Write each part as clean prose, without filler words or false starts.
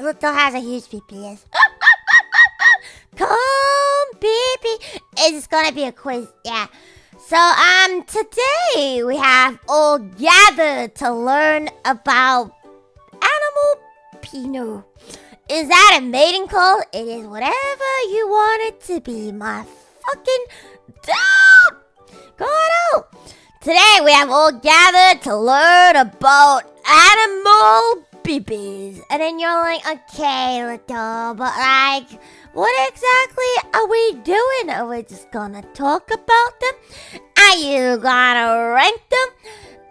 Luto has a huge pee-pee, yes. Come pee-pee. It's gonna be a quiz, yeah. So, today we have all gathered to learn about animal penis. Is that a mating call? It is whatever you want it to be, my fucking dog. Go on out. Today we have all gathered to learn about animal peepees. And then you're like, okay, Luto, but like, what exactly are we doing? Are we just gonna talk about them? Are you gonna rank them?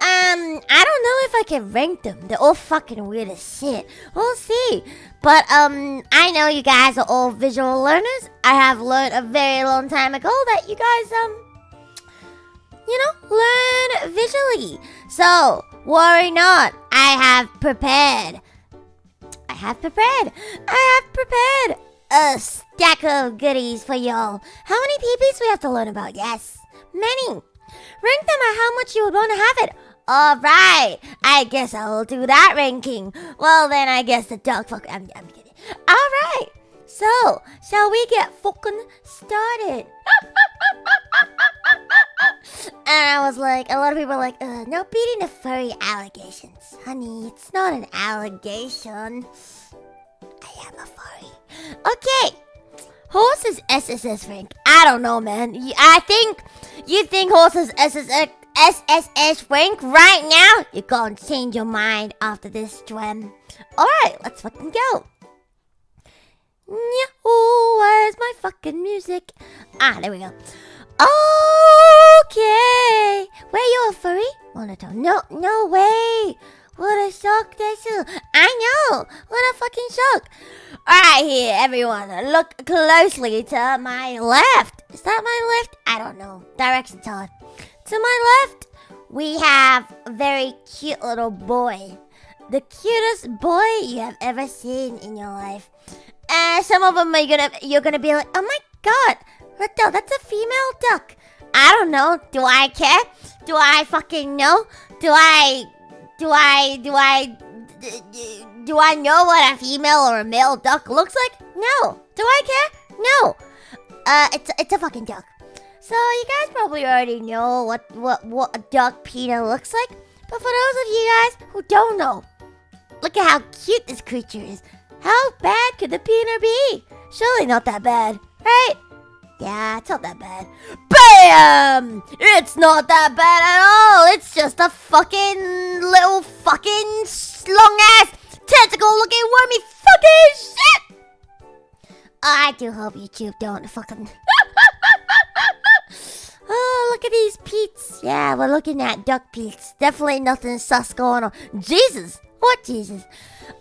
I don't know if I can rank them. They're all fucking weird as shit. We'll see. But, I know you guys are all visual learners. I have learned a very long time ago that you guys, learn visually. So, worry not. I have prepared a stack of goodies for y'all. How many peepees we have to learn about? Yes, many. Rank them at how much you would want to have it. Alright, I guess I will do that ranking. Well then, I guess the dog fuck. I'm kidding. Alright, so, shall we get fucking started? And I was like, a lot of people are like, no beating the furry allegations. Honey, it's not an allegation. I am a furry. Okay. Horse's SSS rank. I don't know, man. I think you think Horse's SSS rank right now? You're gonna change your mind after this stream. Alright, let's fucking go. Where's my fucking music? There we go. Okay. Wait, you're a furry? Monotone. No way. What a shock this is. I know. What a fucking shock. Alright, here, everyone. Look closely to my left. Is that my left? I don't know. Direction's hard. To my left, we have a very cute little boy. The cutest boy you have ever seen in your life. Some of them you're gonna be like, oh my god, Luto, that's a female duck. I don't know. Do I care? Do I fucking know? Do I know what a female or a male duck looks like? No. Do I care? No. It's a fucking duck. So you guys probably already know what a duck penis looks like. But for those of you guys who don't know, look at how cute this creature is. How bad could the penis be? Surely not that bad, right? Yeah, it's not that bad. BAM! It's not that bad at all. It's just a fucking little fucking long-ass tentacle-looking wormy fucking shit! I do hope YouTube don't fucking... Oh, look at these peats. Yeah, we're looking at duck peats. Definitely nothing sus going on. Jesus! What Jesus?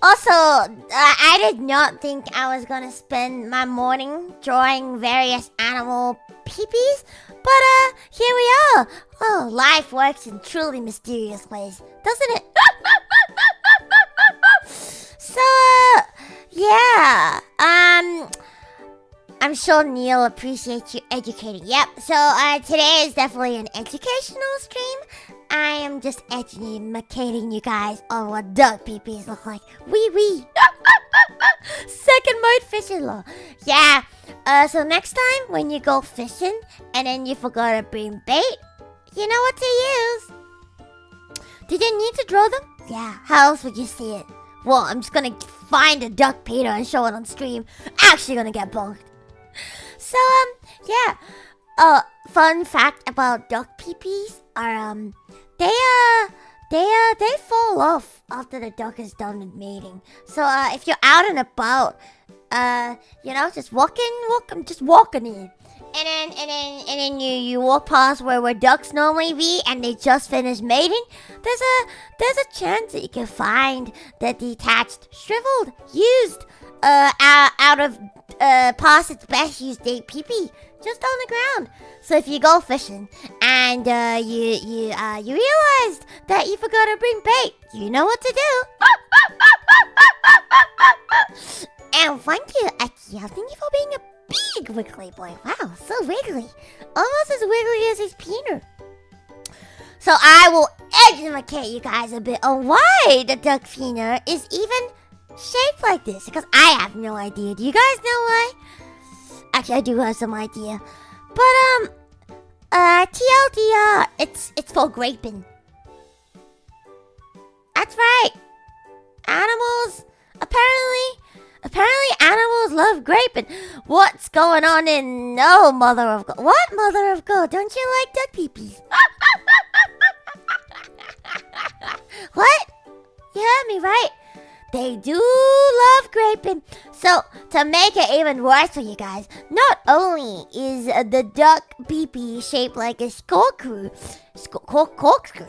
Also, I did not think I was gonna spend my morning drawing various animal peepees, but here we are. Oh, life works in truly mysterious ways, doesn't it? So, yeah, I'm sure Neil appreciates you educating. Yep, so today is definitely an educational stream. I am just educating you guys on what duck peepees look like. Wee. Second mode fishing law. Yeah, so next time when you go fishing and then you forgot to bring bait, you know what to use. Did you need to draw them? Yeah, how else would you see it? Well, I'm just gonna find a duck penis and show it on stream. Actually gonna get bonked. So, yeah. Fun fact about duck peepees are, they fall off after the duck is done with mating. So, if you're out and about, just walking in. And then you walk past where ducks normally be and they just finished mating, there's a chance that you can find the detached, shriveled, used, out of past its best used date pee-pee just on the ground. So if you go fishing and you realized that you forgot to bring bait, you know what to do. And thank you, Akio. Thank you for being a big wiggly boy. Wow, so wiggly. Almost as wiggly as his penis. So I will educate you guys a bit on why the duck penis is even shaped like this? Because I have no idea. Do you guys know why? Actually, I do have some idea. But, TLDR, it's for graping. That's right. Animals, apparently animals love graping. What's going on in mother of God? What, mother of God? Don't you like duck peepees? What? You heard me right. They do love graping. So, to make it even worse for you guys, not only is the duck pee-pee shaped like a corkscrew,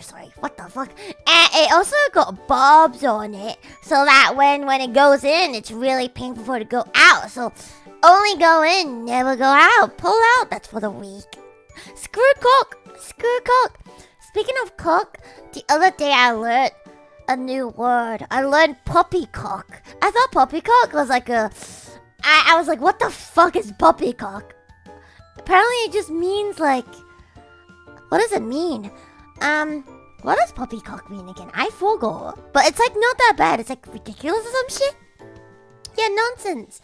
sorry, what the fuck? And it also got bobs on it, so that when it goes in, it's really painful for it to go out. So, only go in, never go out. Pull out, that's for the weak. Screw cock. Speaking of cock, the other day I learned a new word. I learned poppycock. I thought poppycock was like I was like, what the fuck is poppycock? Apparently it just means like, what does it mean? What does poppycock mean again? I forgot. But it's like not that bad. It's like ridiculous or some shit. Yeah, nonsense.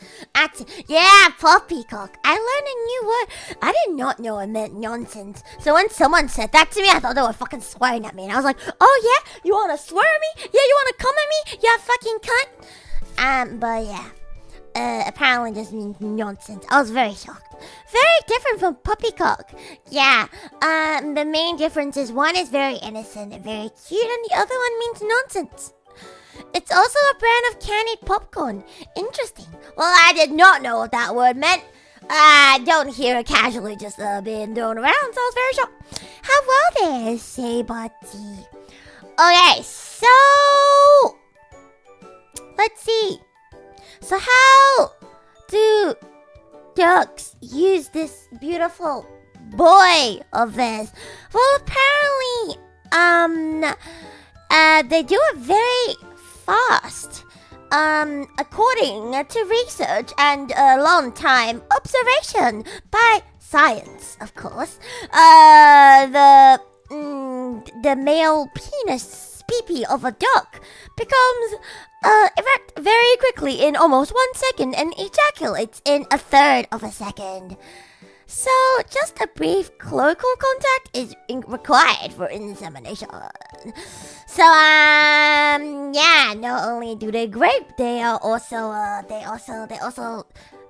Yeah, poppycock. I learned a new word. I did not know it meant nonsense. So when someone said that to me, I thought they were fucking swearing at me. And I was like, oh yeah? You wanna swear at me? Yeah, you wanna come at me? You fucking cunt? But yeah. Apparently just means nonsense. I was very shocked. Very different from poppycock. Yeah. The main difference is one is very innocent and very cute, and the other one means nonsense. It's also a brand of candied popcorn. Interesting. Well, I did not know what that word meant. I don't hear it casually just being thrown around, so I was very shocked. Hello there, Sabati. Okay, so let's see. So how do ducks use this beautiful boy of theirs? Well, apparently, they do it very fast. According to research and a long time observation by science, of course, the male penis pee-pee of a duck becomes erect very quickly in almost 1 second and ejaculates in a third of a second. So, just a brief cloacal contact is required for insemination. So, yeah, not only do they grape, they are also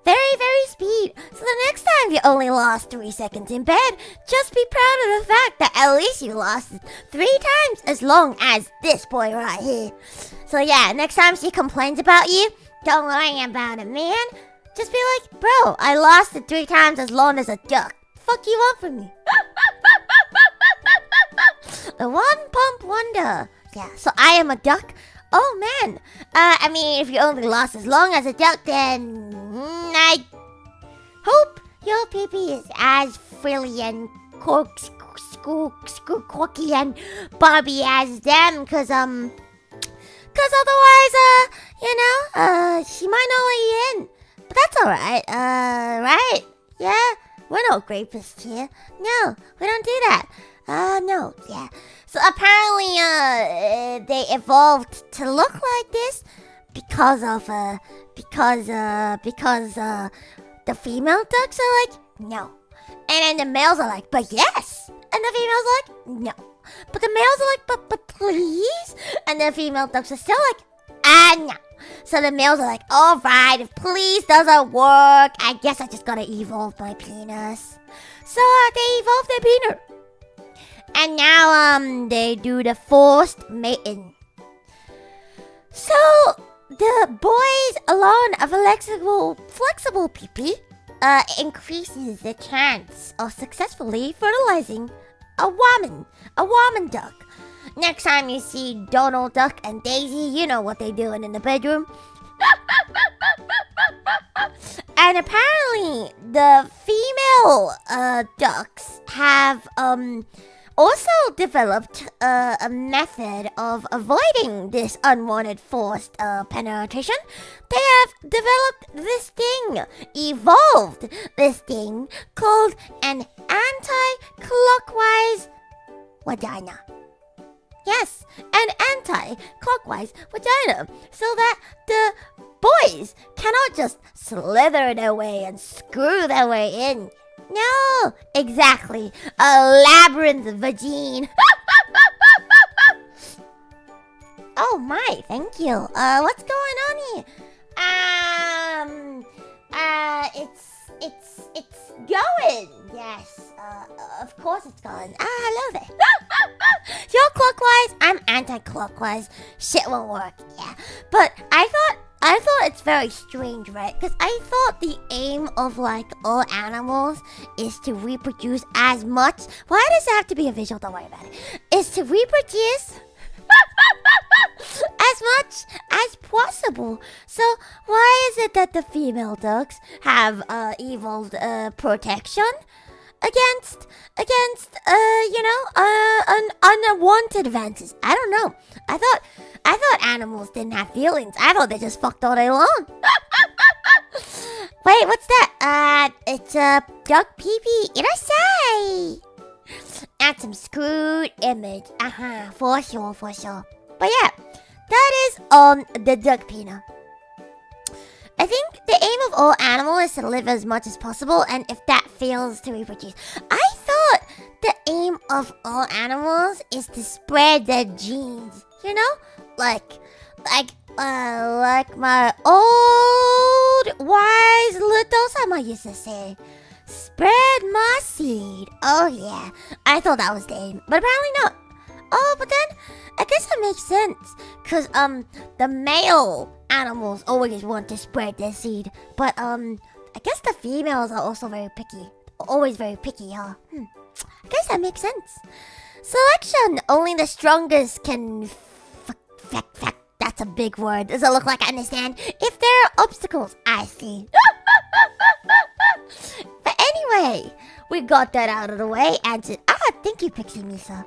very, very speed. So the next time you only lost 3 seconds in bed, just be proud of the fact that at least you lost 3 times as long as this boy right here. So yeah, next time she complains about you, don't worry about it, man. Just be like, bro, I lost it 3 times as long as a duck. Fuck you want from me? The one pump wonder. Yeah, so I am a duck. Oh man. I mean, if you only lost as long as a duck, then I hope your pee-pee is as frilly and quirky and Barbie as them, cause otherwise, she might not let you in. But that's alright, right? Yeah? We're no rapists here. No, we don't do that. No, yeah. So apparently, they evolved to look like this because the female ducks are like, no. And then the males are like, but yes. And the females are like, no. But the males are like, but please. And the female ducks are still like, no. So the males are like, alright, if please doesn't work, I guess I just gotta evolve my penis. So they evolved their penis. And now they do the forced mating. So the boys alone of a flexible pee-pee increases the chance of successfully fertilizing a woman duck. Next time you see Donald Duck and Daisy, you know what they're doing in the bedroom. And apparently, the female ducks have also developed a method of avoiding this unwanted forced penetration. They have developed evolved this thing called an anti-clockwise vagina. Yes, and anti-clockwise vagina, so that the boys cannot just slither their way and screw their way in. No, exactly. A labyrinth vagine. Oh my, thank you. What's going on here? It's going. Yes, of course it's going. Hello there. You're clockwise, I'm anti-clockwise. Shit won't work, yeah. But I thought it's very strange, right? Because I thought the aim of, like, all animals is to reproduce as much. Why does it have to be a visual? Don't worry about it. Is to reproduce as much as possible. So why is it that the female ducks have evolved protection against unwanted advances? I don't know. I thought animals didn't have feelings. I thought they just fucked all day long. Wait, what's that? It's a duck pee-pee. Irasai. That's some screwed image. For sure. But yeah, that is the duck peanut. I think the aim of all animals is to live as much as possible, and if that fails, to reproduce. I thought the aim of all animals is to spread their genes. You know, like my old wise Luto-sama used to say, spread my seed. Oh yeah, I thought that was the aim, but apparently not. Oh, but then I guess that makes sense, cause the male animals always want to spread their seed, but I guess the females are also very picky, always very picky, huh? I guess that makes sense. Selection, only the strongest can. That's a big word. Does it look like I understand? If there are obstacles, I see. But anyway, we got that out of the way. And thank you, Pixie Misa.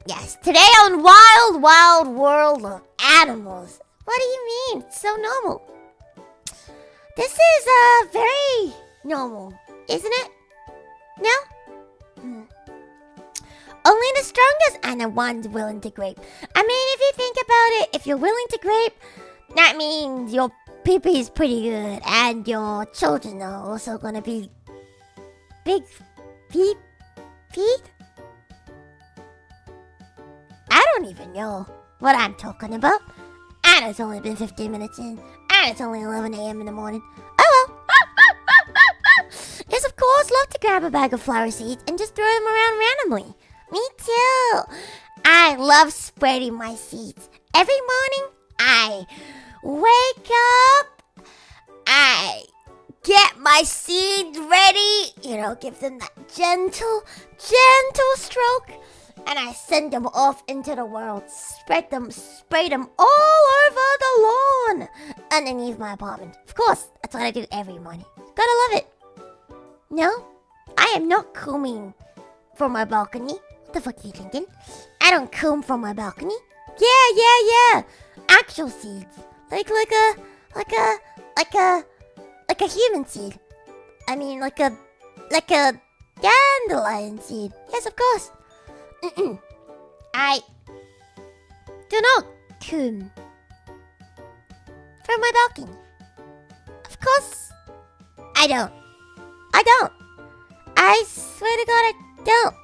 Yes, today on Wild Wild World of Animals. What do you mean? It's so normal. This is very normal, isn't it? No? Only the strongest are the ones willing to grape. I mean, if you think about it, if you're willing to grape, that means your pee-pee is pretty good, and your children are also gonna be big feet? I don't even know what I'm talking about. And it's only been 15 minutes in, and it's only 11 a.m. in the morning. Oh well. Yes, of course, love to grab a bag of flower seeds and just throw them around randomly. Me too. I love spreading my seeds. Every morning, I wake up, I get my seeds ready, give them that gentle stroke, and I send them off into the world. Spray them all over the lawn underneath my apartment. Of course, that's what I do every morning. Gotta love it. No, I am not combing from my balcony. What the fuck are you thinking? I don't comb from my balcony. Yeah. Actual seeds. Like a human seed. I mean, like a dandelion seed. Yes, of course. I do not comb from my balcony. Of course, I don't. I swear to God, I don't.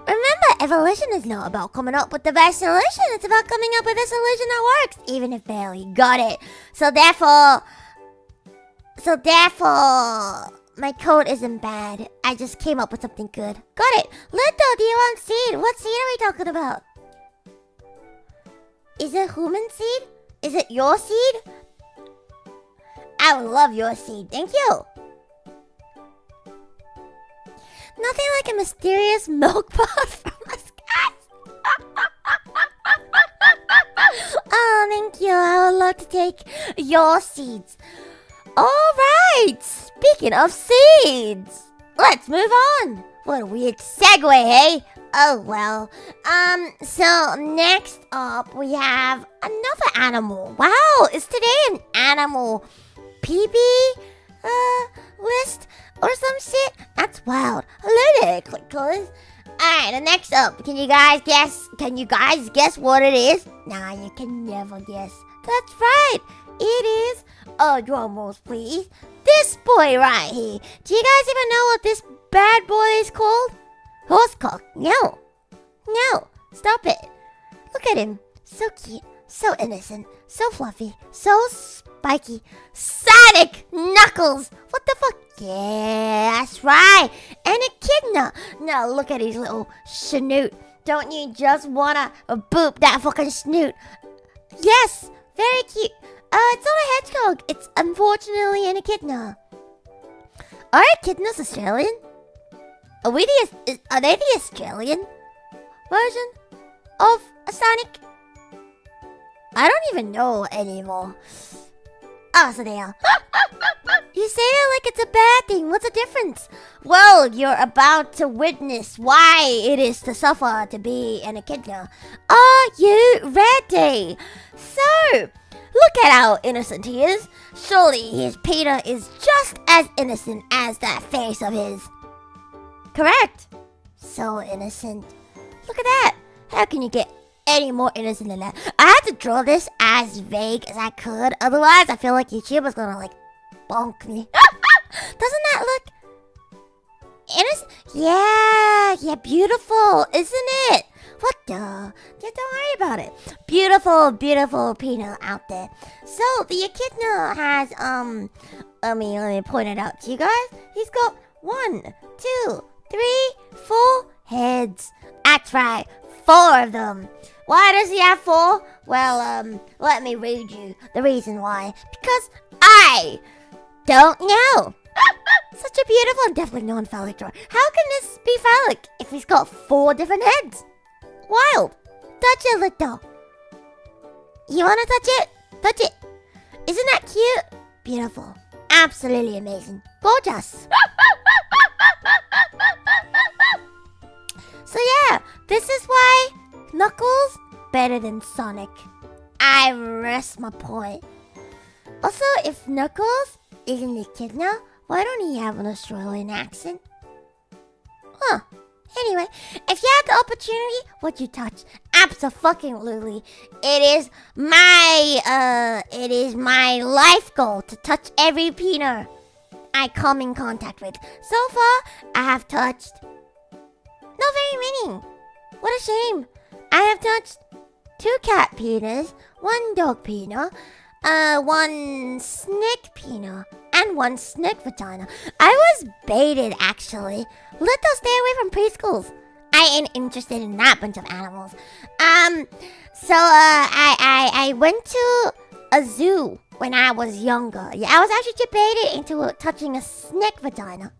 Remember, evolution is not about coming up with the best solution. It's about coming up with a solution that works, even if barely got it. So therefore, my code isn't bad. I just came up with something good. Got it. Luto, do you want seed? What seed are we talking about? Is it human seed? Is it your seed? I would love your seed. Thank you. Nothing like a mysterious milk pot from the sky. Oh, thank you. I would love to take your seeds. Alright, speaking of seeds, let's move on. What a weird segue, hey? Oh well. So next up we have another animal. Wow, is today an animal pee-pee list or some shit? That's wild. Hello there, clickers. Alright, and next up, can you guys guess? Can you guys guess what it is? Nah, you can never guess. That's right. It is, drum rolls please, this boy right here. Do you guys even know what this bad boy is called? Horsecock. No. No. Stop it. Look at him. So cute. So innocent. So fluffy. So spiky. Sonic Knuckles. What the fuck? Yeah, that's right. And echidna. Now look at his little snoot. Don't you just wanna boop that fucking snoot? Yes. Very cute. It's not a hedgehog. It's unfortunately an echidna. Are echidnas Australian? Are they the Australian version of a Sonic? I don't even know anymore. Oh, so they are. You say it like it's a bad thing. What's the difference? Well, you're about to witness why it is to suffer to be an echidna. Are you ready? So, look at how innocent he is. Surely his Peter is just as innocent as that face of his. Correct. So innocent. Look at that. How can you get any more innocent than that? I had to draw this as vague as I could. Otherwise, I feel like YouTube was gonna like bonk me. Doesn't that look innocent? Yeah, beautiful, isn't it? What the? Yeah, don't worry about it. Beautiful, beautiful Peanut out there. So the echidna has let me point it out to you guys. He's got 1, 2, 3, 4 heads. That's right, 4 of them. Why does he have 4? Well, let me read you the reason why. Because I don't know. Such a beautiful and definitely non-phallic drawing. How can this be phallic if he's got 4 different heads? Wild. Touch it, Luto. You wanna touch it? Touch it. Isn't that cute? Beautiful. Absolutely amazing. Gorgeous. So yeah, this is why Knuckles better than Sonic. I rest my point. Also, if Knuckles is an echidna, why don't he have an Australian accent? Huh. Anyway, if you had the opportunity, would you touch? Abso-fucking-lutely. It is my life goal to touch every Peter I come in contact with. So far, I have touched not very many. What a shame. I have touched 2 cat Peters, 1 dog Peter, 1 snake Peter, and 1 snake vagina. I was baited, actually. Luto, stay away from preschools. I ain't interested in that bunch of animals. So I went to a zoo when I was younger. Yeah, I was actually baited into touching a snake vagina.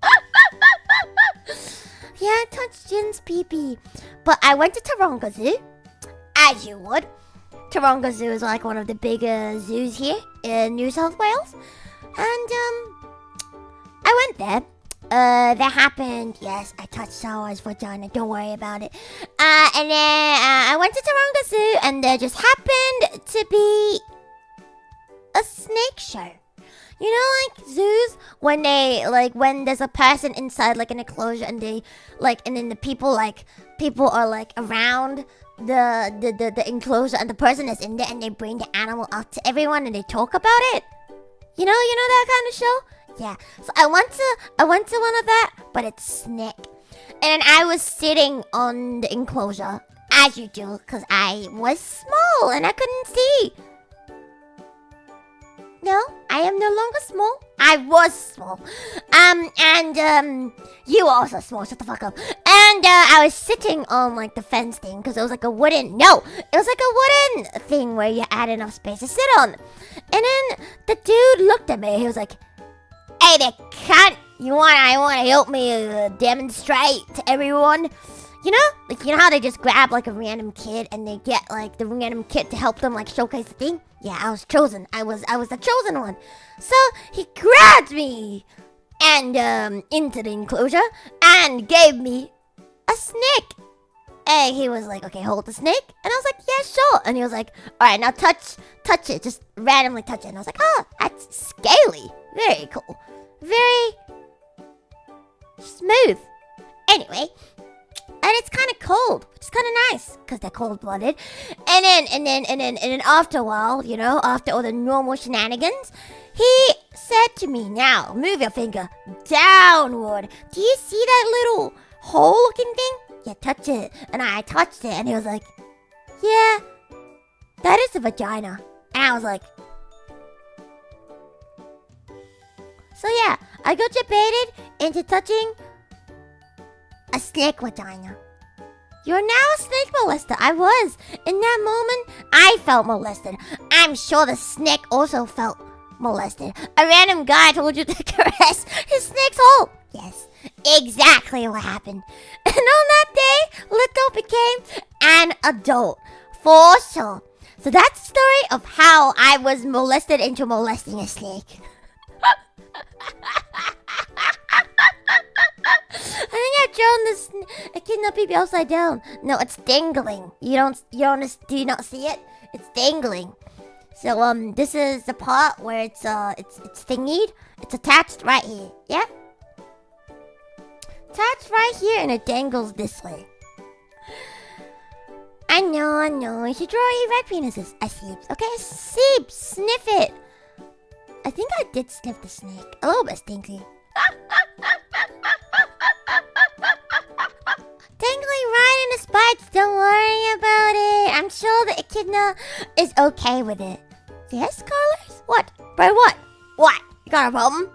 Yeah, I touched Jin's pee-pee. But I went to Taronga Zoo, as you would. Taronga Zoo is like one of the bigger zoos here in New South Wales. And, I went there. That happened. Yes, I touched Sarah's vagina. Don't worry about it. And then, I went to Taronga Zoo, and there just happened to be a snake show. You know, like zoos, when when there's a person inside like an enclosure and they and then the people are around the enclosure and the person is in there and they bring the animal out to everyone and they talk about it. You know that kind of show? Yeah. So I went to one of that, but it's snake. And I was sitting on the enclosure, as you do, because I was small and I couldn't see. No, I am no longer small. I was small. And you were also small. Shut the fuck up. And I was sitting on the fence thing because it was like a wooden. No, it was like a wooden thing where you had enough space to sit on. And then the dude looked at me. He was like, "Hey, there, cunt! I want to help me demonstrate to everyone." You know how they just grab a random kid and they get the random kid to help them showcase the thing? Yeah, I was chosen. I was the chosen one. So he grabbed me and into the enclosure and gave me a snake. And he was like, "Okay, hold the snake." And I was like, "Yeah, sure." And he was like, "All right, now touch it. Just randomly touch it." And I was like, "Oh, that's scaly. Very cool. Very smooth." Anyway, And it's kind of cold, which is kind of nice, because they're cold-blooded. And then after a while, you know, after all the normal shenanigans, he said to me, now, move your finger downward. Do you see that little hole-looking thing? Yeah, touch it. And I touched it, and he was like, yeah, that is a vagina. And I was like, so yeah, I got debated into touching a snake vagina. You're now a snake molester. I was. In that moment, I felt molested. I'm sure the snake also felt molested. A random guy told you to caress his snake's hole. Yes, exactly what happened. And on that day, Luto became an adult. For sure. So that's the story of how I was molested into molesting a snake. I think I've drawn this echidna baby upside down. No, it's dangling. Do you not see it? It's dangling. So this is the part where it's thingied. It's attached right here. Yeah. Attached right here, and it dangles this way. I know. You should draw erect penises. I see. Okay, see, sniff it. I think I did sniff the snake. A little bit stinky. Dangling right in the spikes. Don't worry about it. I'm sure the echidna is okay with it. Yes, Carlos? What? Bro, what? What? You got a problem?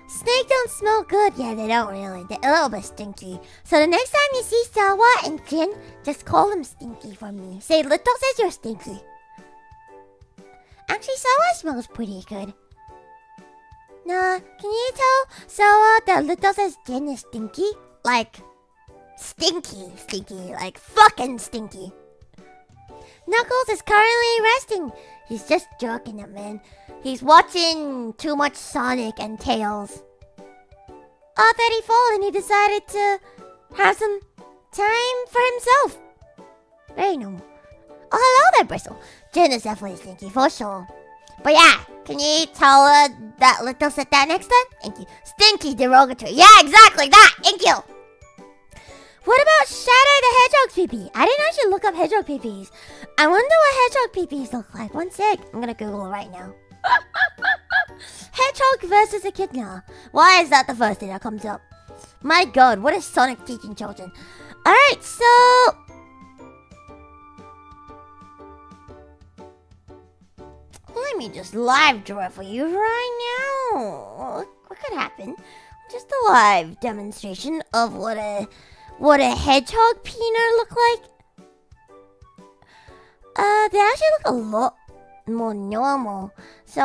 Snake don't smell good. Yeah, they don't really. They're a little bit stinky. So the next time you see Sawa and Jin, just call them stinky for me. Say, Luto says you're stinky. Actually, Sawa smells pretty good. Nah, can you tell Sawa that Luto says Jin is stinky? Like, stinky. Like, fucking stinky. Knuckles is currently resting. He's just joking it, man. He's watching too much Sonic and Tails. After he fall, and he decided to have some time for himself. Very normal. Oh, hello there, Bristle. Jin is definitely stinky, for sure. But yeah, can you tell her that Luto said that next time? Thank you. Stinky derogatory. Yeah, exactly that. Thank you. What about Shadow the Hedgehog's pee-pee? I didn't actually look up hedgehog pee-pees. I wonder what hedgehog pee-pees look like. One sec. I'm gonna Google it right now. Hedgehog versus echidna. Why is that the first thing that comes up? My god, what is Sonic teaching children? Alright, so... let me just live draw it for you right now. What could happen? Just a live demonstration of what a hedgehog peanut look like. They actually look a lot more normal. So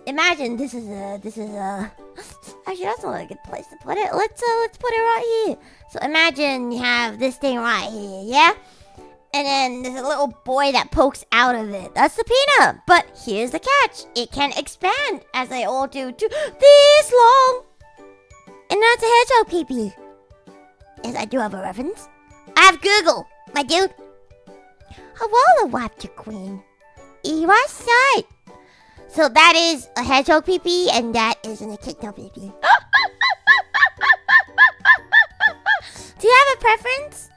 imagine this is a actually that's not a good place to put it. Let's put it right here. So imagine you have this thing right here, yeah? And then there's a little boy that pokes out of it. That's the peanut. But here's the catch. It can expand, as they all do, to this long. And that's a hedgehog pee-pee. Yes, I do have a reference. I have Google, my dude. Hawala wiped your queen. Eva side. So that is a hedgehog pee-pee, and that is an echidna pee-pee. Do you have a preference?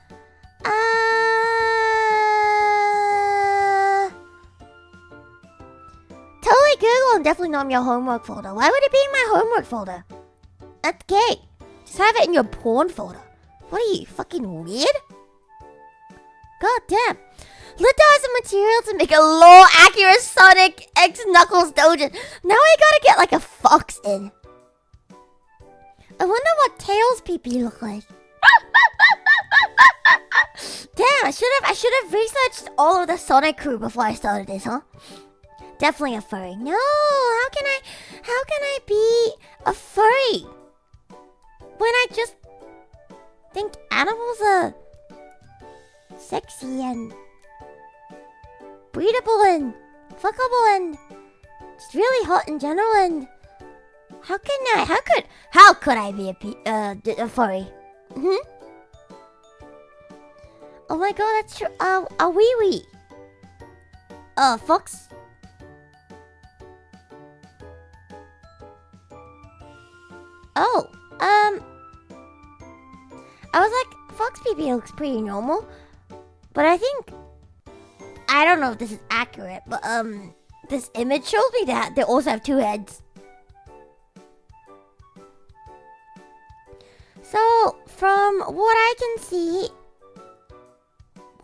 Totally Google and definitely not in your homework folder. Why would it be in my homework folder? That's gay. Just have it in your porn folder. What are you, fucking weird? God damn. Luto has the material to make a low accurate Sonic X Knuckles doujin. Now I gotta get like a fox in. I wonder what Tails pee-pee look like. Damn, I should have researched all of the Sonic crew before I started this, huh? Definitely a furry. No, how can I be a furry? When I just think animals are sexy and breedable and fuckable and just really hot in general, and how could I be a furry? Oh my god, that's true. A wee wee. Fox. Oh, pee-pee looks pretty normal. But I don't know if this is accurate, but this image shows me that they also have 2 heads. So, from what I can see...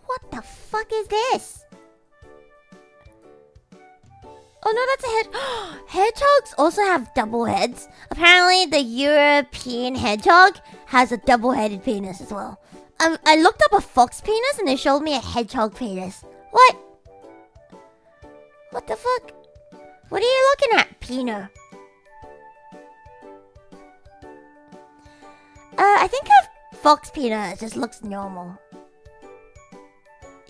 What the fuck is this? Oh no, that's a head. Hedgehogs also have double heads. Apparently, the European hedgehog has a double-headed penis as well. I looked up a fox penis and they showed me a hedgehog penis. What? What the fuck? What are you looking at, Pino? I think a fox penis just looks normal.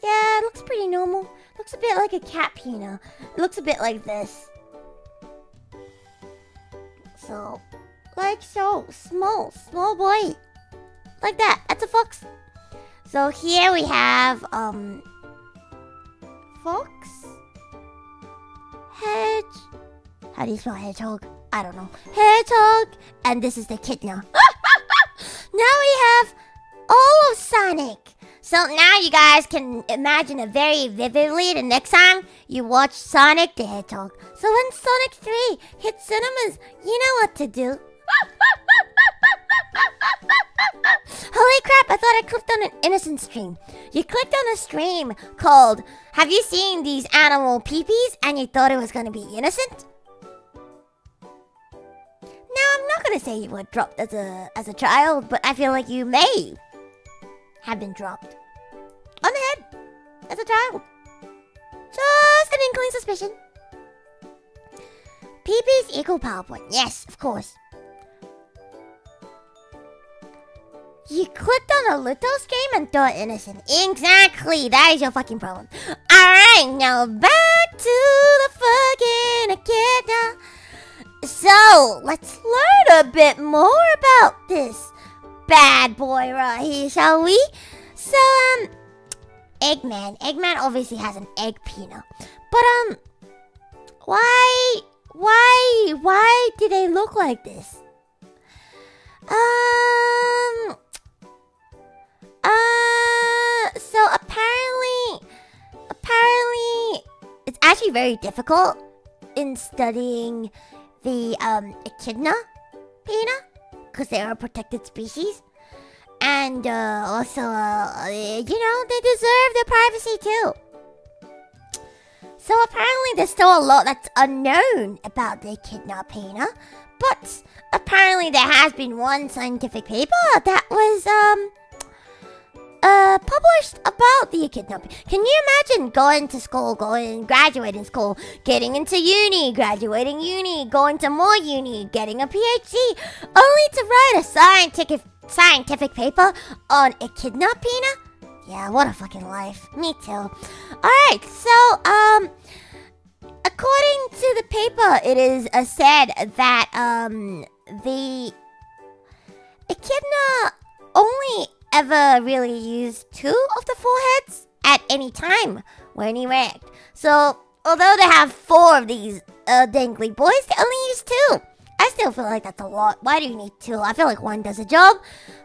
Yeah, it looks pretty normal. Looks a bit like a cat penis. It looks a bit like this. So, like so. Small boy. Like that. That's a fox. So here we have, fox? Hedge? How do you spell hedgehog? I don't know. Hedgehog! And this is the echidna. Now we have all of Sonic. So now you guys can imagine it very vividly the next time you watch Sonic the Hedgehog. So when Sonic 3 hits cinemas, you know what to do. Holy crap, I thought I clicked on an innocent stream. You clicked on a stream called Have You Seen These Animal Peepees? And you thought it was going to be innocent? Now, I'm not going to say you were dropped as a child, but I feel like you may have been dropped on the head as a child. Just an inkling suspicion. Peepees equal PowerPoint. Yes, of course. You clicked on a Luto stream and thought innocent. Exactly. That is your fucking problem. Alright, now back to the fucking echidna. So, let's learn a bit more about this bad boy right here, shall we? So, Eggman. Eggman obviously has an egg penis. But, why do they look like this? So apparently, it's actually very difficult in studying the, echidna penis, because they are a protected species. And, also, they deserve their privacy too. So apparently there's still a lot that's unknown about the echidna penis. But apparently there has been one scientific paper that was, published about the echidna. Can you imagine going to school, graduating school, getting into uni, graduating uni, going to more uni, getting a PhD, only to write a scientific paper on echidna penis? Yeah, what a fucking life. Me too. Alright, so, according to the paper, it is said that, the echidna only ever really used 2 of the 4 heads at any time when erect. So, although they have 4 of these dangly boys, they only use 2. I still feel like that's a lot. Why do you need 2? I feel like 1 does a job.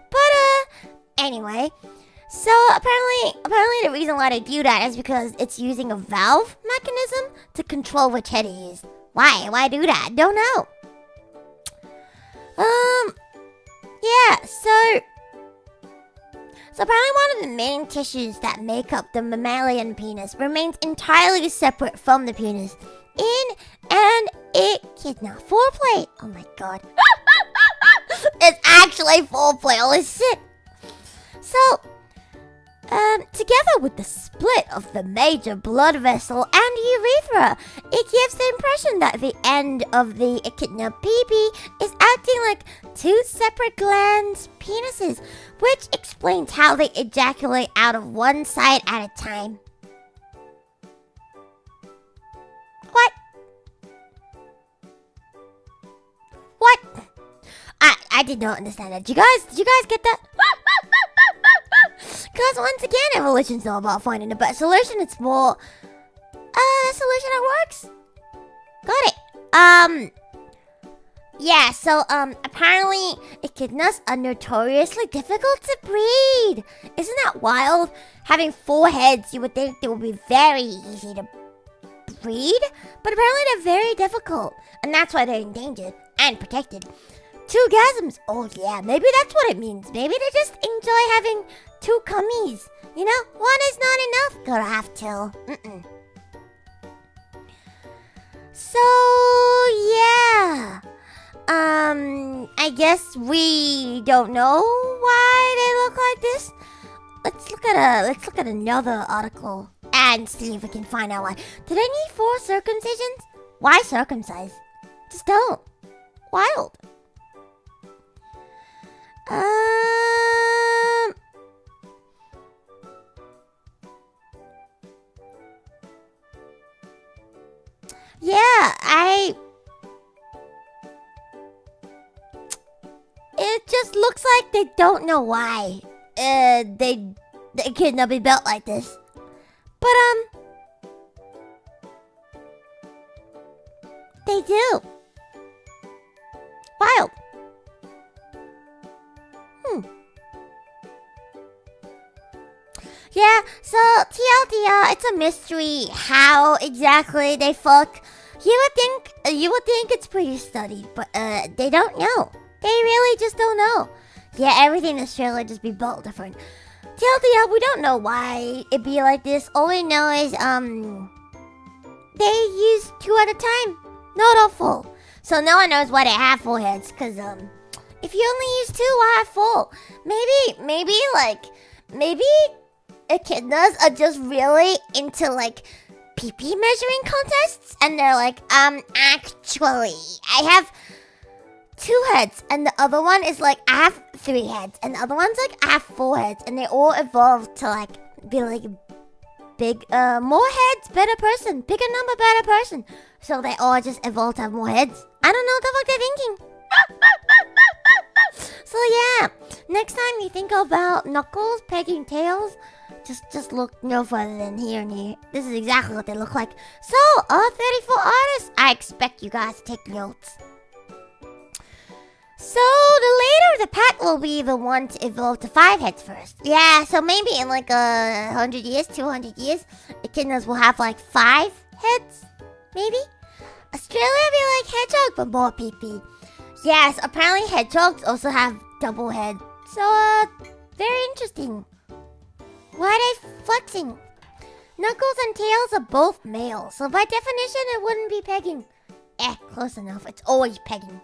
But, anyway. So, apparently the reason why they do that is because it's using a valve mechanism to control which head it is. Why? Why do that? Don't know. Yeah, so apparently one of the main tissues that make up the mammalian penis remains entirely separate from the penis in an echidna. Foreplay! Oh my god. It's actually foreplay, holy shit! So, together with the split of the major blood vessel and urethra, it gives the impression that the end of the echidna pee-pee is acting like 2 separate glands, penises, which explains how they ejaculate out of one side at a time. What? What? I did not understand that. Did you guys get that? Because once again, evolution's not about finding the best solution. It's more, the solution that works. Got it. Yeah, so apparently echidnas are notoriously difficult to breed. Isn't that wild? Having 4 heads, you would think they would be very easy to breed, but apparently they're very difficult, and that's why they're endangered and protected. 2 gasms. Oh yeah, maybe that's what it means. Maybe they just enjoy having 2 cummies. You know, 1 is not enough. Gotta have 2. So yeah. I guess we don't know why they look like this. Let's look at another article and see if we can find out why. Do they need 4 circumcisions? Why circumcise? Just don't. Wild. Yeah, it just looks like they don't know why they could not be built like this. But they do. Wild. Yeah, so TLDR, it's a mystery how exactly they fuck. You would think it's pretty studied, but they don't know. They really just don't know. Yeah, everything in Australia just be built different. TLDR, we don't know why it be like this. All we know is they use 2 at a time, not all 4. So no one knows why they have 4 heads. Cause if you only use 2, why have 4? Maybe echidnas are just really into like pee-pee measuring contests, and they're like, actually, I have 2 heads, and the other one is like, I have 3 heads, and the other one's like, I have 4 heads, and they all evolved to like be like big, more heads, better person, bigger number, better person. So they all just evolved to have more heads. I don't know what the fuck they're thinking. So yeah, next time you think about Knuckles pegging tails, just look no further than here and here. This is exactly what they look like. So, all 34 artists, I expect you guys to take notes. So, the leader of the pack will be the one to evolve to 5 heads first. Yeah, so maybe in like 100 years, 200 years, echidnas will have like 5 heads, maybe? Australia will be like hedgehog, but more pee-pee. Yes, apparently hedgehogs also have double heads. So, very interesting. Why are they flexing? Knuckles and Tails are both male, so by definition it wouldn't be pegging. Close enough. It's always pegging.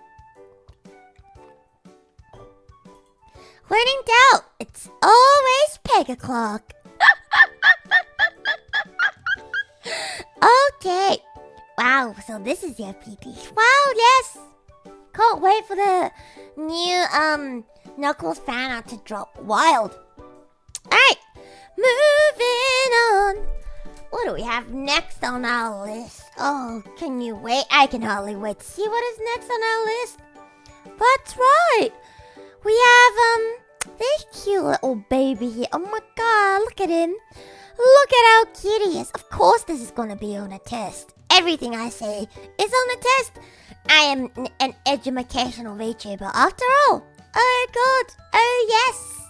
When in doubt, it's always peg o'clock. Okay. Wow, so this is your pee-pee. Wow, yes. Can't wait for the new Knuckles fan art to drop. Wild. Alright. Moving on. What do we have next on our list? Oh, can you wait? I can hardly wait to see what is next on our list. That's right. We have this cute little baby here. Oh my god, look at him. Look at how cute he is. Of course this is going to be on a test. Everything I say is on a test. I am an educational VTuber after all. Oh god. Oh yes.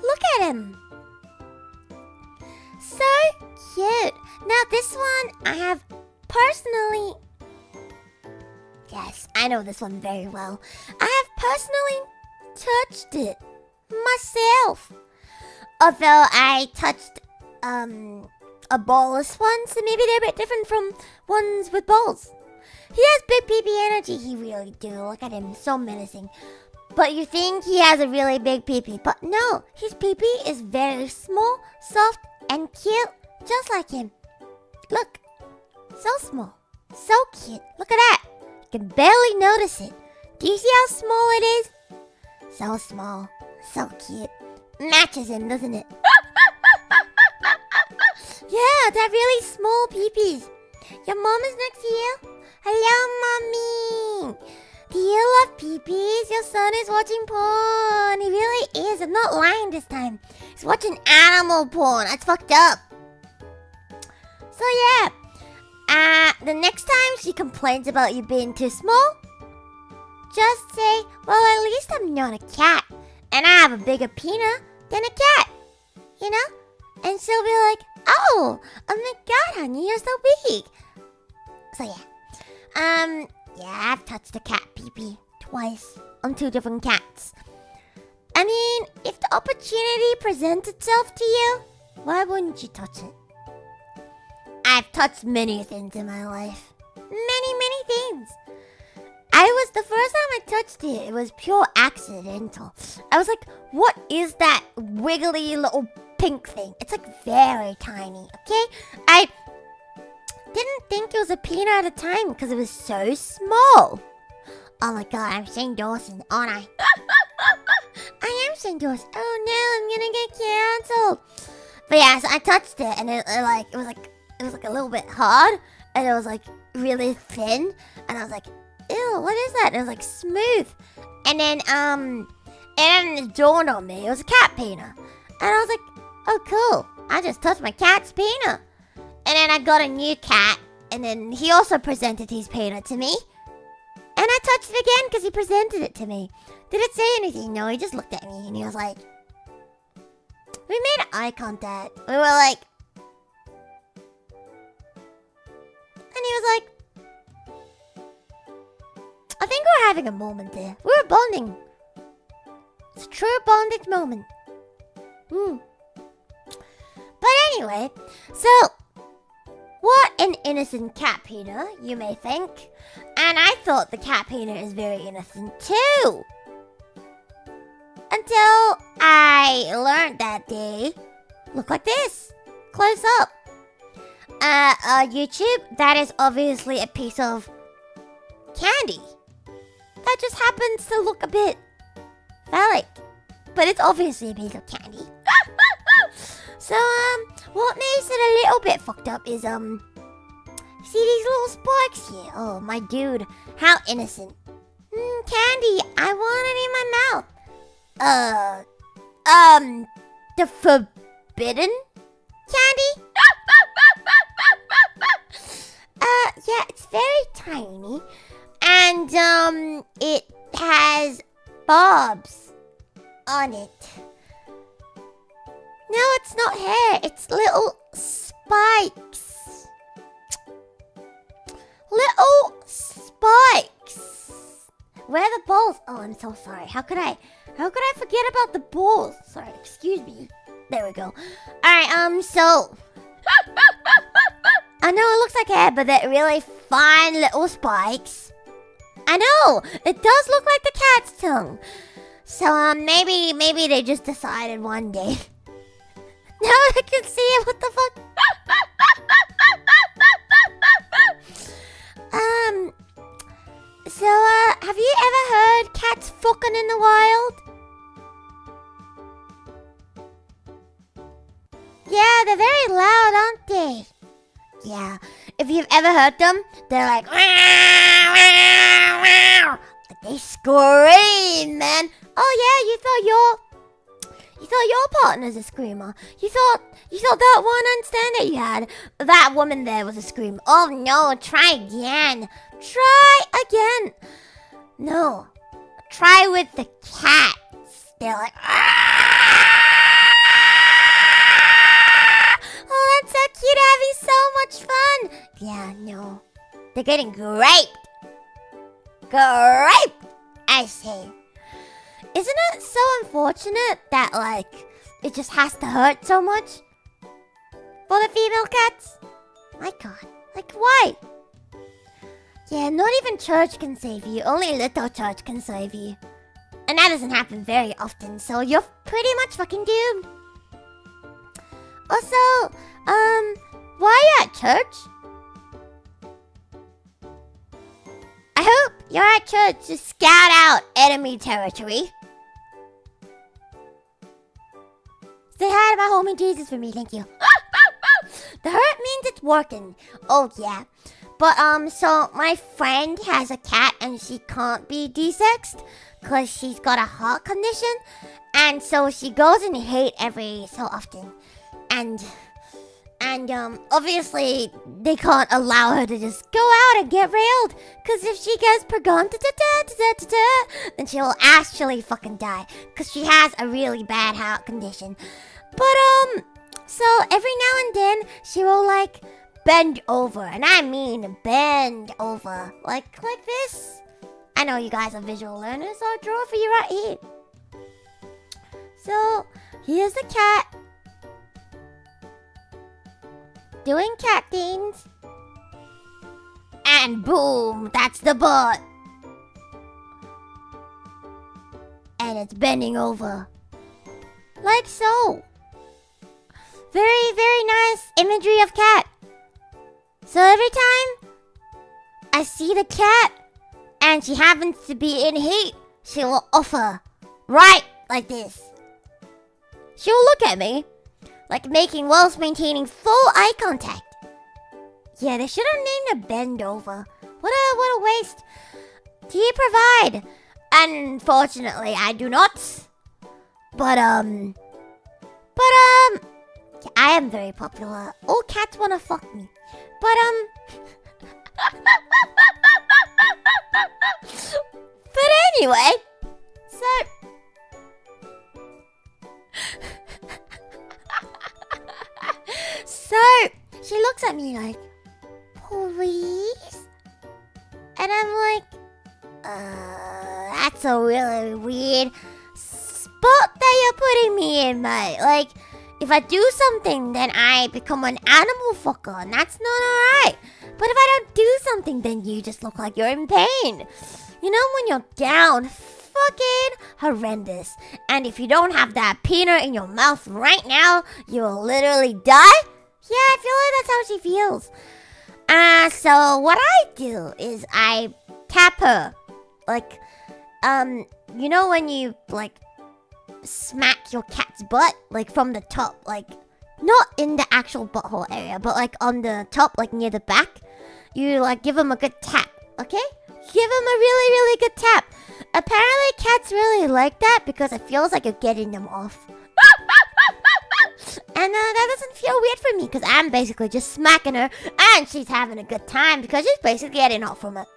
Look at him. So cute. Now this one I have personally... Yes, I know this one very well. I have personally touched it myself. Although I touched a ballless one, so maybe they're a bit different from ones with balls. He has big pee-pee energy, he really do. Look at him, so menacing. But you think he has a really big pee-pee, but no, his pee-pee is very small, soft, and cute, just like him. Look, so small, so cute. Look at that. You can barely notice it. Do you see how small it is? So small, so cute. Matches him, doesn't it? Yeah, that really small pee-pees. Your mom is next to you? Hello, mommy. Do you love pee-pees? Your son is watching porn. He really is. I'm not lying this time. He's watching animal porn. That's fucked up. So yeah, the next time she complains about you being too small, just say, well, at least I'm not a cat. And I have a bigger penis than a cat. You know? And she'll be like, oh my god, honey, you're so big. So yeah. Yeah, I've touched a cat pee-pee twice on 2 different cats. I mean, if the opportunity presents itself to you, why wouldn't you touch it? I've touched many things in my life. Many things. The first time I touched it, it was pure accidental. I was like, what is that wiggly little pink thing? It's like very tiny, okay? I didn't think it was a peanut at the time because it was so small. Oh my god, I'm Shane Dawson, aren't I? I am Shane Dawson. Oh no, I'm gonna get canceled. But yeah, so I touched it and it was like a little bit hard and it was like really thin and I was like, ew, what is that? And it was like smooth. And then it dawned on me, it was a cat peanut. And I was like, oh cool, I just touched my cat's peanut. And then I got a new cat and then he also presented his peanut to me. And I touched it again because he presented it to me. Did it say anything? No, he just looked at me and he was like, we made eye contact. We were like, and he was like, I think we're having a moment there. We were bonding. It's a true bondage moment. But anyway, so what an innocent cat peanut, you may think. And I thought the cat peanut is very innocent too. Until I learned that they look like this. Close up. YouTube, that is obviously a piece of candy. That just happens to look a bit phallic. But it's obviously a piece of candy. So, what makes it a little bit fucked up is, see these little spikes here? Oh, my dude. How innocent. Candy, I want it in my mouth. The forbidden candy? Yeah, it's very tiny. And, it has bobs on it. No, it's not hair. It's little spikes. Little spikes. Where are the balls? Oh, I'm so sorry. How could I forget about the balls? Sorry, excuse me. There we go. Alright, so I know it looks like hair, but they're really fine little spikes. I know! It does look like the cat's tongue. So, maybe they just decided one day. Now I can see it, what the fuck? So, have you ever heard cats fucking in the wild? Yeah, they're very loud, aren't they? Yeah, if you've ever heard them, they're like, they scream, man. Oh yeah, you thought your partner's a screamer. You thought that one understand that you had. That woman there was a screamer. Oh no, try again. Try again. No, try with the cats. They're like, oh, that's so cute, having so much fun. Yeah, no, they're getting graped. Graped, I say. Isn't it so unfortunate that, like, it just has to hurt so much for the female cats? My god, like, why? Yeah, not even church can save you. Only little church can save you. And that doesn't happen very often, so you're pretty much fucking doomed. Also, why are you at church? I hope you're at church to scout out enemy territory. Say hi to my homie Jesus for me, thank you. The hurt means it's working. Oh yeah. But so my friend has a cat and she can't be desexed because she's got a heart condition. And so she goes in hate every so often. And And obviously they can't allow her to just go out and get railed, because if she gets pregnant, then she will actually fucking die, because she has a really bad heart condition. But so every now and then she will like bend over, and I mean bend over, like this. I know you guys are visual learners, so I'll draw for you right here. So here's the cat doing cat things, and boom, that's the butt, and it's bending over like so. Very, very nice imagery of cat. So every time I see the cat and she happens to be in heat, she will offer right like this. She'll look at me like making whilst maintaining full eye contact. Yeah, they should have named a bend over. What a waste. Do you provide? Unfortunately, I do not. But I am very popular. All cats wanna fuck me. But but anyway, so she looks at me like, please? And I'm like, that's a really weird spot that you're putting me in, mate. Like, if I do something, then I become an animal fucker, and that's not alright. But if I don't do something, then you just look like you're in pain. You know, when you're down, fucking horrendous. And if you don't have that peanut in your mouth right now, you will literally die. Yeah, I feel like that's how she feels. So what I do is I tap her. Like, you know when you, like, smack your cat's butt, like from the top, like not in the actual butthole area, but like on the top, like near the back. You like give him a good tap, okay? Give him a really, really good tap. Apparently cats really like that because it feels like you're getting them off. And that doesn't feel weird for me because I'm basically just smacking her and she's having a good time because she's basically getting off from it.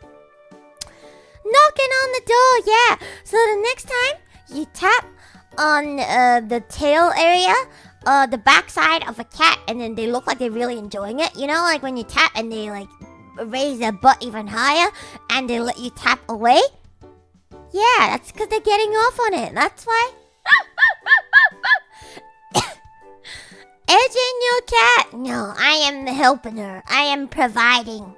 Knocking on the door, yeah. So the next time you tap on the tail area, the backside of a cat, and then they look like they're really enjoying it. You know, like when you tap and they like raise their butt even higher and they let you tap away. Yeah, that's because they're getting off on it. That's why. Edging your cat. No, I am helping her. I am providing.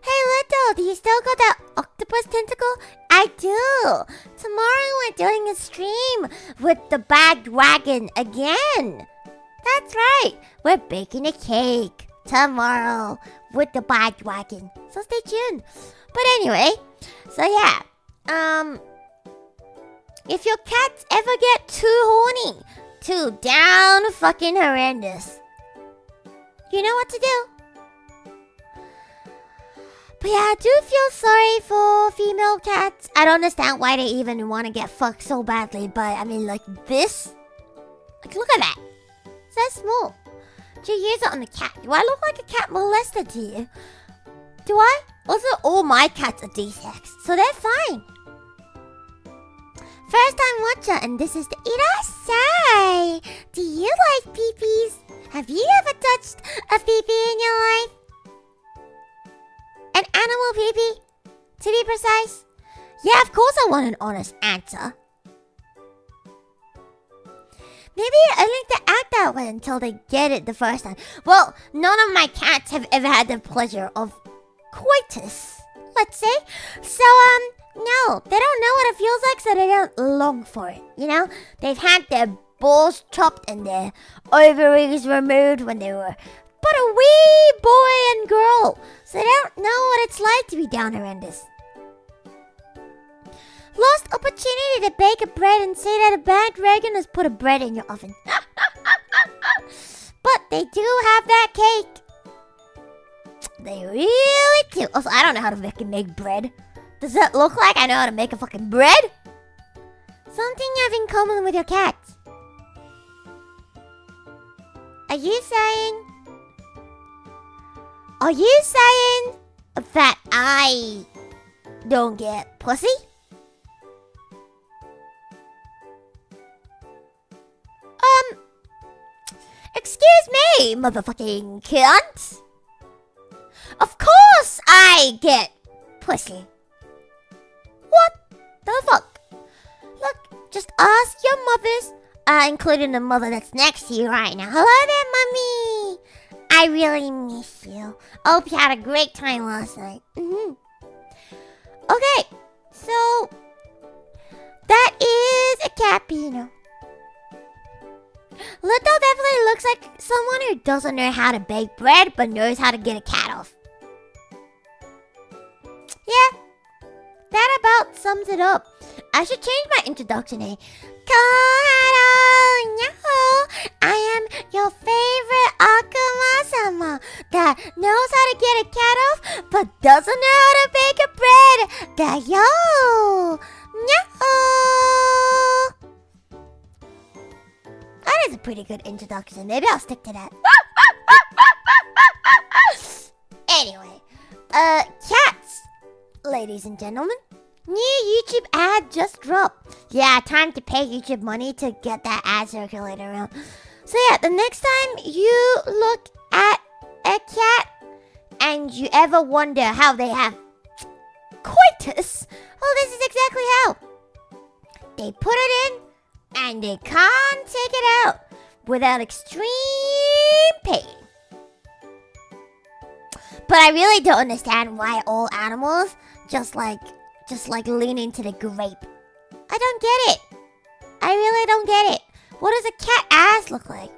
Hey, Luto, do you still got that octopus tentacle? I do. Tomorrow we're doing a stream with the bagged wagon again. That's right. We're baking a cake tomorrow with the bagged wagon. So stay tuned. But anyway, so yeah. If your cats ever get too horny, too down fucking horrendous, you know what to do. But yeah, I do feel sorry for female cats. I don't understand why they even want to get fucked so badly. But I mean, like this. Like, look at that. It's that small. Do you use it on the cat? Do I look like a cat molester to you? Do I? Also, all my cats are D-sex, so they're fine. First time watcher, and this is the Irasai. Do you like peepees? Have you ever touched a peepee in your life? An animal peepee? To be precise? Yeah, of course I want an honest answer. Maybe I like to act that way until they get it the first time. Well, none of my cats have ever had the pleasure of coitus, let's say. So, no, they don't know what it feels like, so they don't long for it, you know? They've had their balls chopped and their ovaries removed when they were but a wee boy and girl, so they don't know what it's like to be down horrendous. Lost opportunity to bake a bread and say that a bad dragon has put a bread in your oven. But they do have that cake. They really do. Also, I don't know how to fucking make bread. Does that look like I know how to make a fucking bread? Something you have in common with your cats. Are you saying Are you saying that I don't get pussy? Excuse me, motherfucking cunt. Of course I get pussy. What the fuck? Look, just ask your mothers, including the mother that's next to you right now. Hello there, mommy. I really miss you. I hope you had a great time last night. Okay, so that is a capino. Luto definitely looks like someone who doesn't know how to bake bread but knows how to get a cat off. Yeah, that about sums it up. I should change my introduction, eh? I am your favorite Akuma-sama that knows how to get a cat off but doesn't know how to bake a bread. Gayo! That is a pretty good introduction. Maybe I'll stick to that. Anyway, cats, ladies and gentlemen. New YouTube ad just dropped. Yeah, time to pay YouTube money to get that ad circulated around. So yeah, the next time you look at a cat and you ever wonder how they have coitus, well, this is exactly how. They put it in and they can't take it out without extreme pain. But I really don't understand why all animals just like lean into the grape. I don't get it. I really don't get it. What does a cat ass look like?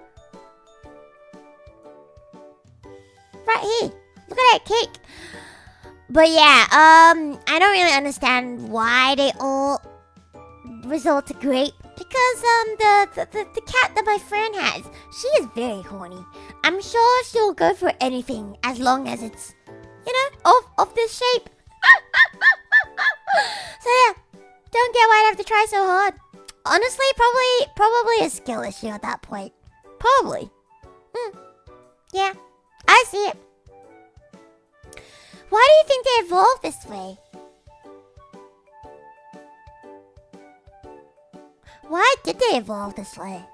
Right here. Look at that cake. But yeah, I don't really understand why they all resort to grape. Because the cat that my friend has, she is very horny. I'm sure she'll go for anything as long as it's, of this shape. So yeah, don't get why I have to try so hard. Honestly, probably a skill issue at that point. Probably. Yeah, I see it. Why do you think they evolved this way? Why did they evolve this way?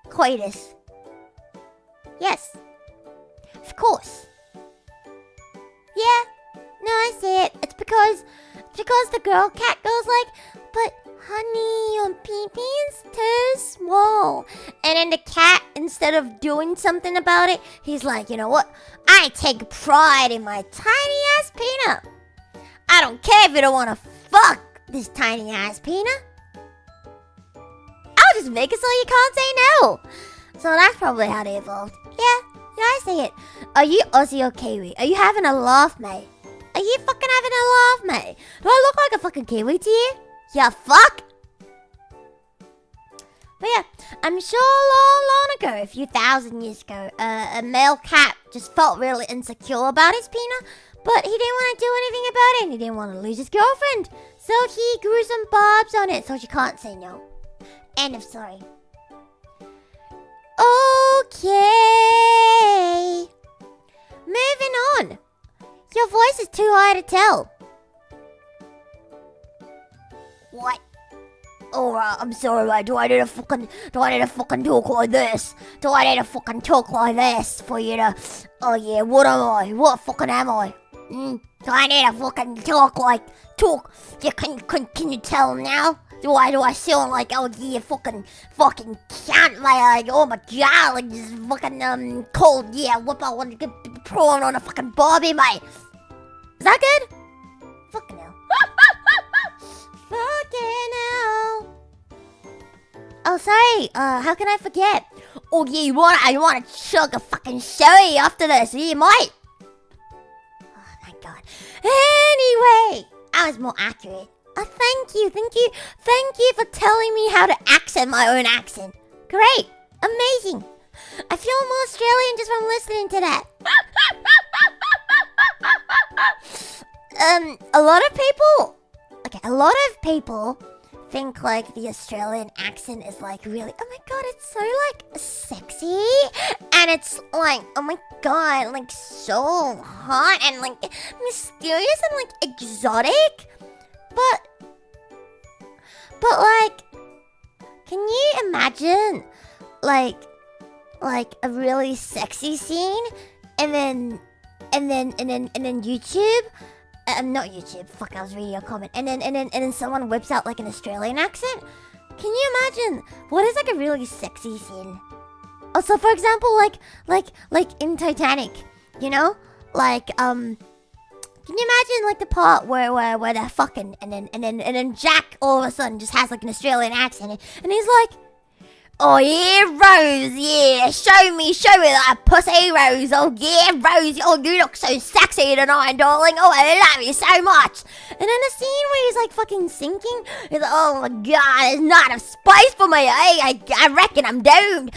Coitus. Yes. Of course. Yeah. No, I see it. It's because the girl cat goes like, but honey, your pee-pee is too small. And then the cat, instead of doing something about it, he's like, you know what? I take pride in my tiny ass peanut. I don't care if you don't want to fuck this tiny ass peanut. I'll just make it so you can't say no. So that's probably how they evolved. Yeah, I see it. Are you Aussie or Kiwi? Are you having a laugh, mate? Are you fucking having a laugh, mate? Do I look like a fucking Kiwi to you? Yeah, fuck. But yeah, I'm sure long ago, a few thousand years ago, a male cat just felt really insecure about his peanut. But he didn't want to do anything about it, and he didn't want to lose his girlfriend. So he grew some barbs on it so she can't say no. End of story. Okay. Moving on. Your voice is too high to tell. What? Alright, I'm sorry, mate. Do I need to fucking talk like this? Do I need to fucking talk like this for you to... Oh yeah, what am I? What fucking am I? Do I need to fucking talk? Yeah, can you tell now? Do I sound like, oh yeah, fucking can't like, oh my god, like this fucking cold, yeah, whip out one good prawn on a fucking Barbie, mate. Is that good? Fucking hell. Fucking hell. Oh, sorry. How can I forget? Oh yeah, you wanna chug a fucking sherry after this? You might. Oh my god. Anyway, I was more accurate. Oh, thank you for telling me how to accent my own accent. Great, amazing. I feel more Australian just from listening to that. A lot of people think like the Australian accent is like really, oh my god, it's so like sexy, and it's like, oh my god, like so hot and like mysterious and like exotic, but like, can you imagine like a really sexy scene and then YouTube? Not YouTube. Fuck, I was reading a comment. And then someone whips out like an Australian accent. Can you imagine what is like a really sexy scene? Also, for example, like in Titanic, you know, like can you imagine like the part where they're fucking and then Jack all of a sudden just has like an Australian accent and he's like, oh yeah, Rose, yeah, show me that pussy, Rose. Oh yeah, Rose, oh you look so sexy tonight, darling. Oh, I love you so much. And then the scene where he's like fucking sinking, he's like, oh my god, there's not enough space for me. I reckon I'm doomed.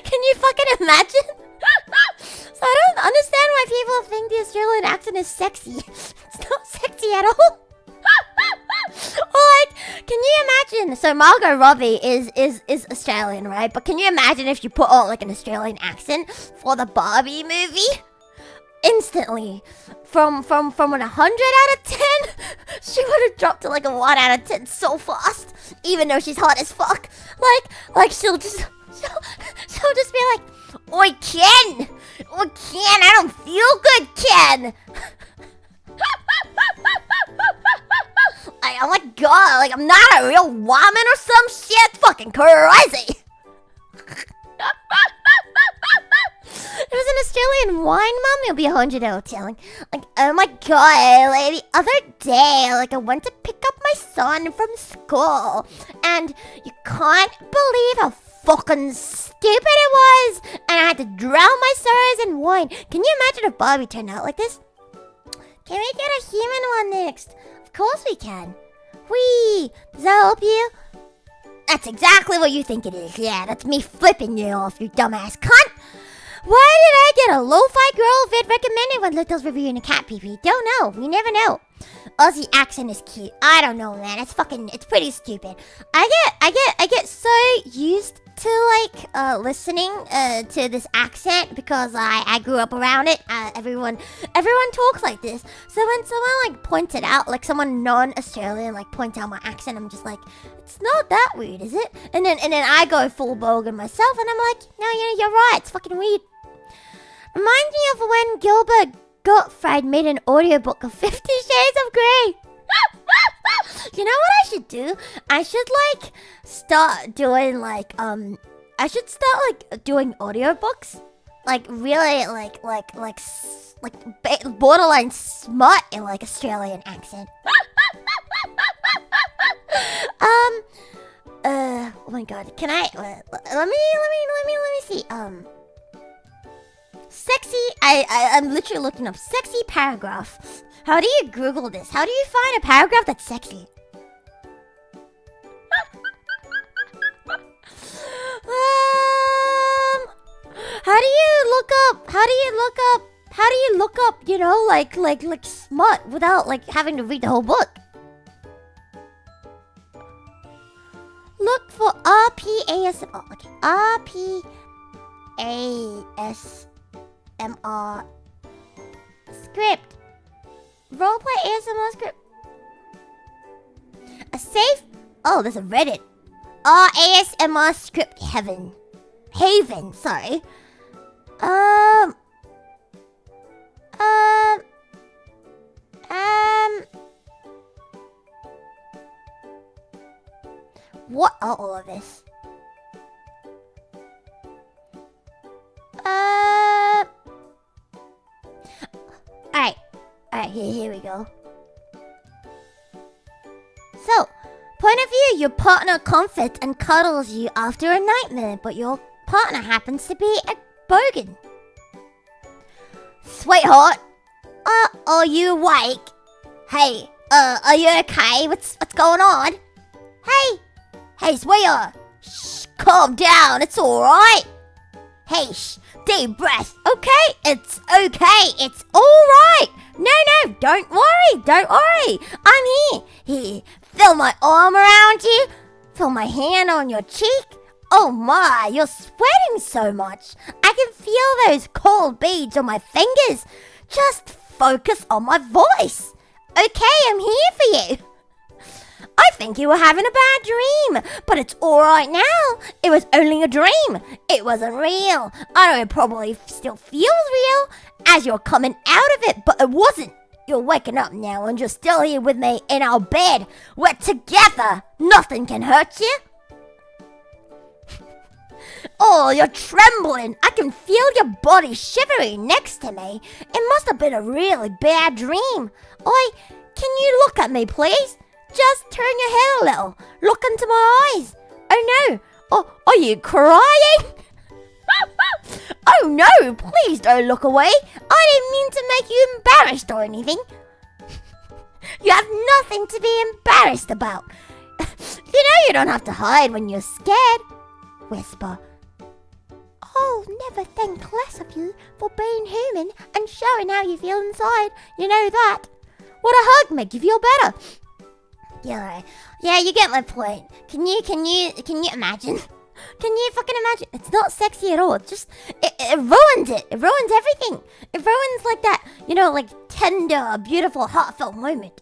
Can you fucking imagine? So I don't understand why people think the Australian accent is sexy. It's not sexy at all. Like, can you imagine? So Margot Robbie is Australian, right? But can you imagine if you put on like an Australian accent for the Barbie movie? Instantly, from an 100 out of 10, she would have dropped to like a 1 out of 10 so fast. Even though she's hot as fuck, like she'll just be like, "Oi, Ken! Oi, Ken! I don't feel good, Ken." Like, oh my god, like I'm not a real woman or some shit. Fucking crazy. It was an Australian wine, mum. It'll be 100 out of 10. Like, oh my god, like the other day, like I went to pick up my son from school, and you can't believe how fucking stupid it was, and I had to drown my sorrows in wine. Can you imagine if Barbie turned out like this? Can we get a human one next? Of course we can. Whee! Does that help you? That's exactly what you think it is. Yeah, that's me flipping you off, you dumbass cunt. Why did I get a lo-fi girl vid recommended when Luto's reviewing a cat pee-pee? Don't know. We never know. Aussie accent is cute. I don't know, man. It's pretty stupid. I get so used to like listening to this accent because I grew up around it. Everyone talks like this. So when someone like points it out, like someone non-Australian like points out my accent, I'm just like, it's not that weird, is it? And then I go full bogan myself, and I'm like, no, you're right. It's fucking weird. Reminds me of when Gilbert Gottfried made an audiobook of 50 Shades of Grey. You know what I should do? I should like start doing like doing audiobooks. Like really like borderline smut in like Australian accent. Oh my god, can I let me see. Sexy, I'm literally looking up sexy paragraph. How do you Google this? How do you find a paragraph that's sexy? How do you look up, you know, like smut without like having to read the whole book? Look for RPASMR. Okay, RPASMR script. Roleplay ASMR script. A safe. Oh, there's a Reddit. ASMR script Haven. Sorry. What are all of this? Alright, here we go. So, point of view, your partner comforts and cuddles you after a nightmare, but your partner happens to be a bogan. Sweetheart, are you awake? Hey, are you okay? What's going on? Hey, sweetheart, shh, calm down, it's alright. Hey, shh, deep breath, okay? It's okay, it's alright. No, don't worry. I'm here. Here, feel my arm around you. Feel my hand on your cheek. Oh my, you're sweating so much. I can feel those cold beads on my fingers. Just focus on my voice. Okay, I'm here for you. I think you were having a bad dream, but it's alright now. It was only a dream. It wasn't real. I know it probably still feels real as you're coming out of it, but it wasn't. You're waking up now and you're still here with me in our bed. We're together. Nothing can hurt you. Oh, you're trembling. I can feel your body shivering next to me. It must have been a really bad dream. Oi, can you look at me, please? Just turn your head a little. Look into my eyes. Oh no. Oh, are you crying? Oh no, please don't look away. I didn't mean to make you embarrassed or anything. You have nothing to be embarrassed about. You know you don't have to hide when you're scared. Whisper. I'll never think less of you for being human and showing how you feel inside. You know that. Would a hug make you feel better? Yeah, you get my point. Can you imagine? Can you fucking imagine? It's not sexy at all. It's just, it ruins it. It ruins everything. It ruins like that, like tender, beautiful, heartfelt moment.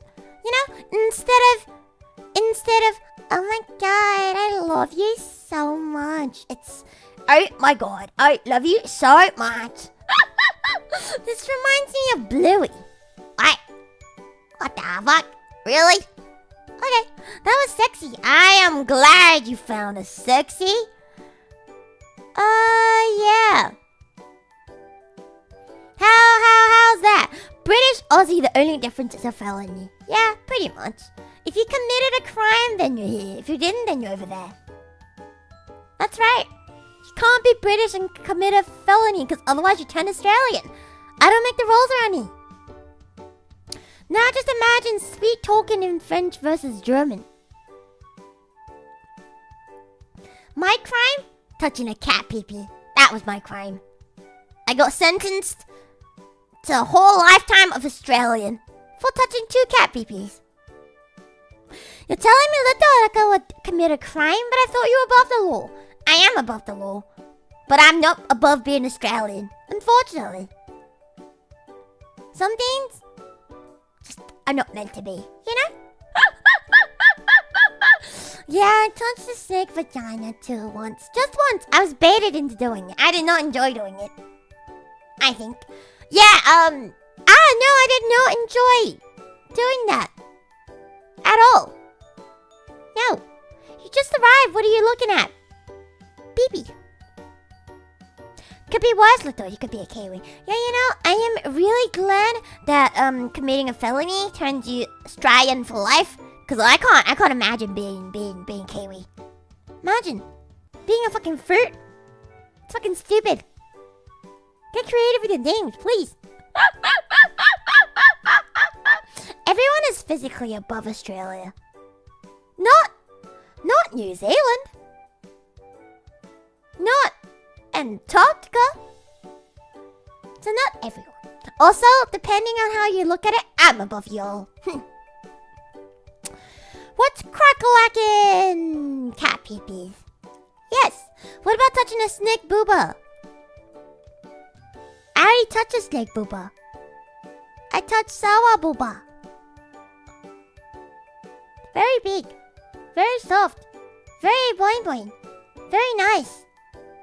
Instead of, oh my god, I love you so much. It's, oh my god, I love you so much. This reminds me of Bluey. What the fuck? Really? Okay, that was sexy. I am glad you found us sexy. Yeah. How's that? British, Aussie, the only difference is a felony. Yeah, pretty much. If you committed a crime, then you're here. If you didn't, then you're over there. That's right. You can't be British and commit a felony, because otherwise you turn Australian. I don't make the rules around here. Now just imagine sweet talking in French versus German. My crime? Touching a cat pee-pee. That was my crime. I got sentenced to a whole lifetime of Australian for touching 2 cat pee-pees. You're telling me Luto Araka would commit a crime, but I thought you were above the law. I am above the law, but I'm not above being Australian, unfortunately. Some things are not meant to be, Yeah, I touched the snake vagina too once. Just once. I was baited into doing it. I did not enjoy doing it. I think. Yeah, no, I did not enjoy doing that. At all. No. You just arrived. What are you looking at? BB. Could be worse, Luto. You could be a Kiwi. Yeah, I am really glad that committing a felony turns you Australian for life. Because I can't imagine being Kiwi. Imagine being a fucking fruit. It's fucking stupid. Get creative with your names, please. Everyone is physically above Australia. Not New Zealand. Not Antarctica. So not everyone. Also, depending on how you look at it, I'm above y'all. What's crack-a-lackin'? Cat pee-pees. Yes. What about touching a snake booba? I already touched a snake booba. I touched Sawa booba. Very big. Very soft. Very boing boing. Very nice.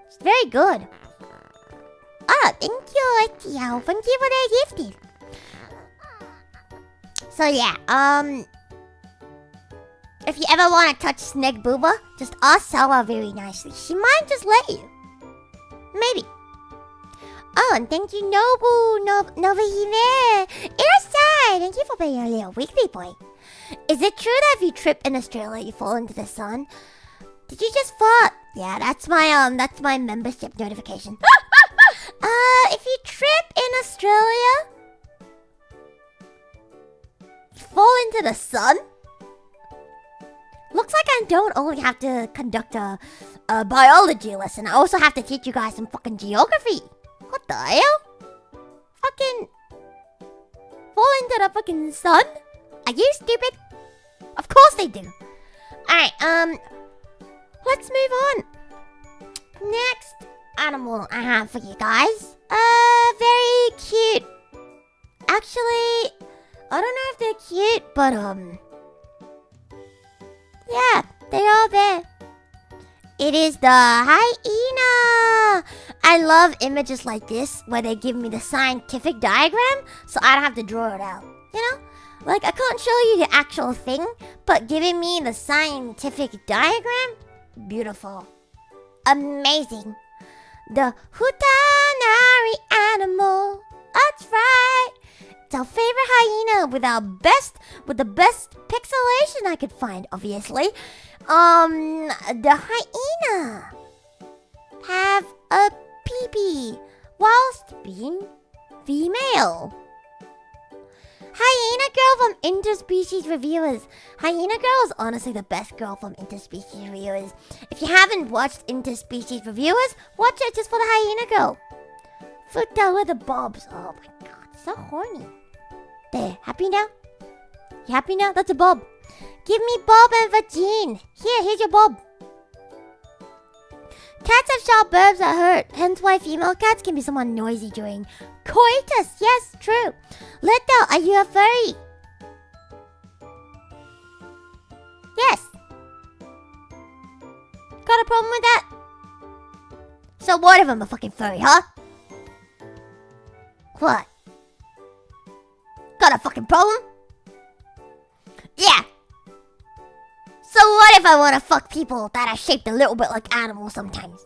It's very good. Oh, thank you, Tio. Thank you for the gifted. So yeah, if you ever want to touch Snake Booba, just ask Sawa very nicely. She might just let you. Maybe. Oh, and thank you, Novahime. Irasai, thank you for being a little weekly boy. Is it true that if you trip in Australia, you fall into the sun? Did you just fall? Yeah, that's my membership notification. If you trip in Australia, you fall into the sun? Looks like I don't only have to conduct a biology lesson. I also have to teach you guys some fucking geography. What the hell? Fucking fall into the fucking sun? Are you stupid? Of course they do. Alright, let's move on. Next animal I have for you guys. Very cute. Actually, I don't know if they're cute, but yeah, they are there. It is the hyena. I love images like this where they give me the scientific diagram so I don't have to draw it out. You know? Like, I can't show you the actual thing, but giving me the scientific diagram, beautiful. Amazing. The Hutanari animal. That's right. It's our favorite hyena with the best pixelation I could find, obviously. The hyena have a peepee whilst being female. Hyena girl from Interspecies Reviewers. Hyena girl is honestly the best girl from Interspecies Reviewers. If you haven't watched Interspecies Reviewers, watch it just for the hyena girl. Foot down with the bobs. Oh my god, so horny. There, happy now? You happy now? That's a bob. Give me Bob and Vagine. Here's your Bob. Cats have sharp verbs that hurt, hence why female cats can be somewhat noisy during coitus. Yes, true. Luto, are you a furry? Yes. Got a problem with that? So what if I'm a fucking furry, huh? What? Got a fucking problem? Yeah. So what if I want to fuck people that are shaped a little bit like animals sometimes?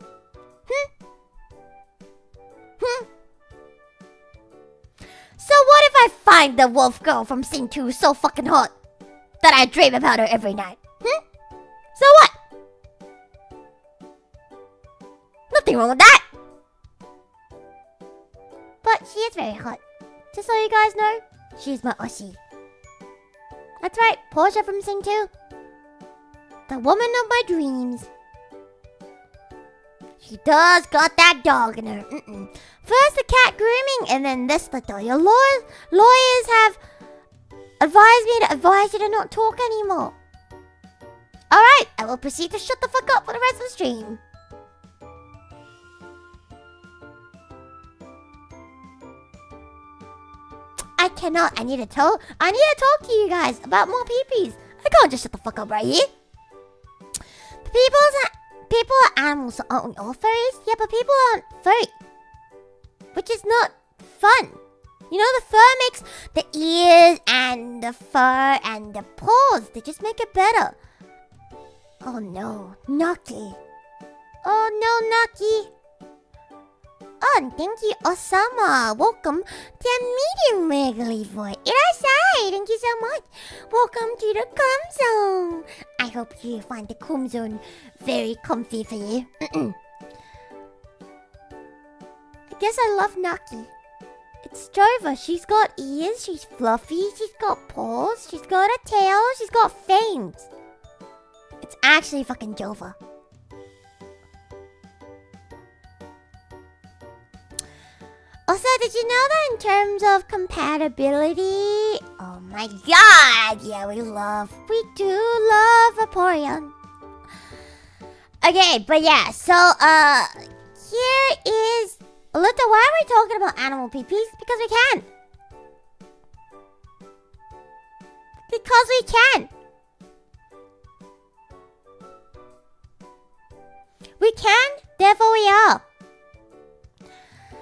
So what if I find the wolf girl from Scene 2 so fucking hot that I dream about her every night? So what? Nothing wrong with that. But she is very hot. Just so you guys know, she's my Aussie. That's right, Portia from Scene 2. The woman of my dreams. She does got that dog in her. First the cat grooming and then this little. Your lawyers have advised me to advise you to not talk anymore. Alright, I will proceed to shut the fuck up for the rest of the stream. I cannot. I need to talk to you guys about more peepees. I can't just shut the fuck up right here. People are animals, aren't we all furries? Yeah, but people aren't furry. Which is not fun. You know, the fur makes the ears and the fur and the paws. They just make it better. Oh no, Naki. Oh no, Naki. Oh, and thank you, Osama. Welcome to a medium wiggly boy. Irasai, thank you so much. Welcome to the cum zone. I hope you find the cum zone very comfy for you. I guess I love Naki. It's Jova. She's got ears, she's fluffy, she's got paws, she's got a tail, she's got fangs. It's actually fucking Jova. Also, did you know that in terms of compatibility, oh my god, yeah, we do love Vaporeon. Okay, but yeah, so, here is, Luto, why are we talking about animal peepees? Because we can. Because we can. We can, therefore we are.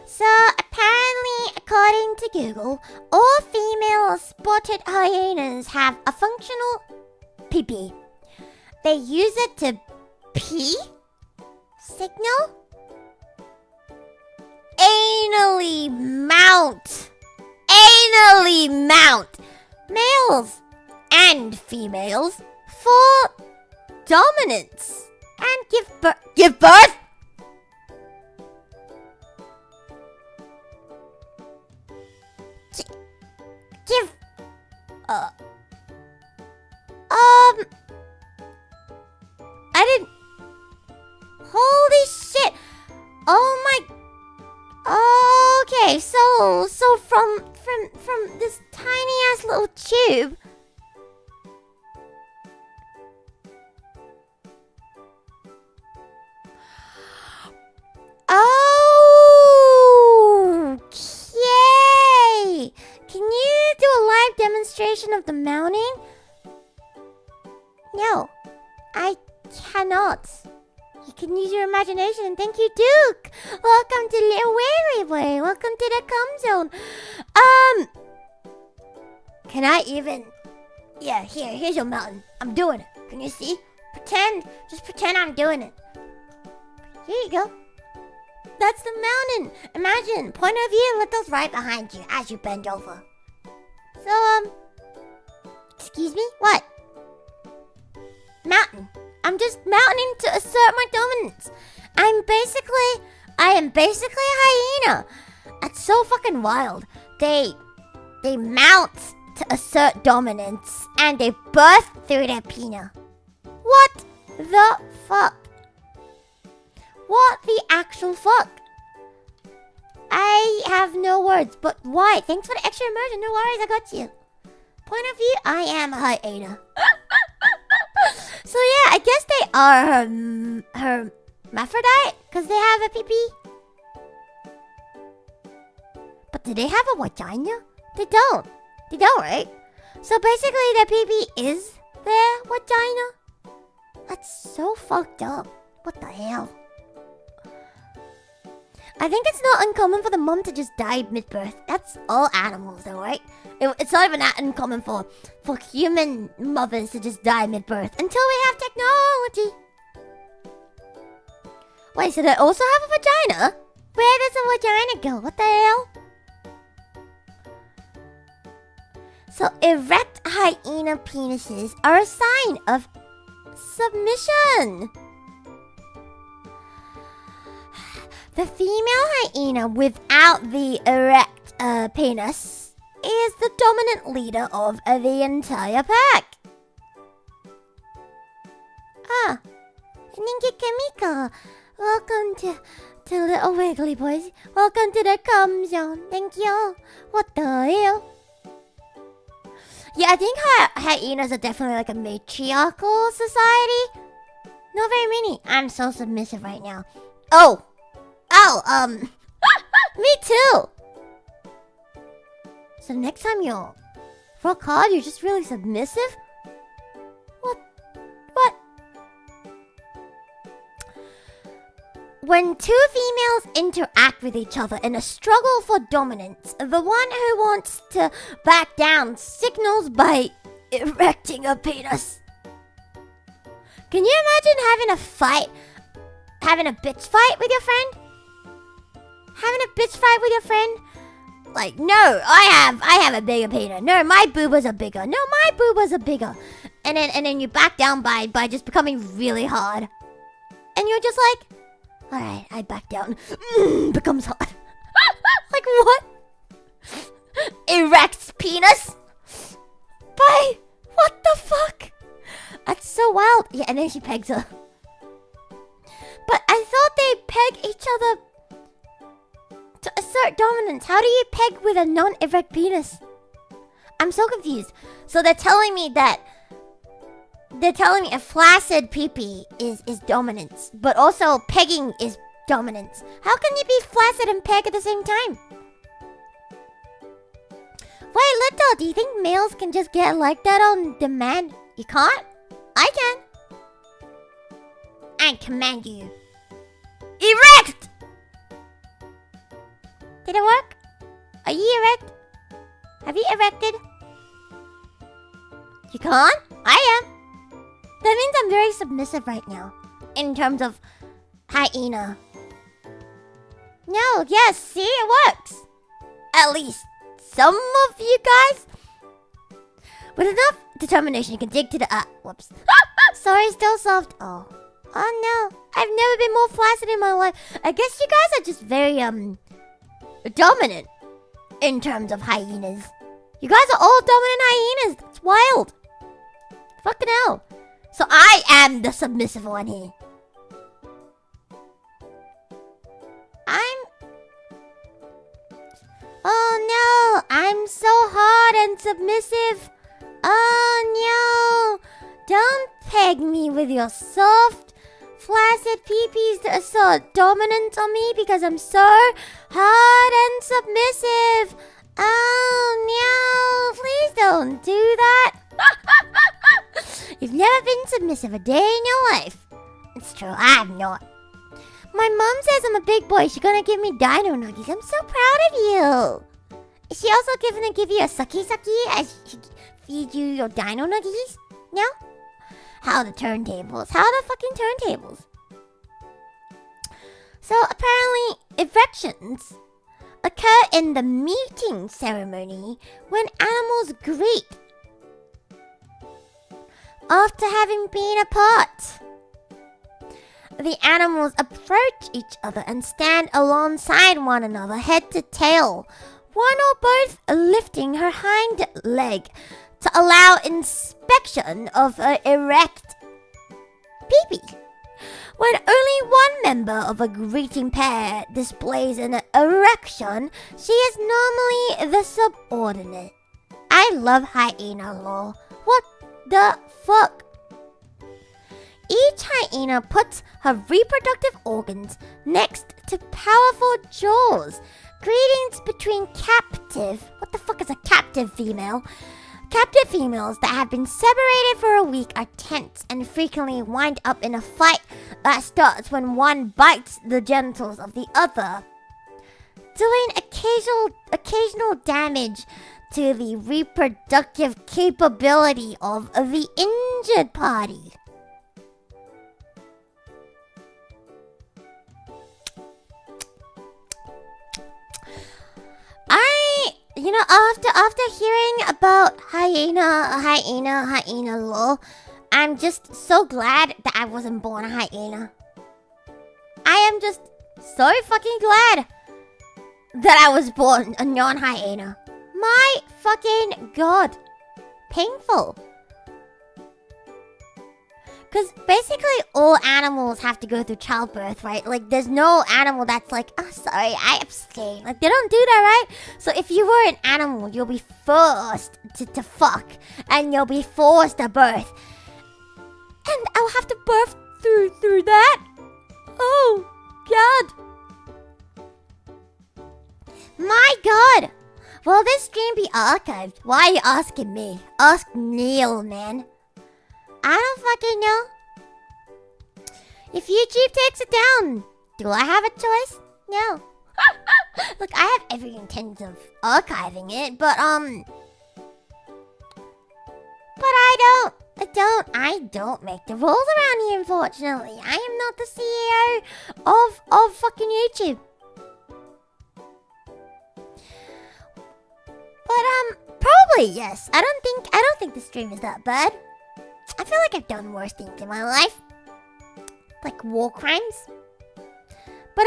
So, apparently, according to Google, all female spotted hyenas have a functional pee-pee. They use it to pee, signal, anally mount, males and females for dominance and give birth. interpretation of the mountain? No, I cannot. You can use your imagination, and thank you, Duke. Welcome to Little Weary Boy. Welcome to the Cum Zone. Can I even... Yeah, here's your mountain. I'm doing it. Can you see? Just pretend I'm doing it. Here you go. That's the mountain. Imagine, point of view, Luto's right behind you as you bend over. So, excuse me? What? Mountain. I'm just mounting to assert my dominance. I am basically a hyena. That's so fucking wild. They mount to assert dominance, and they birth through their penis. What the fuck? What the actual fuck? I have no words, but why? Thanks for the extra immersion. No worries, I got you. Point of view, I am a hyena. So yeah, I guess they are hermaphrodite, because they have a pee-pee. But do they have a vagina? They don't. They don't, right? So basically their pee-pee is their vagina? That's so fucked up. What the hell? I think it's not uncommon for the mom to just die mid-birth. That's all animals though, right? It's not even that uncommon for human mothers to just die mid-birth until we have technology. Wait, so they also have a vagina? Where does a vagina go? What the hell? So erect hyena penises are a sign of submission. The female hyena without the erect penis is the dominant leader of the entire pack. Ninja Kamiko, welcome to Little Wiggly Boys. Welcome to the Cum Zone. Thank you. What the hell? Yeah, I think hyenas are definitely like a matriarchal society. Not very many. I'm so submissive right now. Oh, me too. So next time you rock hard, you're just really submissive? What? When two females interact with each other in a struggle for dominance, the one who wants to back down signals by erecting a penis. Can you imagine having a bitch fight with your friend? Like, no, I have a bigger penis. No, my boobas are bigger. No, my boobas are bigger. And then you back down by just becoming really hard. And you're just like, alright, I back down. Becomes hard. Like what? Erects penis? By what the fuck? That's so wild. Yeah, and then she pegs her. But I thought they peg each other to assert dominance. How do you peg with a non-erect penis? I'm so confused. So they're telling me a flaccid pee-pee is dominance, but also pegging is dominance. How can you be flaccid and peg at the same time? Wait, Luto, do you think males can just get like that on demand? You can't? I can. I command you. Erect! Did it work? Are you erect? Have you erected? You can't? I am. That means I'm very submissive right now. In terms of hyena. No, yes, see, it works. At least some of you guys. With enough determination, you can dig to the... whoops. Sorry, still soft. Oh no. I've never been more flaccid in my life. I guess you guys are just very, dominant. In terms of hyenas. You guys are all dominant hyenas. It's wild. Fucking hell. So I am the submissive one here. Oh no, I'm so hard and submissive. Oh no, don't peg me with your soft, flaccid peepees to assert dominance on me because I'm so hard and submissive. Oh, no, please don't do that. You've never been submissive a day in your life. It's true, I have not. My mom says I'm a big boy. She's gonna give me dino nuggies. I'm so proud of you. Is she also gonna give you a sucky as she feeds you your dino nuggies? No? How the turntables? How the fucking turntables? So apparently, erections occur in the meeting ceremony when animals greet after having been apart. The animals approach each other and stand alongside one another, head to tail, one or both lifting her hind leg to allow inspection of her erect pee-pee. When only one member of a greeting pair displays an erection, she is normally the subordinate. I love hyena law. What the fuck? Each hyena puts her reproductive organs next to powerful jaws. Greetings between captive... What the fuck is a captive female? Captive females that have been separated for a week are tense and frequently wind up in a fight that starts when one bites the genitals of the other, doing occasional damage to the reproductive capability of the injured party. After hearing about hyena law, I'm just so glad that I wasn't born a hyena. I am just so fucking glad that I was born a non-hyena. My fucking god. Painful. Because basically all animals have to go through childbirth, right? Like, there's no animal that's like, oh, sorry, I abstain. Like, they don't do that, right? So if you were an animal, you'll be forced to fuck. And you'll be forced to birth. And I'll have to birth through that? Oh, God. My God. Will this stream be archived? Why are you asking me? Ask Neil, man. I don't fucking know. If YouTube takes it down, do I have a choice? No. Look, I have every intent of archiving it, but I don't make the rules around here, unfortunately. I am not the CEO of fucking YouTube. But probably yes. I don't think the stream is that bad. I feel like I've done worse things in my life. Like war crimes. But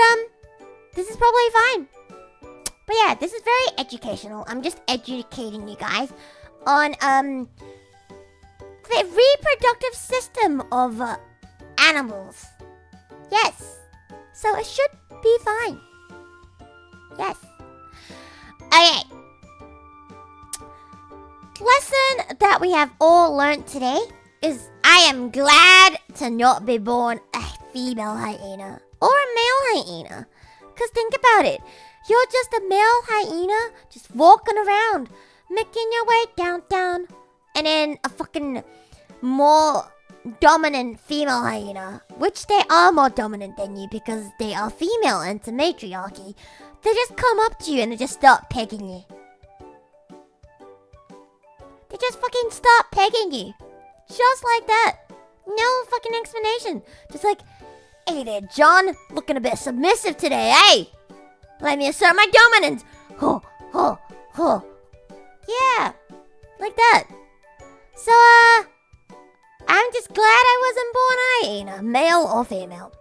this is probably fine. But yeah, this is very educational. I'm just educating you guys on the reproductive system of animals. Yes. So it should be fine. Yes. Okay. Lesson that we have all learned today is I am glad to not be born a female hyena or a male hyena. Because think about it. You're just a male hyena just walking around, making your way down. And then a fucking more dominant female hyena, which they are more dominant than you because they are female and it's a matriarchy. They just come up to you and they just start pegging you. They just fucking start pegging you. Just like that. No fucking explanation. Just like, hey there, John. Looking a bit submissive today, hey? Let me assert my dominance. Yeah. Like that. So, I'm just glad I wasn't born hyena, male or female.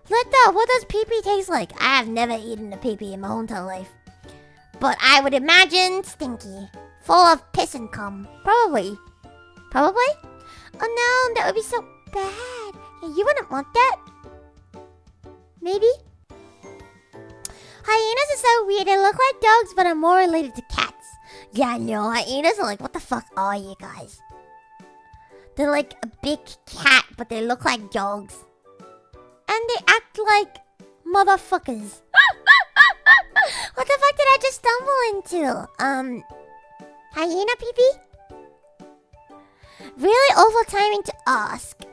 Luto, what does pee-pee taste like? I have never eaten a pee-pee in my whole entire life. But I would imagine stinky. Full of piss and cum. Probably. Oh no, that would be so bad. Yeah, you wouldn't want that. Maybe? Hyenas are so weird. They look like dogs, but are more related to cats. Yeah, no, hyenas are like, what the fuck are you guys? They're like a big cat, but they look like dogs. And they act like motherfuckers. What the fuck did I just stumble into? Hyena pee-pee? Really awful timing to ask.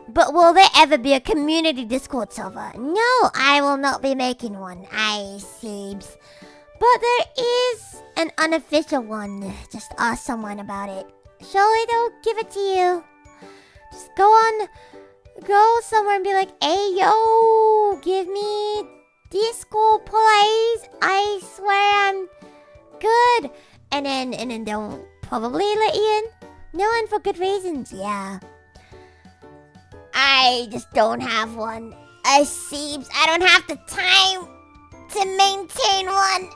But will there ever be a community Discord server? No, I will not be making one. I seems. But there is an unofficial one. Just ask someone about it. Surely they'll give it to you. Just go somewhere and be like, hey yo, give me Discord please. I swear I'm good. And then they'll probably let you in. No, and for good reasons, yeah. I just don't have one. I seems I don't have the time to maintain one.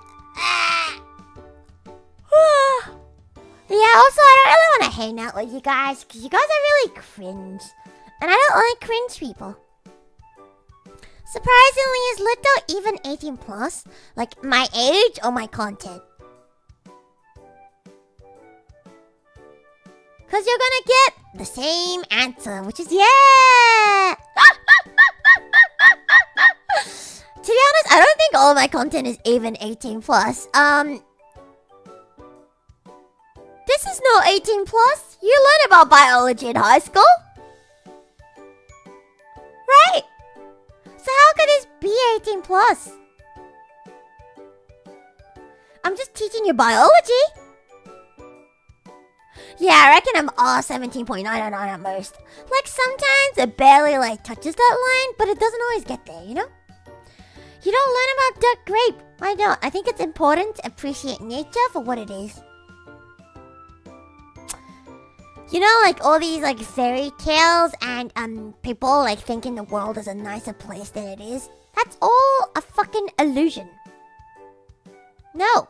Yeah, also I don't really want to hang out with you guys because you guys are really cringe. And I don't like cringe people. Surprisingly, is Luto even 18 plus? Like my age or my content? Because you're gonna get the same answer, which is yeah! To be honest, I don't think all my content is even 18 plus. This is not 18 plus. You learn about biology in high school. Right? So how could this be 18 plus? I'm just teaching you biology. Yeah, I reckon I'm all 17.999 at most. Like sometimes it barely like touches that line, but it doesn't always get there, you know? You don't learn about duck grape. I don't. I think it's important to appreciate nature for what it is. You know, like all these like fairy tales and people like thinking the world is a nicer place than it is. That's all a fucking illusion. No.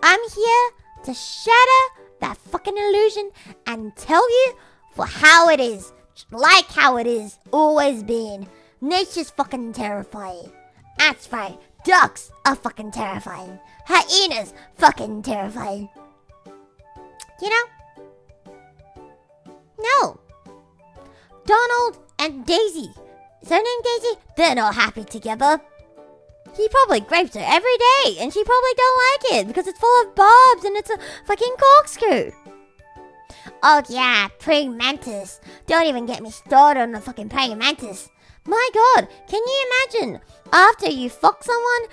I'm here to shatter that fucking illusion and tell you for how it is. Like how it is. Always been. Nature's fucking terrifying. That's right. Ducks are fucking terrifying. Hyenas fucking terrifying. You know? No. Donald and Daisy. Is her name Daisy? They're not happy together. He probably grapes her every day, and she probably don't like it because it's full of barbs and it's a fucking corkscrew. Oh yeah, praying mantis. Don't even get me started on the fucking praying mantis. My god, can you imagine? After you fuck someone,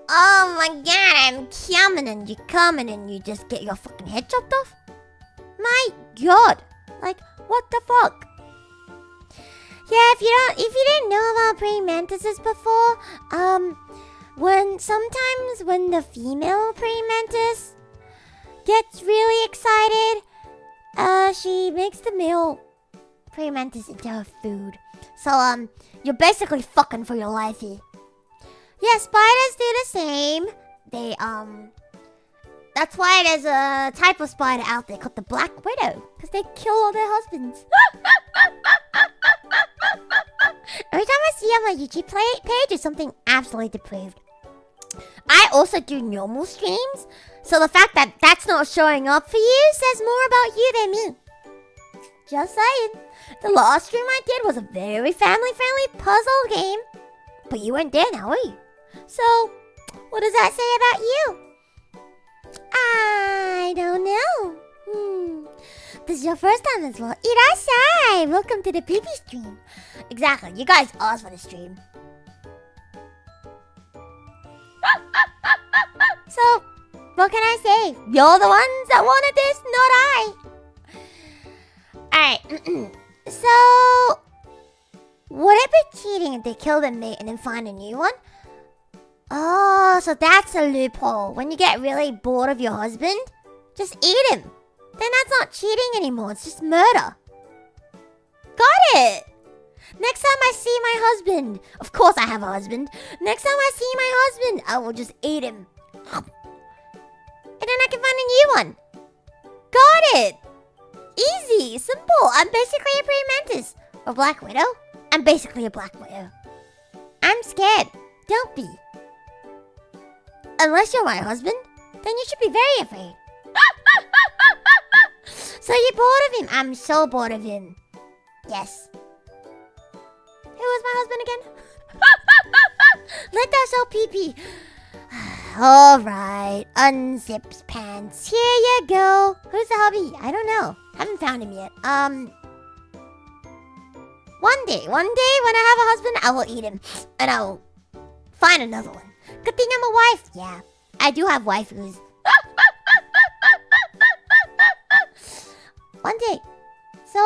oh my god, I'm coming, and you come and you just get your fucking head chopped off? My god. Like, what the fuck? Yeah, if you didn't know about praying mantises before, when the female praying mantis gets really excited, she makes the male praying mantis into her food. So, you're basically fucking for your life here. Yeah, spiders do the same. They, that's why there's a type of spider out there called the black widow. Because they kill all their husbands. Every time I see on my YouTube page, it's something absolutely depraved. I also do normal streams. So the fact that that's not showing up for you says more about you than me. Just saying. The last stream I did was a very family-friendly puzzle game. But you weren't there now, were you? So, what does that say about you? I don't know. This is your first time as well. Irashai! Welcome to the PP stream. Exactly, you guys asked for the stream. So, what can I say? You're the ones that wanted this, not I. Alright, so... would it be cheating if they kill the mate and then find a new one? Oh, so that's a loophole. When you get really bored of your husband, just eat him. Then that's not cheating anymore, it's just murder. Got it! Next time I see my husband, of course I have a husband. Next time I see my husband, I will just eat him. And then I can find a new one. Got it! Easy, simple. I'm basically a praying mantis. A black widow? I'm basically a black widow. I'm scared. Don't be. Unless you're my husband, then you should be very afraid. So you're bored of him? I'm so bored of him. Yes. Who was my husband again? Let that show pee-pee. Alright, unzips pants. Here you go. Who's the hubby? I don't know. Haven't found him yet. One day when I have a husband, I will eat him. And I'll find another one. Good thing I'm a wife. Yeah, I do have waifus. One day. So,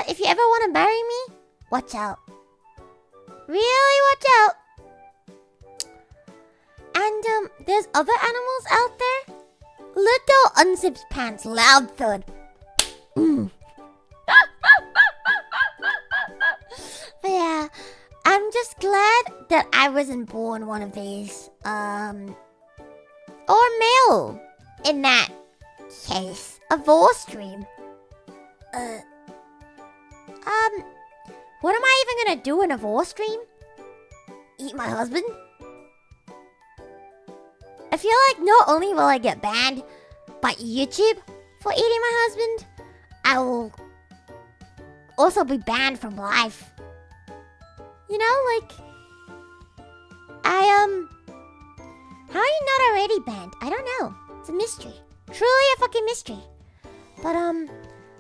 if you ever want to marry me, watch out. Really watch out. And, there's other animals out there. Luto unzips pants. Loud thud. But yeah, I'm just glad that I wasn't born one of these. Or male. In that case. A divorce dream. What am I even gonna do in a divorce stream? Eat my husband? I feel like not only will I get banned by YouTube for eating my husband, I will also be banned from life. You know, like... How are you not already banned? I don't know. It's a mystery. Truly a fucking mystery. But,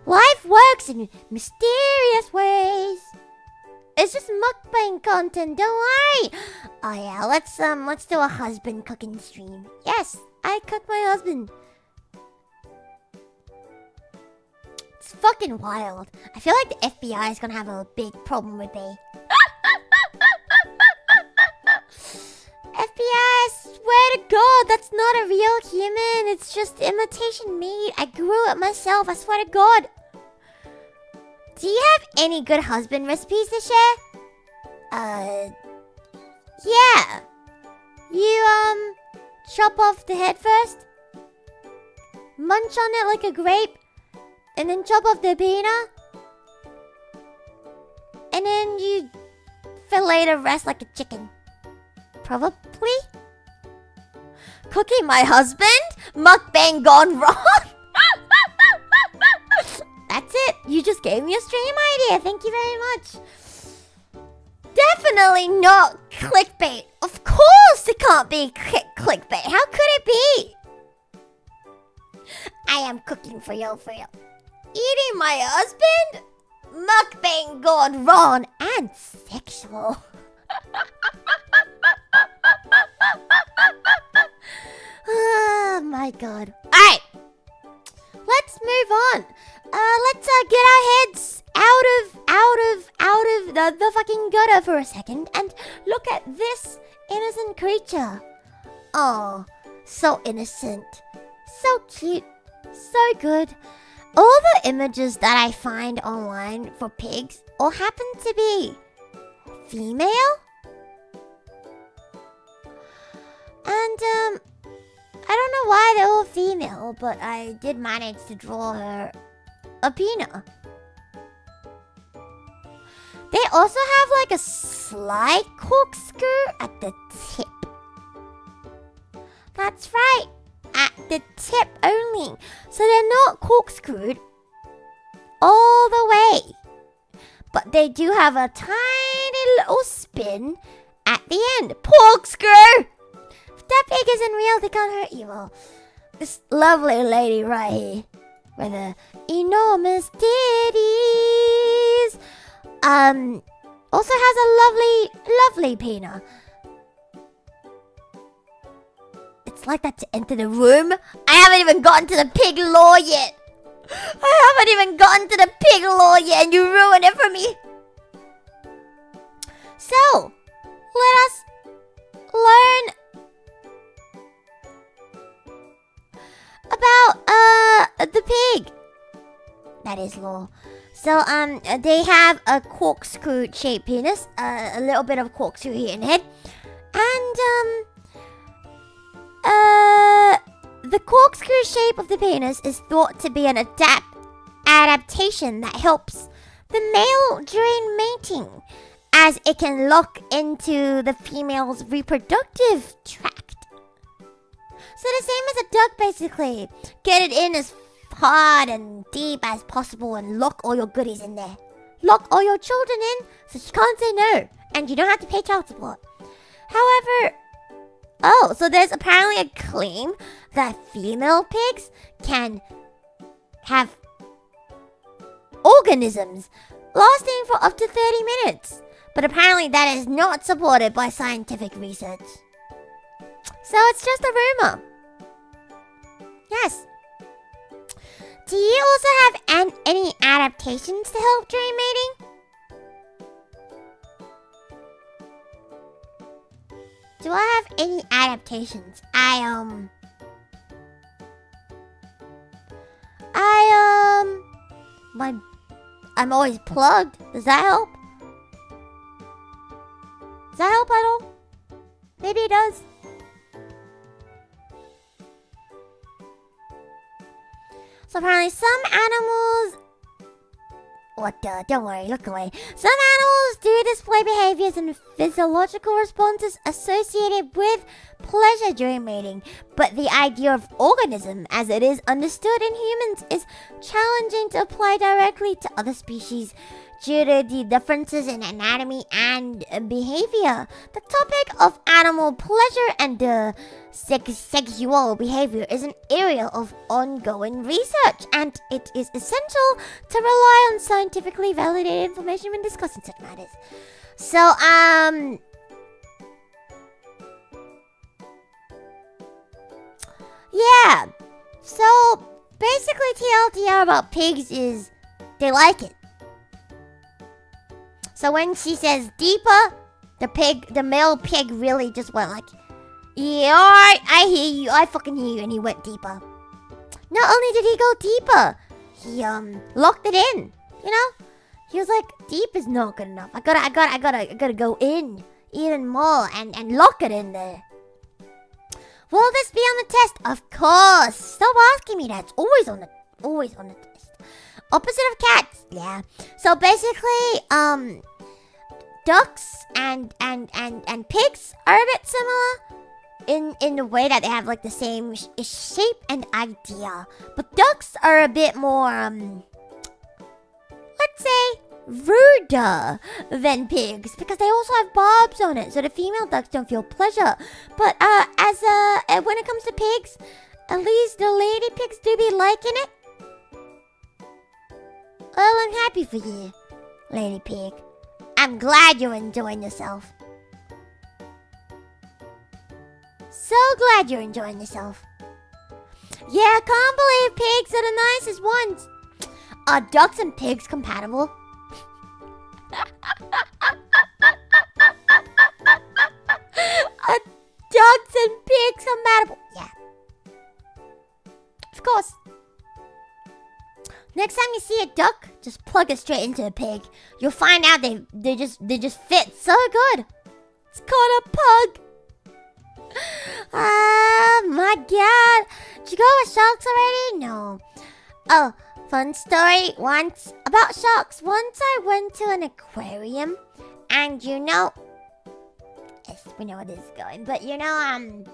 life works in mysterious ways. It's just mukbang content, don't worry. Oh yeah, let's do a husband cooking stream. Yes, I cook my husband. It's fucking wild. I feel like the FBI is gonna have a big problem with me. FBI, I swear to God, that's not a real human. It's just imitation meat. I grew it myself, I swear to God. Do you have any good husband recipes to share? Yeah. You, chop off the head first. Munch on it like a grape. And then chop off the peanut. And then you fillet the rest like a chicken. Probably. Cooking my husband? Mukbang gone wrong? That's it. You just gave me a stream idea. Thank you very much. Definitely not clickbait. Of course it can't be clickbait. How could it be? I am cooking for you, Eating my husband? Mukbang gone wrong and sexual. Oh my God. Alright. Let's move on. Let's get our heads out of the fucking gutter for a second and look at this innocent creature. Oh, so innocent. So cute. So good. All the images that I find online for pigs all happen to be female. And, I don't know why they're all female, but I did manage to draw her a peanut. They also have like a slight corkscrew at the tip. That's right, at the tip only. So they're not corkscrewed all the way. But they do have a tiny little spin at the end. Corkscrew! If that pig isn't real, they can't hurt you. Well, this lovely lady right here with the enormous titties also has a lovely peanut. It's like that to enter the room. I haven't even gotten to the pig lore yet. And you ruined it for me. So, let us learn about the pig. That is lore. So they have a corkscrew shaped penis, a little bit of corkscrew here in the head, and the corkscrew shape of the penis is thought to be an adaptation that helps the male during mating, as it can lock into the female's reproductive tract. So the same as a duck, basically. Get it in as hard and deep as possible and lock all your goodies in there. Lock all your children in so she can't say no. And you don't have to pay child support. However, Oh, so there's apparently a claim that female pigs can have organisms lasting for up to 30 minutes. But apparently that is not supported by scientific research. So it's just a rumor. Yes. Do you also have any adaptations to help dream mating? Do I have any adaptations? I'm always plugged. Does that help? Does that help at all? Maybe it does. So apparently some animals... What the? Don't worry, look away. Some animals do display behaviors and physiological responses associated with pleasure during mating, but the idea of organism as it is understood in humans is challenging to apply directly to other species due to the differences in anatomy and behavior. The topic of animal pleasure and sexual behavior is an area of ongoing research, and it is essential to rely on scientifically validated information when discussing such matters. So, yeah. So, basically TLDR about pigs is they like it. So when she says deeper, the male pig really just went like, yeah, alright, I hear you, I fucking hear you, and he went deeper. Not only did he go deeper, he locked it in, you know? He was like, deep is not good enough. I gotta go in even more and lock it in there. Will this be on the test? Of course. Stop asking me that. It's always on the test. Opposite of cats. Yeah. So basically, ducks and pigs are a bit similar in the way that they have like the same shape and idea. But ducks are a bit more, let's say, ruder than pigs because they also have barbs on it, so the female ducks don't feel pleasure. But when it comes to pigs, at least the lady pigs do be liking it. Well, I'm happy for you, lady pig. I'm glad you're enjoying yourself. So glad you're enjoying yourself. Yeah, I can't believe pigs are the nicest ones. Are ducks and pigs compatible? Are ducks and pigs compatible? Yeah. Of course. Next time you see a duck, just plug it straight into a pig. You'll find out they just fit so good. It's called a pug. Oh my god. Did you go with sharks already? No. Oh, fun story once about sharks. Once I went to an aquarium, and you know, yes, we know where this is going, but you know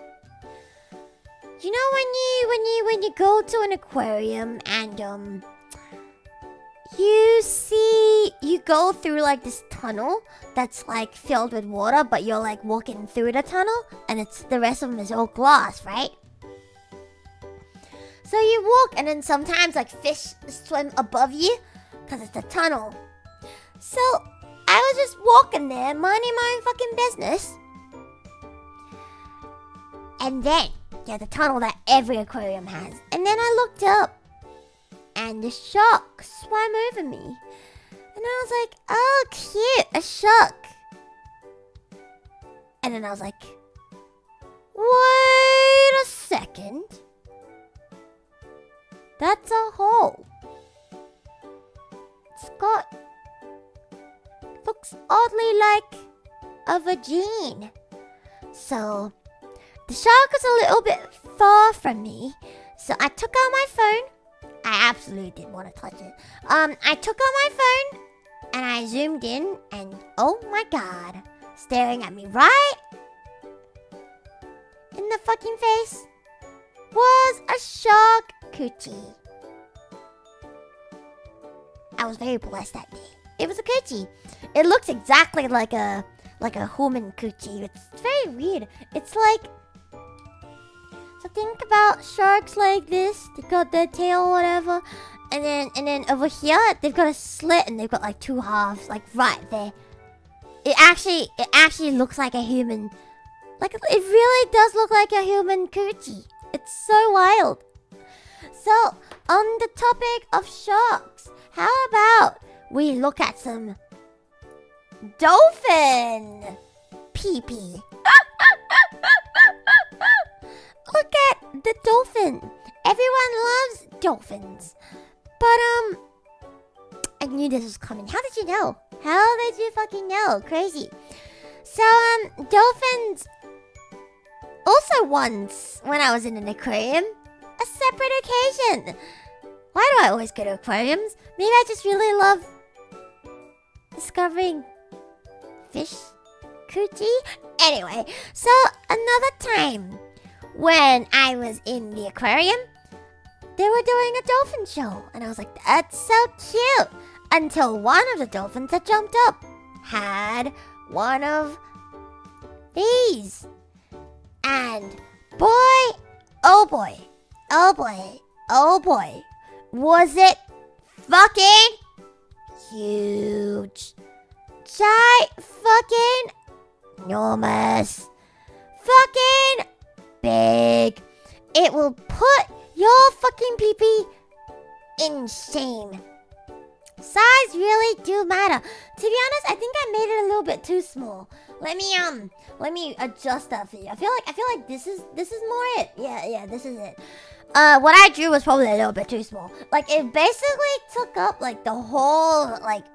when you go to an aquarium and you go through like this tunnel that's like filled with water, but you're like walking through the tunnel, and it's the rest of them is all glass, right? So you walk, and then sometimes like fish swim above you because it's a tunnel. So I was just walking there, minding my own fucking business, and then the tunnel that every aquarium has. And then I looked up, and the shark swam over me. And I was like, oh, cute, a shark. And then I was like, wait a second. That's a hole. It's got... looks oddly like a vagine. So, the shark is a little bit far from me. So I took out my phone. I absolutely didn't want to touch it. I took out my phone and I zoomed in, and oh my god, staring at me right in the fucking face was a shark coochie. I was very blessed that day. It was a coochie. It looks exactly like a human coochie. It's very weird. It's like So think about sharks like this. They got their tail, whatever, and then over here they've got a slit and they've got like two halves, like right there. It actually looks like a human. Like it really does look like a human coochie. It's so wild. So on the topic of sharks, how about we look at some dolphin pee-pee? Look at the dolphin. Everyone loves dolphins. But I knew this was coming. How did you know? How did you fucking know? Crazy. So dolphins also once when I was in an aquarium, a separate occasion. Why do I always go to aquariums? Maybe I just really love discovering fish coochie. Anyway, so another time when I was in the aquarium, they were doing a dolphin show. And I was like, that's so cute. Until one of the dolphins that jumped up had one of these. And boy, oh boy, oh boy, oh boy, was it fucking huge. Fucking enormous. Fucking big. It will put your fucking pee-pee in shame. Size really do matter. To be honest, I think I made it a little bit too small. Let me adjust that for you. I feel like this is more it. Yeah, this is it. What I drew was probably a little bit too small. Like it basically took up like the whole like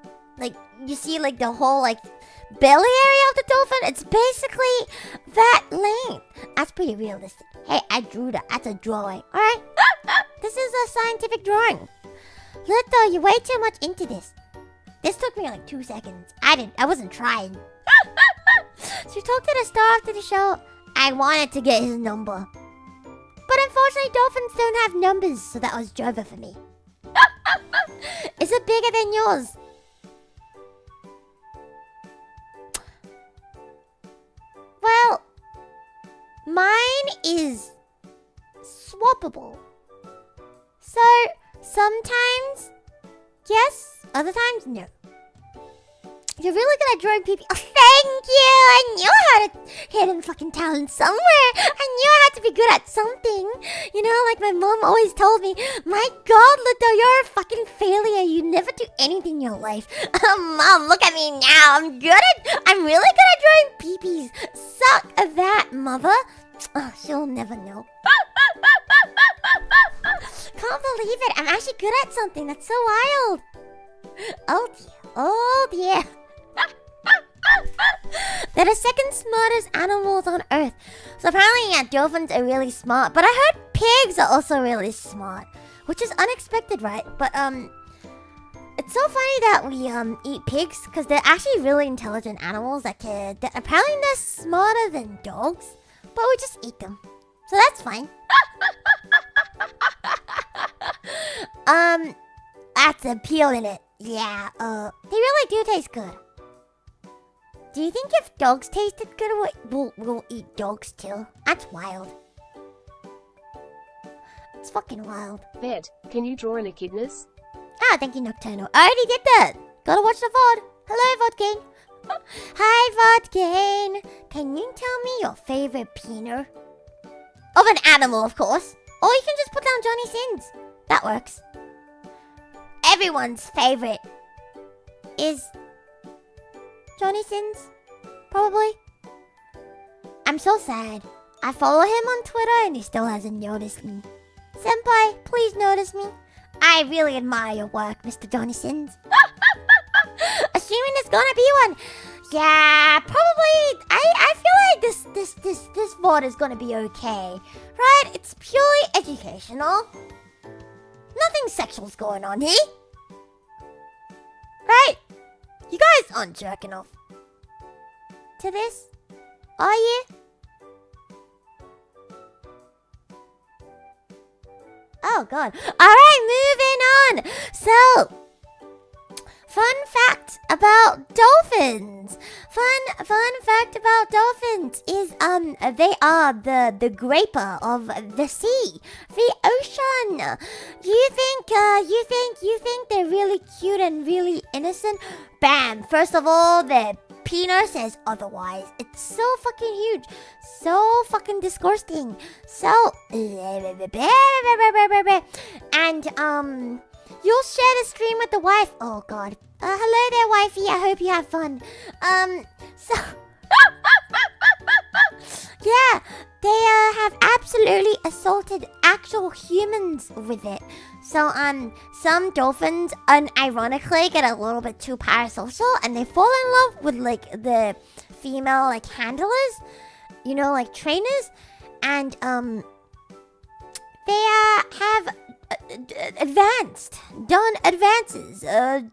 you see like the whole like belly area of the dolphin. It's basically that length. That's pretty realistic. Hey, I drew that. That's a drawing. All right. This is a scientific drawing. Luto, you're way too much into this. This took me like 2 seconds. I wasn't trying. So we talked to the star after the show. I wanted to get his number. But unfortunately, dolphins don't have numbers, so that was Jova for me. Is it bigger than yours? Well, mine is swappable. So, sometimes, yes, other times, no. You're really good at drawing pee-pee. Oh, thank you! I knew I had a hidden fucking talent somewhere. I knew I had to be good at something. You know, like my mom always told me, my God, Luto, you're a fucking failure. You never do anything in your life. Mom, look at me now. I'm really good at drawing pee-pees. Suck at that, mother. Oh, she'll never know. Can't believe it. I'm actually good at something. That's so wild. Oh dear. Oh dear. They're the second smartest animals on Earth. So apparently, yeah, dolphins are really smart. But I heard pigs are also really smart, which is unexpected, right? But it's so funny that we eat pigs because they're actually really intelligent animals that apparently they're smarter than dogs, but we just eat them, so that's fine. That's appeal in it. Yeah, they really do taste good. Do you think if dogs tasted good, we'll eat dogs too? That's wild. It's fucking wild. Vet, can you draw an echidnas? Ah, thank you, Nocturnal. I already did that. Gotta watch the VOD. Hello, Vodkane. Hi, Vodkane. Can you tell me your favorite peener? Of an animal, of course. Or you can just put down Johnny Sins. That works. Everyone's favorite is Johnny Sins, probably. I'm so sad. I follow him on Twitter and he still hasn't noticed me. Senpai, please notice me. I really admire your work, Mr. Johnny Sins. Assuming there's gonna be one. Yeah, probably. I feel like this VOD is gonna be okay, right? It's purely educational. Nothing sexual's going on here. Right? You guys aren't jerking off to this, are you? Oh god. Alright, moving on. So, fun fact about dolphins. Fun fact about dolphins is they are the graper of the sea, the ocean. You think they're really cute and really innocent? Bam! First of all, their penis says otherwise. It's so fucking huge, so fucking disgusting, so and you'll share the screen with the wife. Oh god. Hello there, wifey. I hope you have fun. So yeah, they have absolutely assaulted actual humans with it. So some dolphins unironically get a little bit too parasocial and they fall in love with like the female like handlers, you know, like trainers, and they have done advances to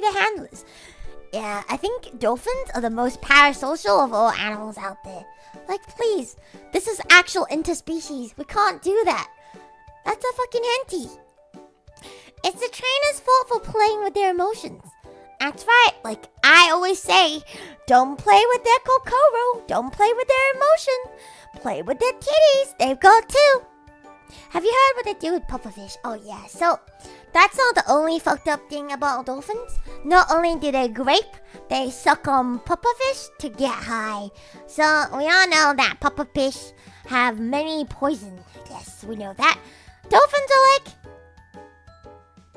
the handlers. Yeah, I think dolphins are the most parasocial of all animals out there. Like, please, this is actual interspecies. We can't do that. That's a fucking henty. It's the trainer's fault for playing with their emotions. That's right. Like I always say, don't play with their kokoro. Don't play with their emotion. Play with their titties. They've got two. Have you heard what they do with pufferfish? Oh yeah, so that's not the only fucked up thing about dolphins. Not only do they grape, they suck on pufferfish to get high. So we all know that pufferfish have many poison. Yes, we know that. Dolphins are like,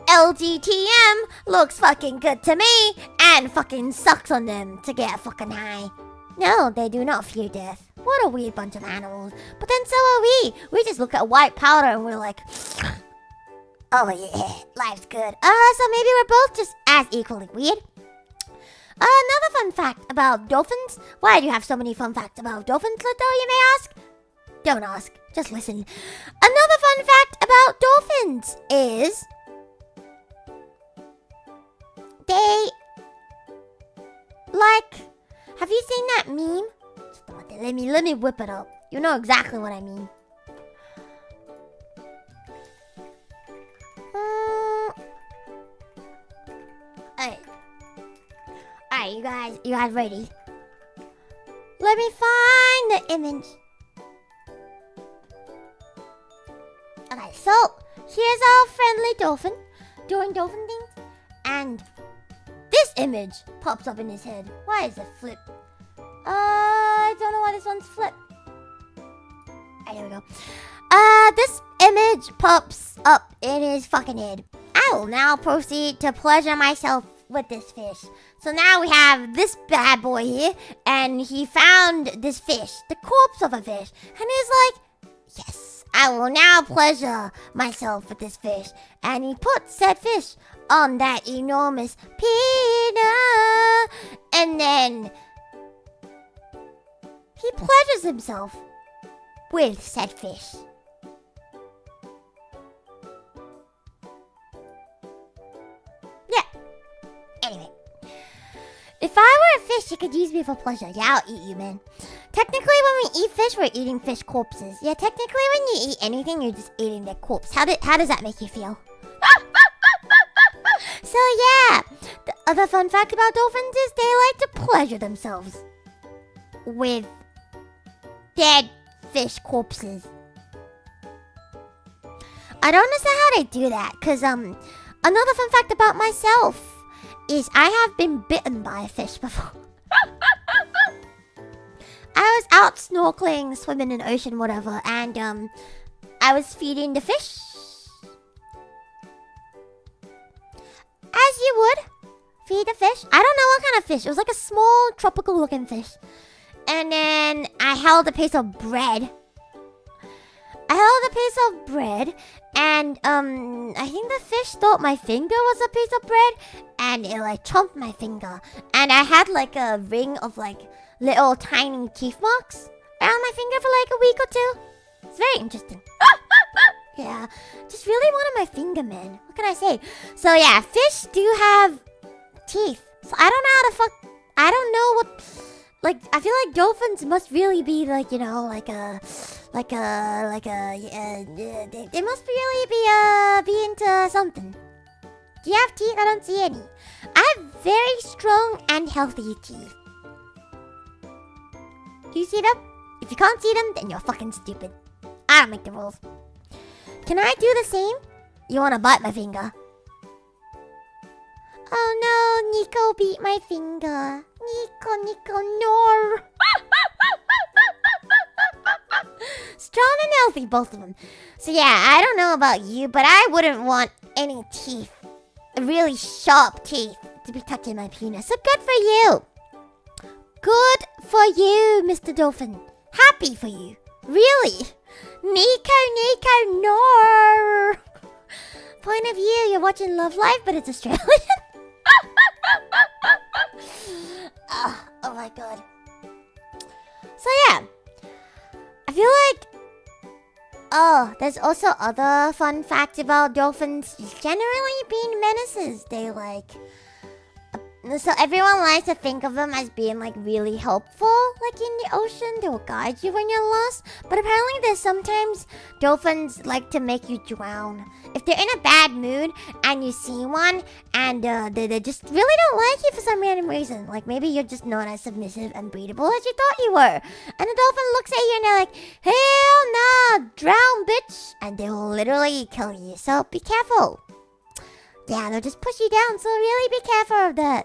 LGTM looks fucking good to me and fucking sucks on them to get fucking high. No, they do not fear death. What a weird bunch of animals. But then so are we. We just look at white powder and we're like, oh yeah, life's good. So maybe we're both just as equally weird. Another fun fact about dolphins. Why do you have so many fun facts about dolphins, Luto, you may ask? Don't ask, just listen. Another fun fact about dolphins is they like, have you seen that meme? Let me whip it up. You know exactly what I mean. Alright, you guys ready? Let me find the image. Okay, so here's our friendly dolphin doing dolphin things, and this image pops up in his head. Why is it flip? I don't know why this one's flip. Alright, here we go. This image pops up in his fucking head. I will now proceed to pleasure myself with this fish. So now we have this bad boy here, and he found this fish, the corpse of a fish, and he's like, yes, I will now pleasure myself with this fish. And he puts said fish on that enormous peanut, and then he pleasures himself with said fish. Yeah. Anyway. If I were a fish, you could use me for pleasure. Yeah, I'll eat you, man. Technically, when we eat fish, we're eating fish corpses. Yeah, technically, when you eat anything, you're just eating their corpse. How does that make you feel? So, yeah. The other fun fact about dolphins is they like to pleasure themselves with dead fish corpses. I don't understand how they do that, because another fun fact about myself is I have been bitten by a fish before. I was out snorkeling, swimming in the ocean, whatever, and I was feeding the fish. As you would feed the fish. I don't know what kind of fish. It was like a small tropical looking fish. And then I held a piece of bread. And I think the fish thought my finger was a piece of bread, and it like chomped my finger. And I had like a ring of like little tiny teeth marks around my finger for like a week or two. It's very interesting. Yeah, just really wanted my finger, man. What can I say? So yeah, fish do have teeth. So I don't know how to I don't know what. Like, I feel like dolphins must really be like, you know, they must really be into something. Do you have teeth? I don't see any. I have very strong and healthy teeth. Do you see them? If you can't see them, then you're fucking stupid. I don't make the rules. Can I do the same? You wanna bite my finger? Oh no, Nico beat my finger. Nico, no. Strong and healthy, both of them. So yeah, I don't know about you, but I wouldn't want any teeth, really sharp teeth, to be touching my penis. So good for you. Good for you, Mr. Dolphin. Happy for you. Really. Nico, no. Point of view, you're watching Love Life, but it's Australian. Oh my god. So yeah, I feel like, there's also other fun facts about dolphins generally being menaces. They so everyone likes to think of them as being like really helpful, like in the ocean. They will guide you when you're lost. But apparently there's sometimes dolphins like to make you drown. If they're in a bad mood and you see one and they just really don't like you for some random reason. Like maybe you're just not as submissive and breedable as you thought you were. And the dolphin looks at you and they're like, hell nah, drown bitch. And they will literally kill you. So be careful. Yeah, they'll just push you down, so really be careful of that.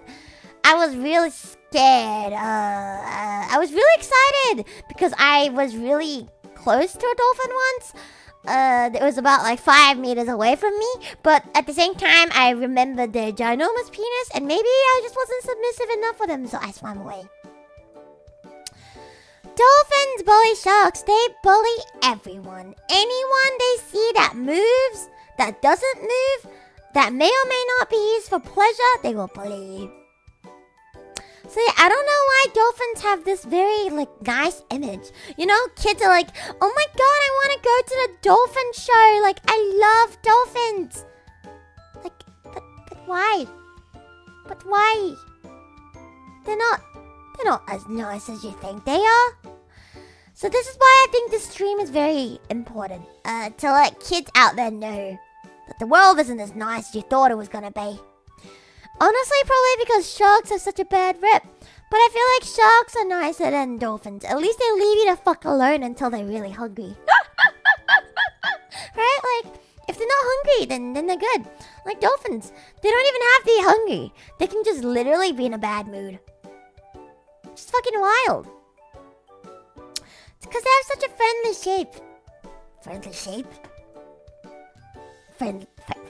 I was really scared. I was really excited because I was really close to a dolphin once. It was about like 5 meters away from me, but at the same time, I remembered their ginormous penis, and maybe I just wasn't submissive enough for them, so I swam away. Dolphins bully sharks. They bully everyone. Anyone they see that moves, that doesn't move, that may or may not be used for pleasure, they will bully you. So yeah, I don't know why dolphins have this very like nice image. You know, kids are like, oh my god, I want to go to the dolphin show. Like, I love dolphins. Like, but why? But why? They're not as nice as you think they are. So this is why I think this stream is very important. To let kids out there know that the world isn't as nice as you thought it was gonna be. Honestly, probably because sharks have such a bad rep. But I feel like sharks are nicer than dolphins. At least they leave you the fuck alone until they're really hungry. Right? Like, if they're not hungry, then they're good. Like dolphins, they don't even have to be hungry. They can just literally be in a bad mood. It's fucking wild. It's because they have such a friendly shape. Friendly shape?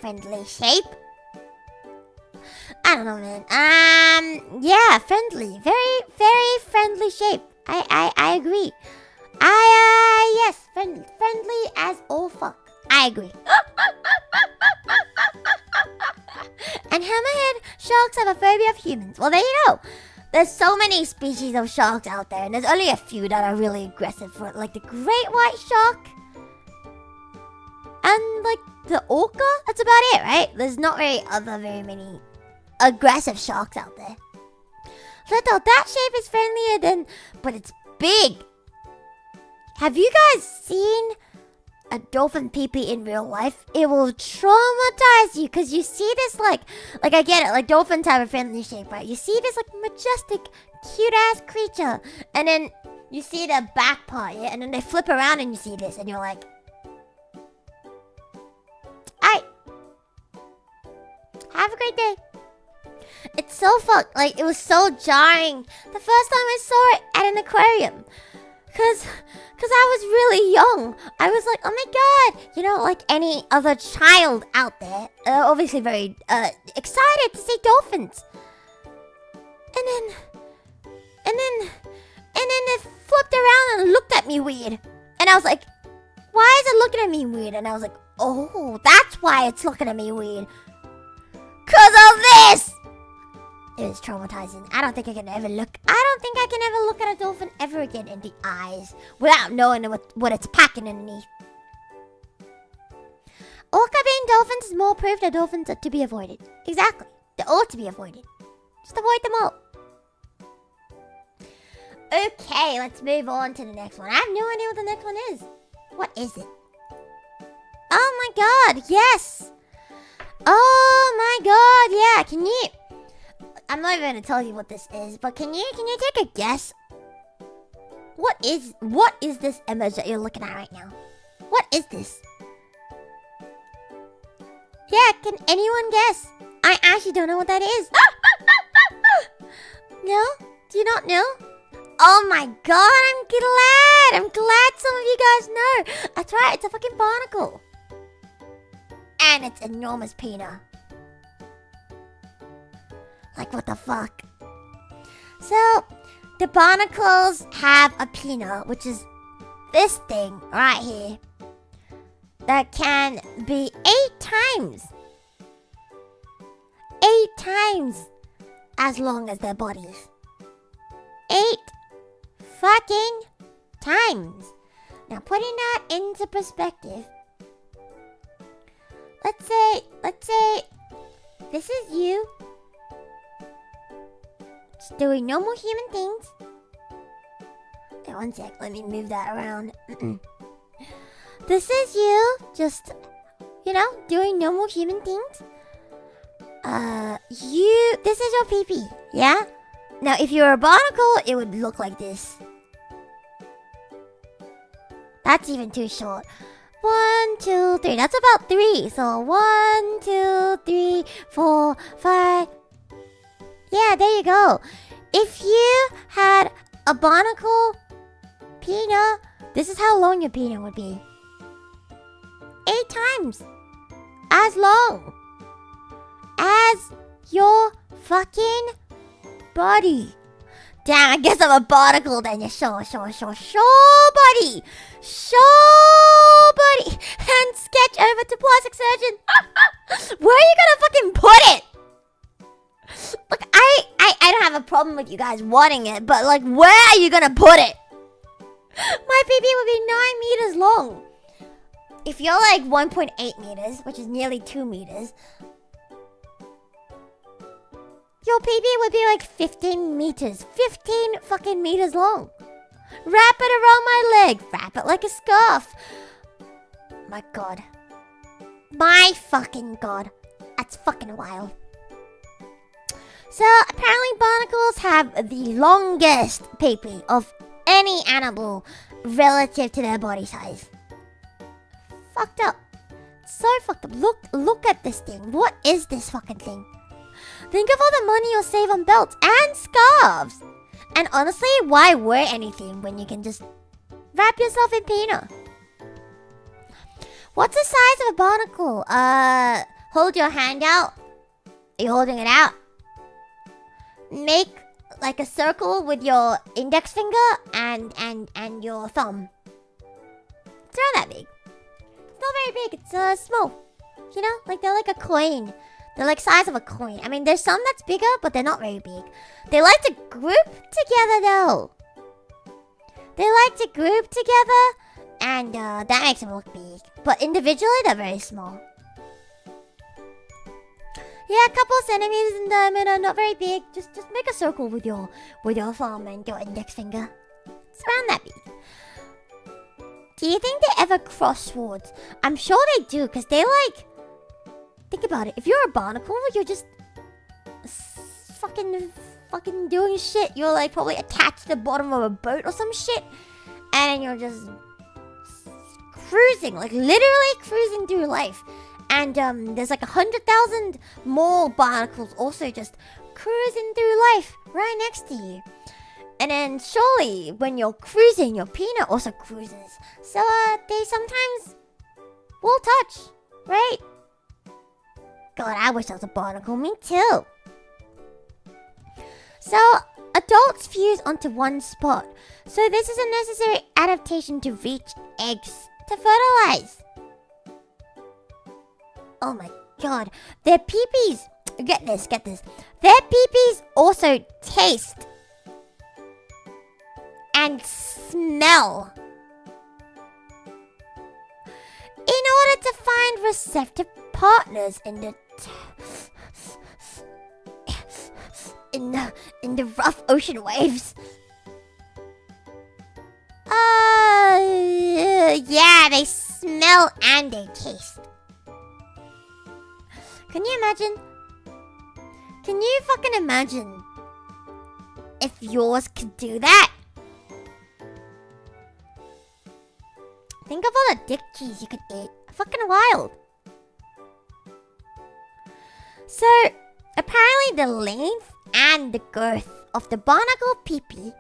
Friendly shape? I don't know, man. Yeah, friendly. Very, very friendly shape. I agree. Yes, friendly as all fuck. I agree. And hammerhead sharks have a phobia of humans. Well, there you go. There's so many species of sharks out there, and there's only a few that are really aggressive for it, like the great white shark and like the orca. That's about it, right? There's not very many aggressive sharks out there. Luto, that shape is friendlier than, but it's big. Have you guys seen a dolphin pee-pee in real life? It will traumatize you because you see this like I get it, like dolphins have a friendly shape, right? You see this like majestic, cute-ass creature, and then you see the back part, yeah? And then they flip around and you see this, and you're like, alright, have a great day. It's so fucked. Like, it was so jarring the first time I saw it at an aquarium. Cause I was really young. I was like, oh my god. You know, like any other child out there. Obviously very excited to see dolphins. And then it flipped around and looked at me weird. And I was like, why is it looking at me weird? And I was like, oh, that's why it's looking at me weird. Cause of this! It was traumatizing. I don't think I can ever look at a dolphin ever again in the eyes without knowing what it's packing underneath. Orca being dolphins is more proof that dolphins are to be avoided. Exactly. They're all to be avoided. Just avoid them all. Okay, let's move on to the next one. I have no idea what the next one is. What is it? Oh my god, yes! Oh my god, yeah. Can you... I'm not even gonna tell you what this is, but can you take a guess? What is this image that you're looking at right now? What is this? Yeah, can anyone guess? I actually don't know what that is. No? Do you not know? Oh my god, I'm glad! I'm glad some of you guys know. That's right, it's a fucking barnacle. And it's enormous peanut. Like, what the fuck? So, the barnacles have a peanut, which is this thing right here, that can be 8 times as long as their bodies. 8 fucking times. Now, putting that into perspective, let's say this is you just doing normal human things. Okay, one sec, let me move that around. This is you just, doing normal human things. This is your pee-pee, yeah? Now, if you were a barnacle, it would look like this. That's even too short. 1, 2, 3. That's about 3. So 1, 2, 3, 4, 5. Yeah, there you go. If you had a barnacle peanut, this is how long your peanut would be. 8 times as long as your fucking body. Damn, I guess I'm a barnacle then. Yeah, sure, buddy. Sure, buddy. And sketch over to plastic surgeon. Where are you gonna fucking put it? Look, I don't have a problem with you guys wanting it, but like, where are you gonna put it? My pee-pee would be 9 meters long. If you're like 1.8 meters, which is nearly 2 meters, your pee-pee would be like 15 meters. 15 fucking meters long. Wrap it around my leg. Wrap it like a scarf. My god. My fucking god. That's fucking wild. So, apparently barnacles have the longest pee-pee of any animal relative to their body size. Fucked up. So fucked up. Look at this thing. What is this fucking thing? Think of all the money you'll save on belts and scarves. And honestly, why wear anything when you can just wrap yourself in peanut? What's the size of a barnacle? Hold your hand out. Are you holding it out? Make like a circle with your index finger and your thumb. It's not that big. It's not very big. It's small. Like they're like a coin. They're like size of a coin. I mean, there's some that's bigger, but they're not very big. They like to group together though. They like to group together, and that makes them look big. But individually, they're very small. Yeah, a couple of centimeters in diameter, not very big. Just make a circle with your thumb and your index finger. It's around that big. Do you think they ever cross swords? I'm sure they do, because they like... Think about it. If you're a barnacle, you're just... fucking doing shit. You're like probably attached to the bottom of a boat or some shit. And you're just... cruising. Like literally cruising through life. And there's like 100,000 more barnacles also just cruising through life right next to you. And then surely when you're cruising, your peanut also cruises. So they sometimes will touch, right? God, I wish I was a barnacle. Me too. So adults fuse onto one spot. So this is a necessary adaptation to reach eggs to fertilize. Oh my god. Their peepees, get this. Their peepees also taste and smell. In order to find receptive partners in the rough ocean waves. Yeah, they smell and they taste. Can you imagine? Can you fucking imagine if yours could do that? Think of all the dick cheese you could eat. Fucking wild. So, apparently the length and the girth of the barnacle pee-pee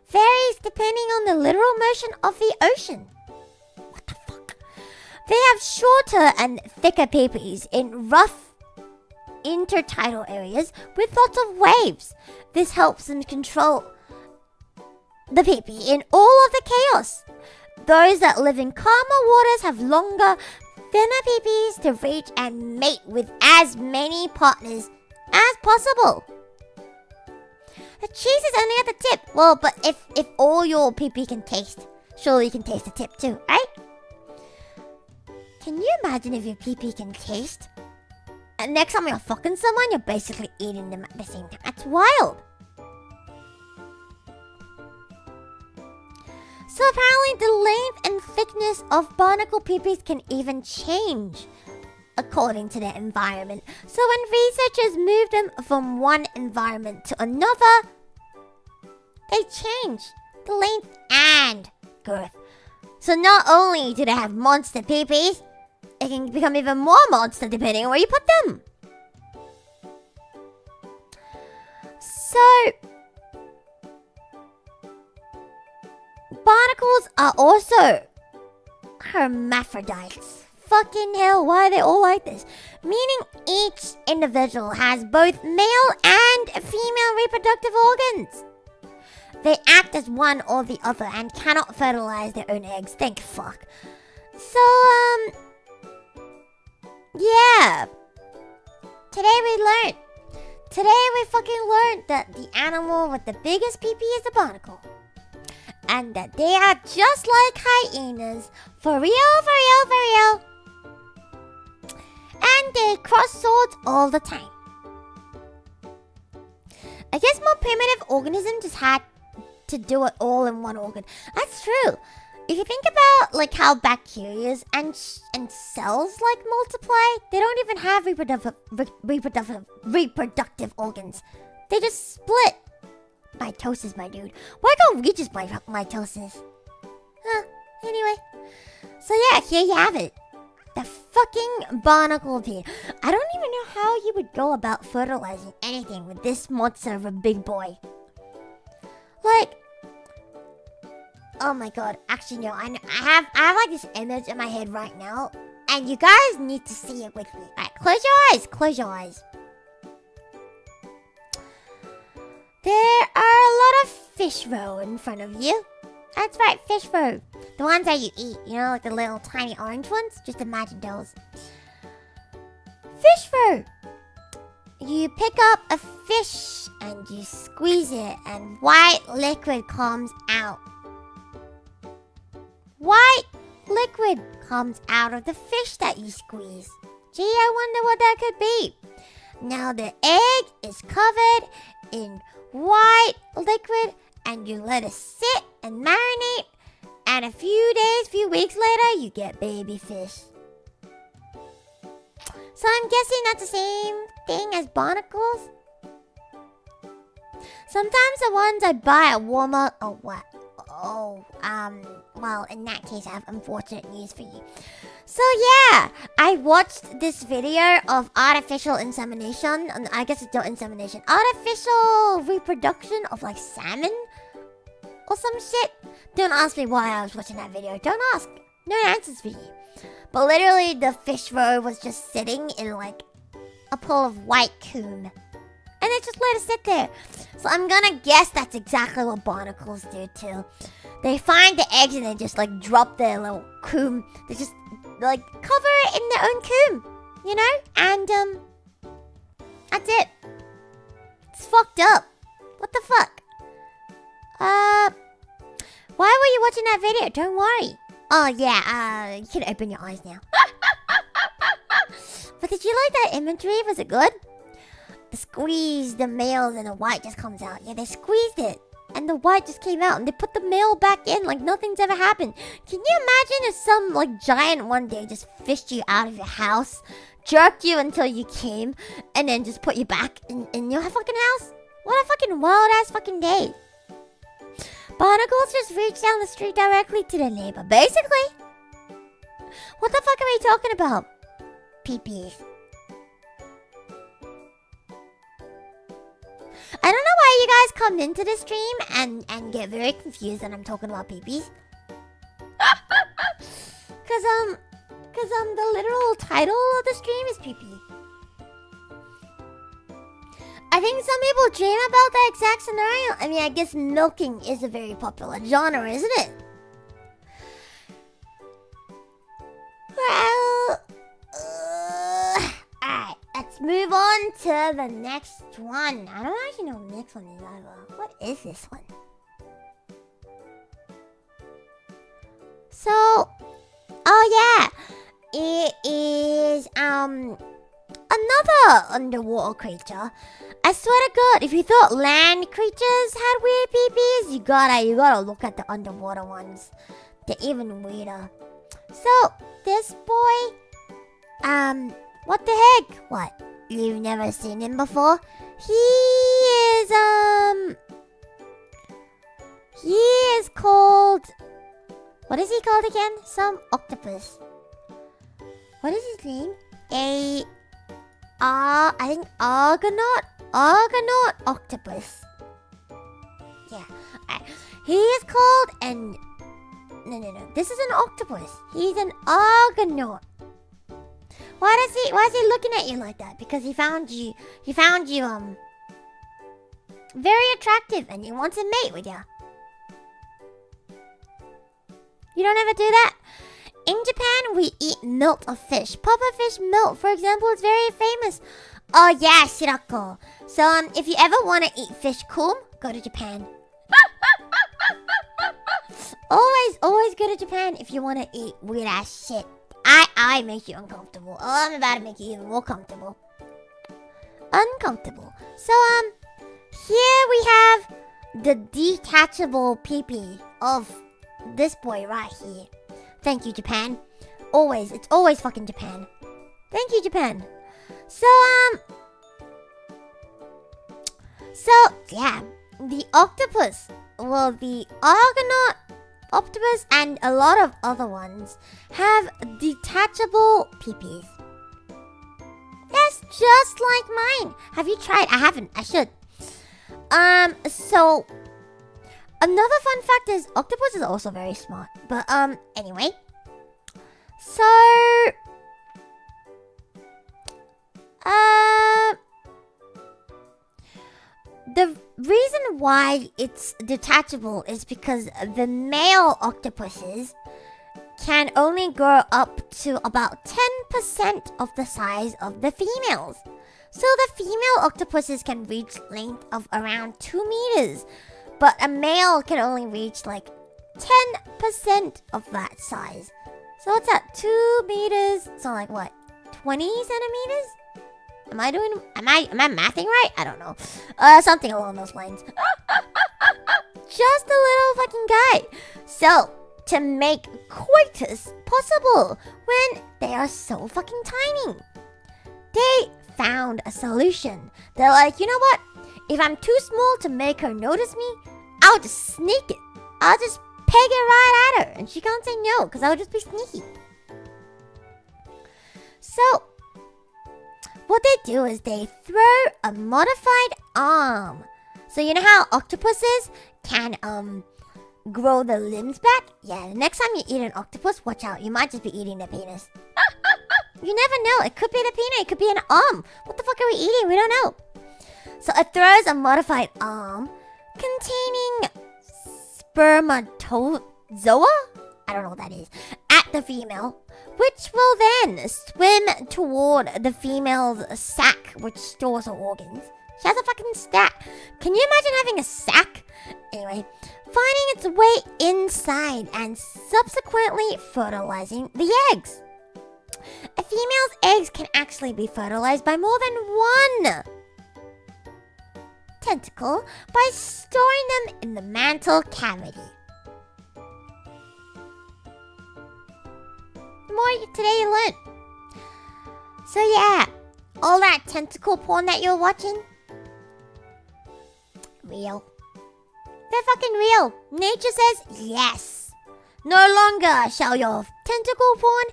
varies depending on the literal motion of the ocean. What the fuck? They have shorter and thicker pee-pees in rough intertidal areas with lots of waves. This helps them control the pee-pee in all of the chaos. Those that live in calmer waters have longer, thinner pee-pees to reach and mate with as many partners as possible. The cheese is only at the tip. Well, but if all your pee-pee can taste, surely you can taste the tip too, right? Can you imagine if your pee-pee can taste? And next time you're fucking someone, you're basically eating them at the same time. That's wild. So apparently the length and thickness of barnacle pee-pees can even change according to their environment. So when researchers move them from one environment to another, they change the length and girth. So not only do they have monster pee-pees, it can become even more monster depending on where you put them. So barnacles are also hermaphrodites. Fucking hell, why are they all like this? Meaning each individual has both male and female reproductive organs. They act as one or the other and cannot fertilize their own eggs. Thank fuck. So, yeah. Today we fucking learned that the animal with the biggest pee-pee is the barnacle. And that they are just like hyenas. For real, for real, for real. And they cross swords all the time. I guess more primitive organisms just had to do it all in one organ. That's true. If you think about like how bacteria and cells like multiply, they don't even have reproductive organs. They just split. Mitosis, my dude. Why can't we just buy mitosis? Anyway. So yeah, here you have it. The fucking barnacle pee. I don't even know how you would go about fertilizing anything with this monster of a big boy. Like, oh my god. Actually, no. I have like this image in my head right now, and you guys need to see it with me. Alright, close your eyes. Close your eyes. There are a lot of fish roe in front of you. That's right, fish roe. The ones that you eat, you know, like the little tiny orange ones. Just imagine those. Fish roe. You pick up a fish and you squeeze it and white liquid comes out. White liquid comes out of the fish that you squeeze. Gee, I wonder what that could be. Now the egg is covered in white liquid and you let it sit and marinate, and a few weeks later you get baby fish. So I'm guessing that's the same thing as barnacles. Sometimes the ones I buy at Walmart are what? Well, in that case I have unfortunate news for you. So yeah, I watched this video of artificial insemination, I guess it's not insemination, artificial reproduction of like salmon or some shit. Don't ask me why I was watching that video, don't ask, no answers for you. But literally the fish roe was just sitting in like a pool of white coom. And they just let it sit there. So I'm gonna guess that's exactly what barnacles do too. They find the eggs and they just like drop their little coom. They just like cover it in their own coom, you know? And that's it. It's fucked up. What the fuck? Why were you watching that video? Don't worry. Oh yeah, you can open your eyes now. But did you like that imagery? Was it good? The squeeze, the males and the white just comes out. Yeah, they squeezed it. and the white just came out, and they put the male back in like nothing's ever happened. Can you imagine if some like giant one day just fished you out of your house, jerked you until you came, and then just put you back in your fucking house? What a fucking wild ass fucking day. Barnacles just reached down the street directly to their neighbor. Basically, what the fuck are we talking about? Pee-pees. I don't know why you guys come into the stream and get very confused when I'm talking about pee-pees. Cause the literal title of the stream is pee-pee. I think some people dream about that exact scenario. I mean, I guess milking is a very popular genre, isn't it? Well, alright, let's move on to the next one. I don't actually know what the next one is either. What is this one? So, oh yeah, it is another underwater creature. I swear to God, if you thought land creatures had weird peepees, you gotta look at the underwater ones. They're even weirder. So, this boy, what the heck? What? You've never seen him before? He is called, what is he called again? Some octopus. What is his name? I think Argonaut octopus. Yeah. He is called No. This is an octopus. He's an Argonaut. Why is he looking at you like that? Because he found you very attractive and he wants to mate with you. You don't ever do that? In Japan, we eat milt of fish. Puffer fish milt, for example, is very famous. Oh yeah, Shirako. So if you ever want to eat fish cool, go to Japan. always go to Japan if you want to eat weird ass shit. I make you uncomfortable. Oh, I'm about to make you even more comfortable. Uncomfortable. So here we have the detachable pee-pee of this boy right here. Thank you, Japan. It's always fucking Japan. Thank you, Japan. So yeah, the octopus, well, the Argonaut octopus and a lot of other ones have detachable peepees. That's just like mine. Have you tried? I haven't. I should. So another fun fact is octopus is also very smart. But anyway. So the reason why it's detachable is because the male octopuses can only grow up to about 10% of the size of the females. So the female octopuses can reach length of around 2 meters, but a male can only reach like 10% of that size. So what's that? 2 meters? So like what? 20 centimeters? Am I mathing right? I don't know. Something along those lines. Just a little fucking guy. So, to make coitus possible when they are so fucking tiny, they found a solution. They're like, you know what? If I'm too small to make her notice me, I'll just sneak it. I'll just peg it right at her, and she can't say no, because I'll just be sneaky. So, what they do is they throw a modified arm. So you know how octopuses can grow the limbs back? Yeah, the next time you eat an octopus, watch out. You might just be eating their penis. You never know. It could be the penis. It could be an arm. What the fuck are we eating? We don't know. So it throws a modified arm containing spermatozoa? I don't know what that is. At the female, which will then swim toward the female's sac, which stores her organs. She has a fucking sac. Can you imagine having a sac? Anyway, finding its way inside and subsequently fertilizing the eggs. A female's eggs can actually be fertilized by more than one tentacle by storing them in the mantle cavity. The more today you learn. So yeah, all that tentacle porn that you're watching, real. They're fucking real. Nature says yes. No longer shall your tentacle porn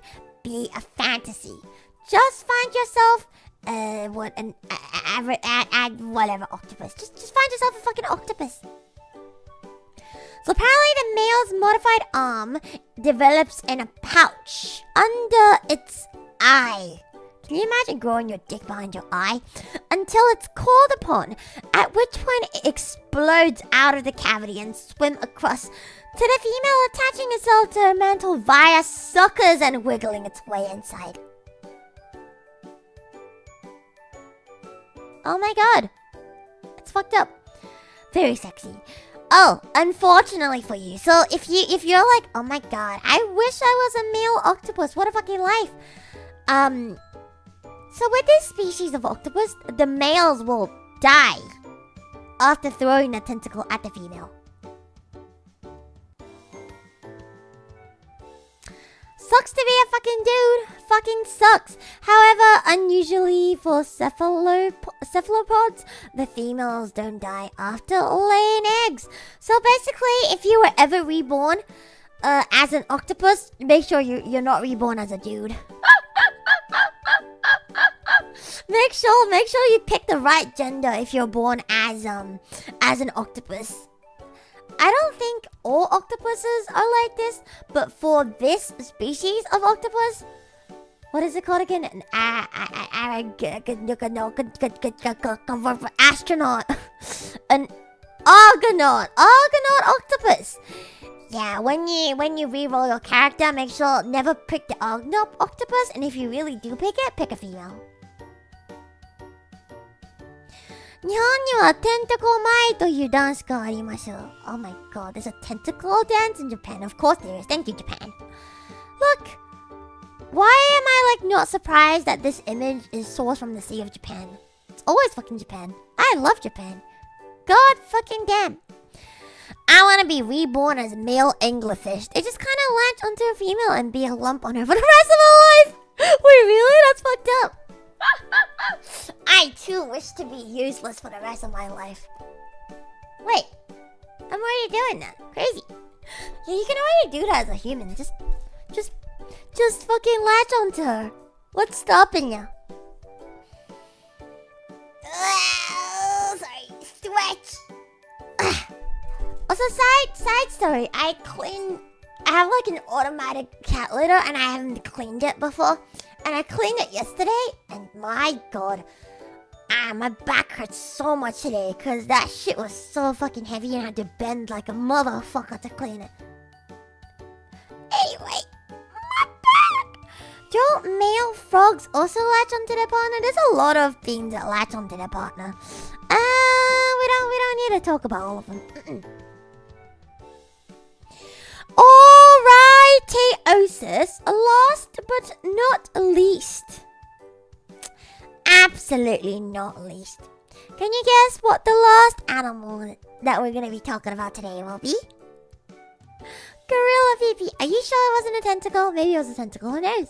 be a fantasy. Just find yourself whatever octopus. Just find yourself a fucking octopus. So apparently the male's modified arm develops in a pouch under its eye. Can you imagine growing your dick behind your eye? Until it's called upon, at which point it explodes out of the cavity and swim across to the female, attaching itself to her mantle via suckers and wiggling its way inside. Oh my god. It's fucked up. Very sexy. Oh, unfortunately for you. So if you're like, oh my god, I wish I was a male octopus. What a fucking life. So with this species of octopus, the males will die after throwing a tentacle at the female. Sucks to be a fucking dude. Fucking sucks. However, unusually for cephalopods, the females don't die after laying eggs. So basically, if you were ever reborn as an octopus, make sure you're not reborn as a dude. Make sure you pick the right gender if you're born as an octopus. I don't think all octopuses are like this, but for this species of octopus, what is it called again? An astronaut. An Argonaut octopus. Yeah, when you re-roll your character, make sure never pick the Argonaut octopus, and if you really do pick it, pick a female. 日本にはテンタコ舞というダンスがあります。Oh my god, there's a tentacle dance in Japan. Of course there is. Thank you, Japan. Look, why am I like not surprised that this image is sourced from the Sea of Japan? It's always fucking Japan. I love Japan. God fucking damn. I want to be reborn as male anglerfish. They just kind of latch onto a female and be a lump on her for the rest of my life. Wait, really? That's fucked up. I too wish to be useless for the rest of my life. Wait, I'm already doing that. Crazy. Yeah, you can already do that as a human. Just fucking latch onto her. What's stopping you? Sorry, stretch. Also, side story. I have like an automatic cat litter and I haven't cleaned it before. And I cleaned it yesterday, and my god, my back hurts so much today because that shit was so fucking heavy and I had to bend like a motherfucker to clean it. Anyway, my back. Don't male frogs also latch onto their partner? There's a lot of things that latch onto their partner. We don't need to talk about all of them. Alrighty-osis, last but not least. Absolutely not least. Can you guess what the last animal that we're going to be talking about today will be? Gorilla pee-pee. Are you sure it wasn't a tentacle? Maybe it was a tentacle. Who knows?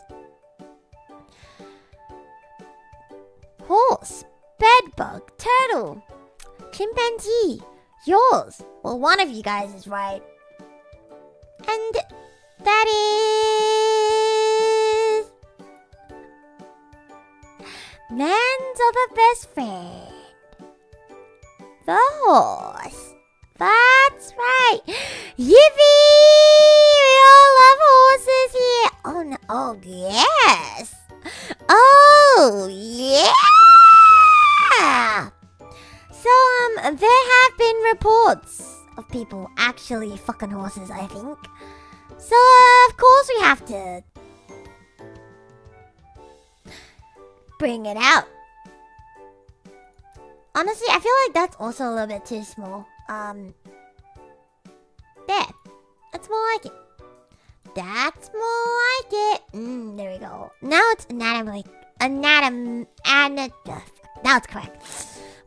Horse, bedbug, turtle, chimpanzee. Yours. Well, one of you guys is right. And that is man's other best friend, the horse. That's right. Yippee! We all love horses here. Oh no! Oh yes! Oh yeah! So there have been reports of people actually fucking horses, I think. So, of course we have to bring it out. Honestly, I feel like that's also a little bit too small. There. That's more like it. That's more like it. There we go. Now it's now it's correct.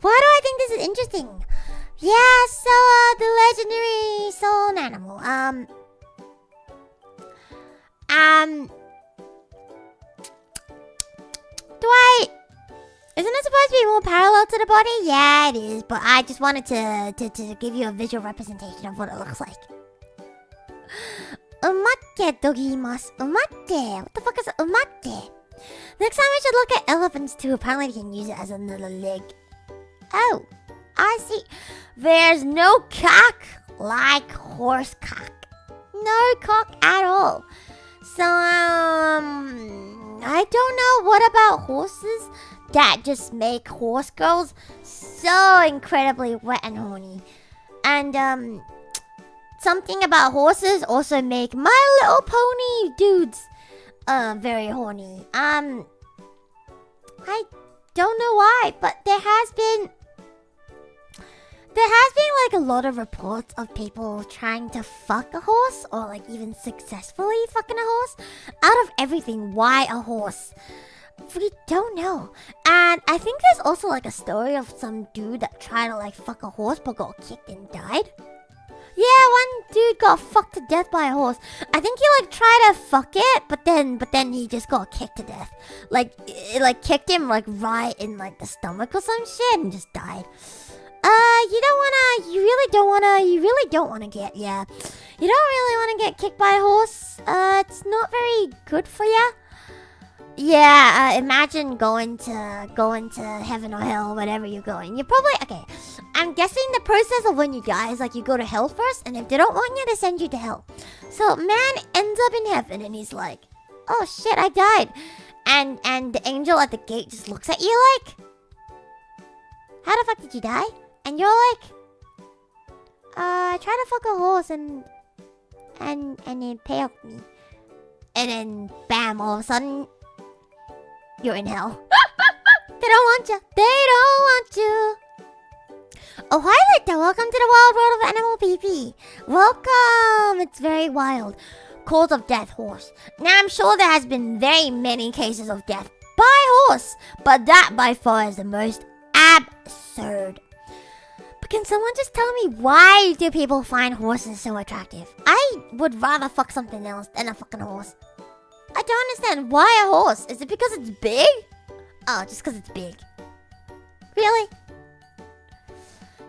Why do I think this is interesting? supposed to be more parallel to the body? Yeah, it is. But I just wanted to give you a visual representation of what it looks like. Umatte dogimasu. Umatte. What the fuck is umatte? Next time we should look at elephants too. Apparently you can use it as another leg. Oh, I see. There's no cock like horse cock. No cock at all. So, I don't know what about horses that just make horse girls so incredibly wet and horny. And, something about horses also make My Little Pony dudes, very horny. I don't know why, but there has been like a lot of reports of people trying to fuck a horse or like even successfully fucking a horse. Out of everything, why a horse? We don't know. And I think there's also like a story of some dude that tried to like fuck a horse but got kicked and died. Yeah, one dude got fucked to death by a horse. I think he like tried to fuck it, but then he just got kicked to death. Like it like kicked him like right in like the stomach or some shit and just died. You really don't wanna get kicked by a horse. It's not very good for you. Yeah, imagine going to heaven or hell, whatever you're going. You're probably, okay, I'm guessing the process of when you die is like you go to hell first, and if they don't want you, they send you to hell. So man ends up in heaven, and he's like, oh shit, I died. And the angel at the gate just looks at you like, how the fuck did you die? And you're like, I tried to fuck a horse and it paled me. And then bam, all of a sudden, you're in hell. They don't want you. They don't want you. Oh, hi, Luto. Welcome to the wild world of animal pee-pee. Welcome. It's very wild. Cause of death, horse. Now, I'm sure there has been very many cases of death by horse, but that by far is the most absurd. But can someone just tell me why do people find horses so attractive? I would rather fuck something else than a fucking horse. I don't understand. Why a horse? Is it because it's big? Oh, just because it's big. Really?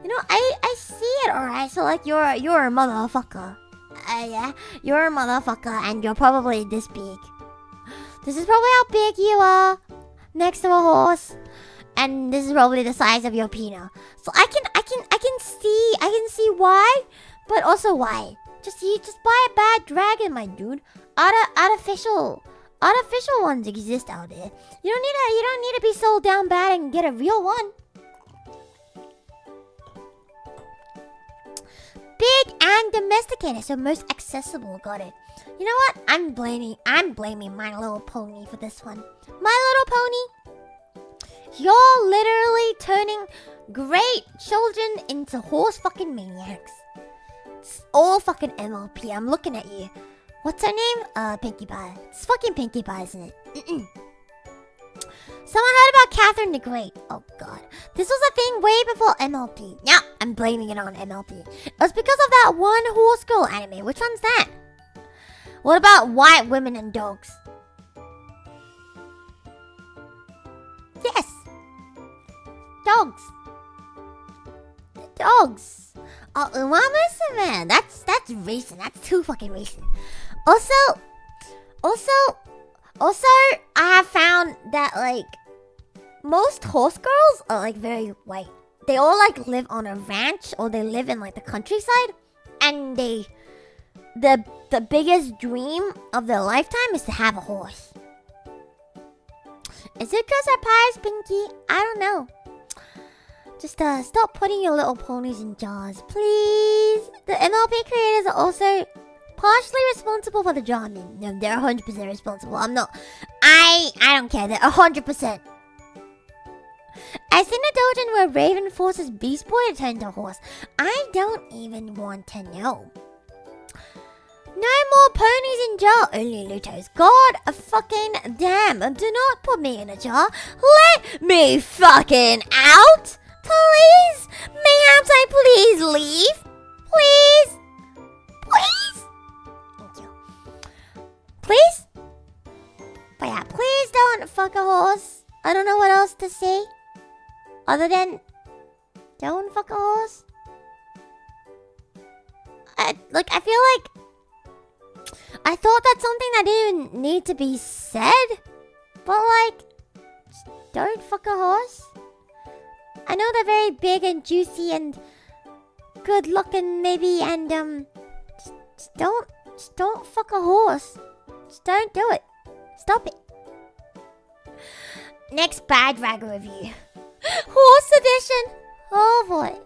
You know, I see it, alright. So like you're a motherfucker. Yeah, you're a motherfucker, and you're probably this big. This is probably how big you are next to a horse, and this is probably the size of your penis. So I can see why, but also why. You just buy a bad dragon, my dude. Artificial ones exist out there. You don't need to be sold down bad and get a real one. Big and domesticated, so most accessible. Got it. You know what? I'm blaming My Little Pony for this one. My Little Pony, you're literally turning great children into horse fucking maniacs. It's all fucking MLP. I'm looking at you. What's her name? Pinkie Pie. It's fucking Pinkie Pie, isn't it? Someone heard about Catherine the Great. Oh god. This was a thing way before MLP. Yeah, I'm blaming it on MLP. It was because of that one horse girl anime. Which one's that? What about white women and dogs? Yes. Dogs. Dogs. Oh, Uma Musume. That's recent. That's too fucking recent. Also, I have found that like most horse girls are like very white. They all like live on a ranch or they live in like the countryside, and the biggest dream of their lifetime is to have a horse. Is it because our pie is pinky? I don't know. Just stop putting your little ponies in jars, please. The MLP creators are also partially responsible for the jar. No, they're 100% responsible. I'm not. I don't care. They're 100%. I've seen a doujin where Raven forces Beast Boy to turn into a horse. I don't even want to know. No more ponies in jar. Only Lutos. God fucking damn. Do not put me in a jar. Let me fucking out. Please. Ma'am, say please leave. Please. Please. Thank you. Please? But yeah, please don't fuck a horse. I don't know what else to say. other than don't fuck a horse? I feel like I thought that's something that didn't need to be said, but like, just don't fuck a horse. I know they're very big and juicy and good looking, maybe, and just don't fuck a horse. Just don't do it. Stop it. Next bad rag review. Horse edition. Oh boy.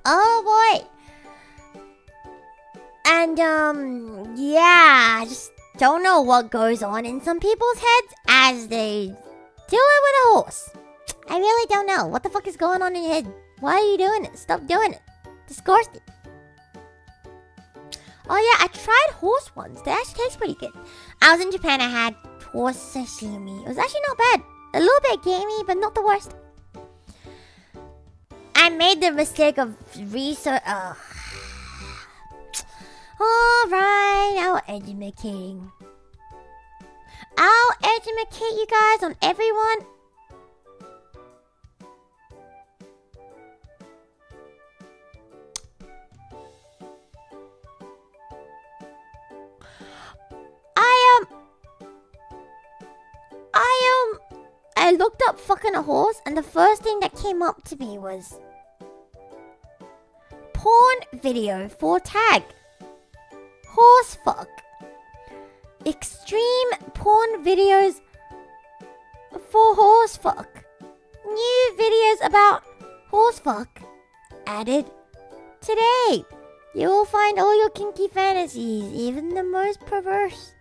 Oh boy. And yeah, I just don't know what goes on in some people's heads as they do it with a horse. I really don't know. What the fuck is going on in your head? Why are you doing it? Stop doing it. Disgusting. Oh yeah, I tried horse once. They actually taste pretty good. I was in Japan, I had horse sashimi. It was actually not bad. A little bit gamey, but not the worst. I made the mistake of research. Alright, I'll educate you guys on everyone. I looked up fucking a horse, and the first thing that came up to me was porn video for tag. Horse fuck. Extreme porn videos for horse fuck. New videos about horse fuck added today. You will find all your kinky fantasies, even the most perverse.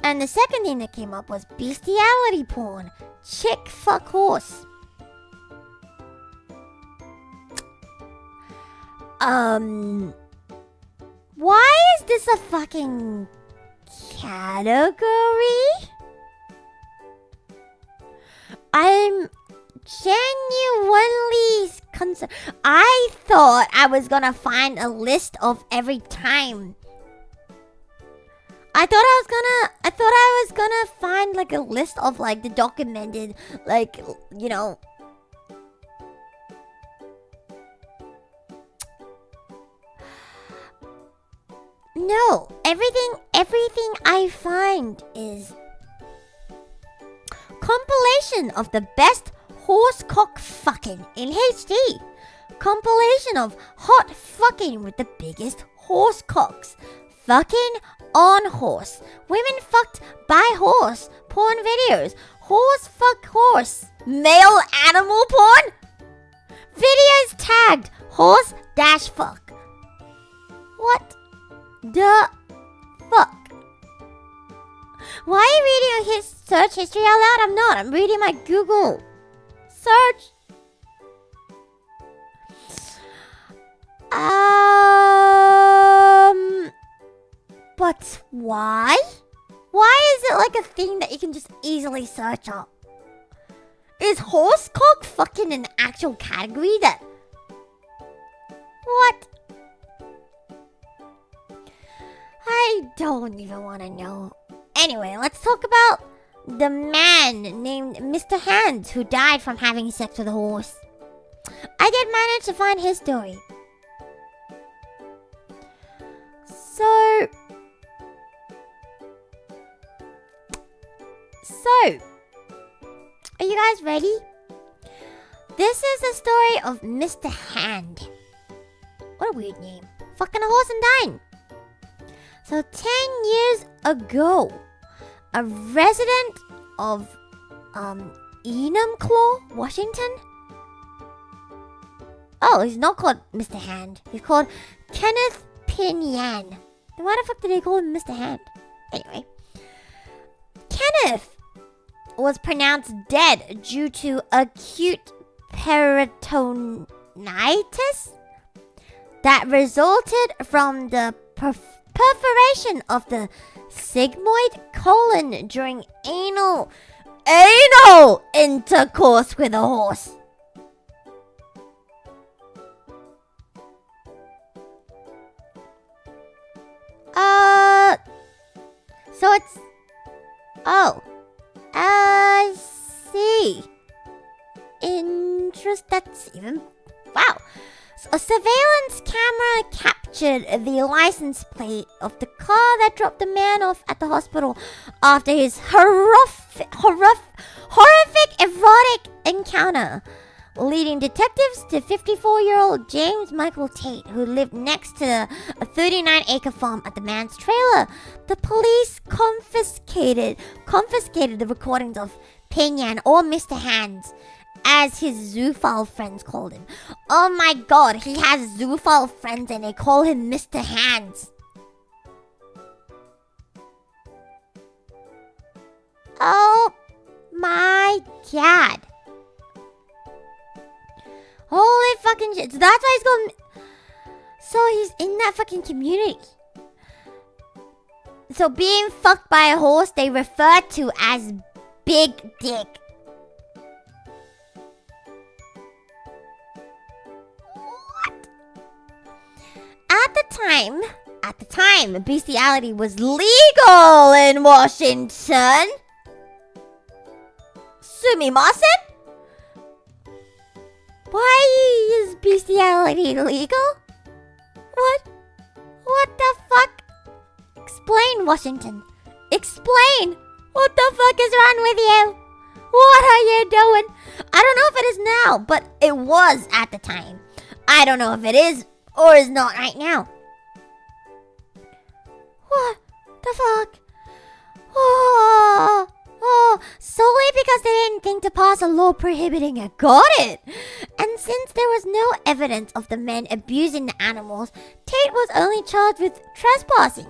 And the second thing that came up was bestiality porn. Chick fuck horse. Why is this a fucking category? I'm genuinely concerned. I thought I was gonna find a list of every time. I thought I was gonna find like a list of like the documented, like, you know. No, everything I find is compilation of the best horse cock fucking in HD. Compilation of hot fucking with the biggest horse cocks. Fucking on horse. Women fucked by horse. Porn videos. Horse fuck horse. Male animal porn. Videos tagged horse dash fuck. What the fuck? Why are you reading his search history out loud? I'm not. I'm reading my Google search. But why? Why is it like a thing that you can just easily search up? Is horse cock fucking an actual category that... What? I don't even want to know. Anyway, let's talk about the man named Mr. Hands who died from having sex with a horse. I did manage to find his story. So, are you guys ready? This is the story of Mr. Hand. What a weird name. Fucking a horse and dying. So 10 years ago, a resident of Enumclaw, Washington. Oh, he's not called Mr. Hand. He's called Kenneth Pinyan. Then why the fuck did they call him Mr. Hand? Anyway. Kenneth was pronounced dead due to acute peritonitis that resulted from the perforation of the sigmoid colon during anal intercourse with a horse. So it's... Oh. I see. interest. That's even... Wow. So a surveillance camera captured the license plate of the car that dropped the man off at the hospital after his horrific erotic encounter, leading detectives to 54-year-old James Michael Tate, who lived next to a 39-acre farm at the man's trailer. The police confiscated the recordings of Pinyan, or Mr. Hands, as his zoophile friends called him. Oh my god, he has zoophile friends and they call him Mr. Hands. Oh my god. Holy fucking shit. So that's why he's going... So he's in that fucking community. So being fucked by a horse they refer to as big dick. What? At the time, bestiality was legal in Washington. Sumimasen? Why is bestiality illegal? What the fuck? Explain, Washington. Explain! What the fuck is wrong with you? What are you doing? I don't know if it is now, but it was at the time. I don't know if it is or is not right now. What the fuck? Oh, solely because they didn't think to pass a law prohibiting it. Got it! And since there was no evidence of the men abusing the animals, Tate was only charged with trespassing.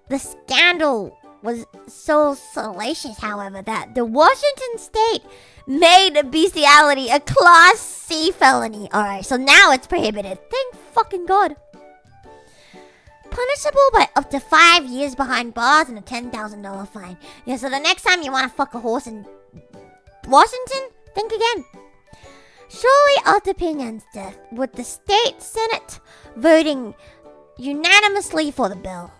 The scandal was so salacious, however, that the Washington state made bestiality a Class C felony. Alright, so now it's prohibited. Thank fucking God. Punishable by up to 5 years behind bars and a $10,000 fine. Yeah, so the next time you want to fuck a horse in Washington, think again. Shortly after Pinyan's death, with the state senate voting unanimously for the bill.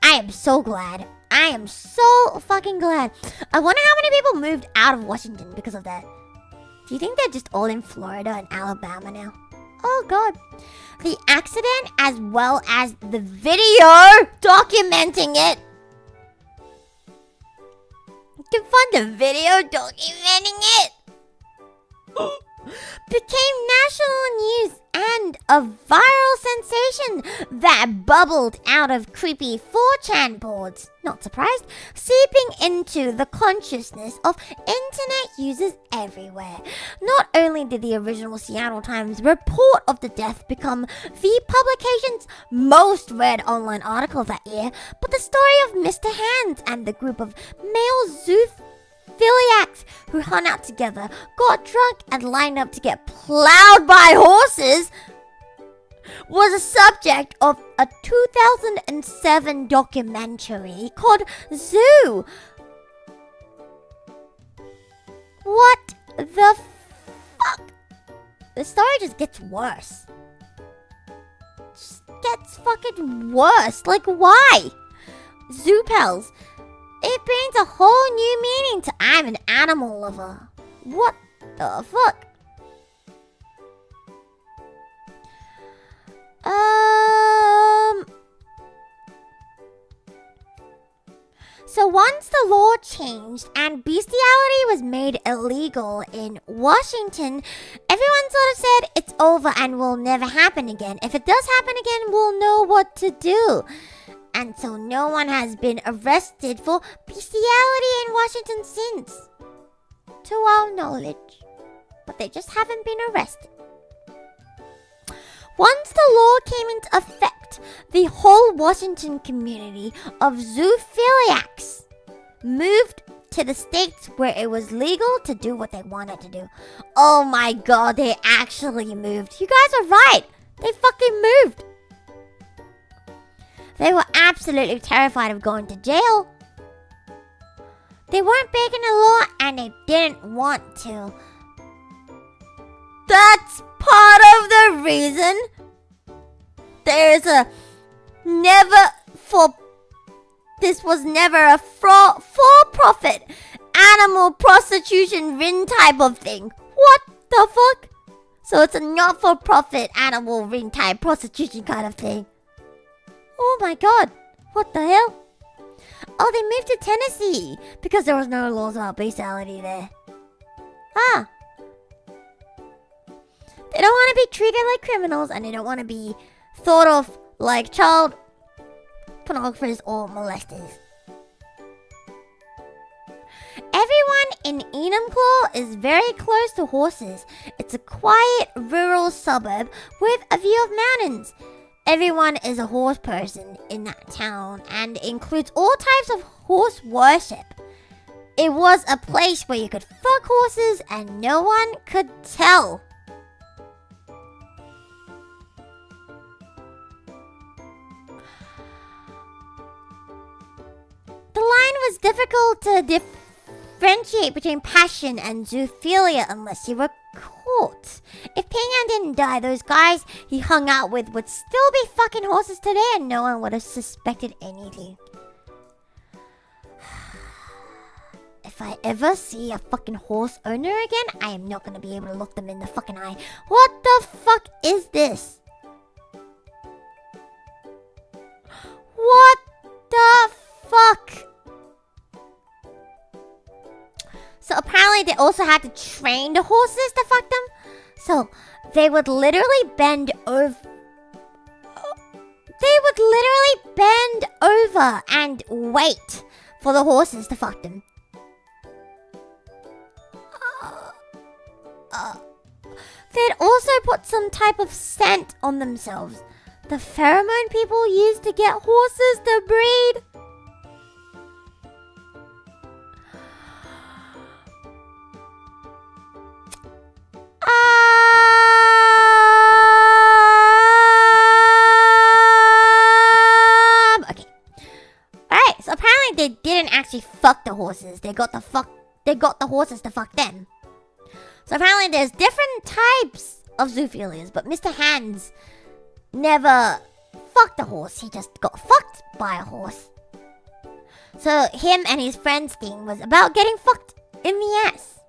I am so glad. I am so fucking glad. I wonder how many people moved out of Washington because of that. Do you think they're just all in Florida and Alabama now? Oh god. The accident, as well as the video documenting it. You can find the video documenting it. Became national news and a viral sensation that bubbled out of creepy 4chan boards. Not surprised, seeping into the consciousness of internet users everywhere. Not only did the original Seattle Times report of the death become the publication's most read online article that year, but the story of Mr. Hands and the group of male zoophiliacs who hung out together, got drunk, and lined up to get plowed by horses was a subject of a 2007 documentary called Zoo. What the fuck? The story just gets worse. Just gets fucking worse. Like, why? Zoo pals. It brings a whole new meaning to I'm an animal lover. What the fuck? So once the law changed and bestiality was made illegal in Washington, everyone sort of said it's over and will never happen again. If it does happen again, we'll know what to do. And so no one has been arrested for bestiality in Washington since, to our knowledge. But they just haven't been arrested. Once the law came into effect, the whole Washington community of zoophiliacs moved to the states where it was legal to do what they wanted to do. Oh my god, they actually moved. You guys are right. They fucking moved. They were absolutely terrified of going to jail. They weren't breaking the law and they didn't want to. That's part of the reason there's a this was never a for-profit animal prostitution ring type of thing. What The fuck? So it's a not-for-profit animal ring-type prostitution kind of thing. Oh my god. What the hell? Oh, they moved to Tennessee because there was no laws about bestiality there. Ah. They don't want to be treated like criminals, and they don't want to be thought of like child pornographers or molesters. Everyone in Enumclaw is very close to horses. It's a quiet rural suburb with a view of mountains. Everyone is a horse person in that town and includes all types of horse worship. It was a place where you could fuck horses and no one could tell. The line was difficult to differentiate between passion and zoophilia unless you were caught. If Ping-Yang didn't die, those guys he hung out with would still be fucking horses today and no one would have suspected anything. If I ever see a fucking horse owner again, I am not gonna be able to look them in the fucking eye. What the fuck is this? What the fuck? So apparently they also had to train the horses to fuck them. So they would literally bend over. They would literally bend over and wait for the horses to fuck them. They'd also put some type of scent on themselves. The pheromone people use to get horses to breed. Okay. Alright, so apparently they didn't actually fuck the horses. They got the horses to fuck them. So apparently there's different types of zoophilias, but Mr. Hands never fucked a horse. He just got fucked by a horse. So him and his friend's thing was about getting fucked in the ass.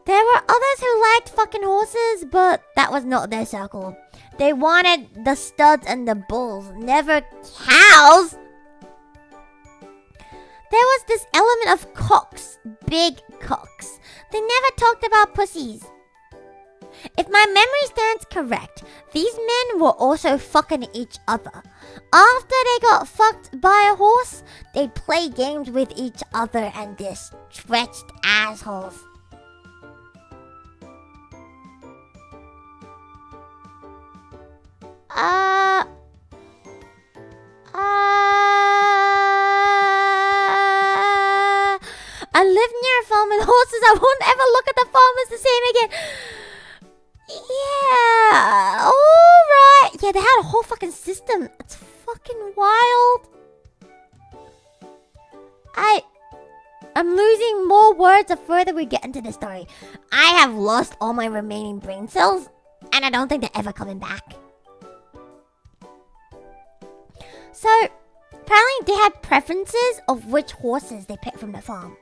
There were others who liked fucking horses, but that was not their circle. They wanted the studs and the bulls, never cows. There was this element of cocks, big cocks. They never talked about pussies. If my memory stands correct, these men were also fucking each other. After they got fucked by a horse, they'd play games with each other and their stretched assholes. I live near a farm with horses. I won't ever look at the farmers the same again. Yeah, alright. Yeah, they had a whole fucking system. It's fucking wild. I'm losing more words the further we get into the story. I have lost all my remaining brain cells, and I don't think they're ever coming back. So, apparently they had preferences of which horses they picked from the farm.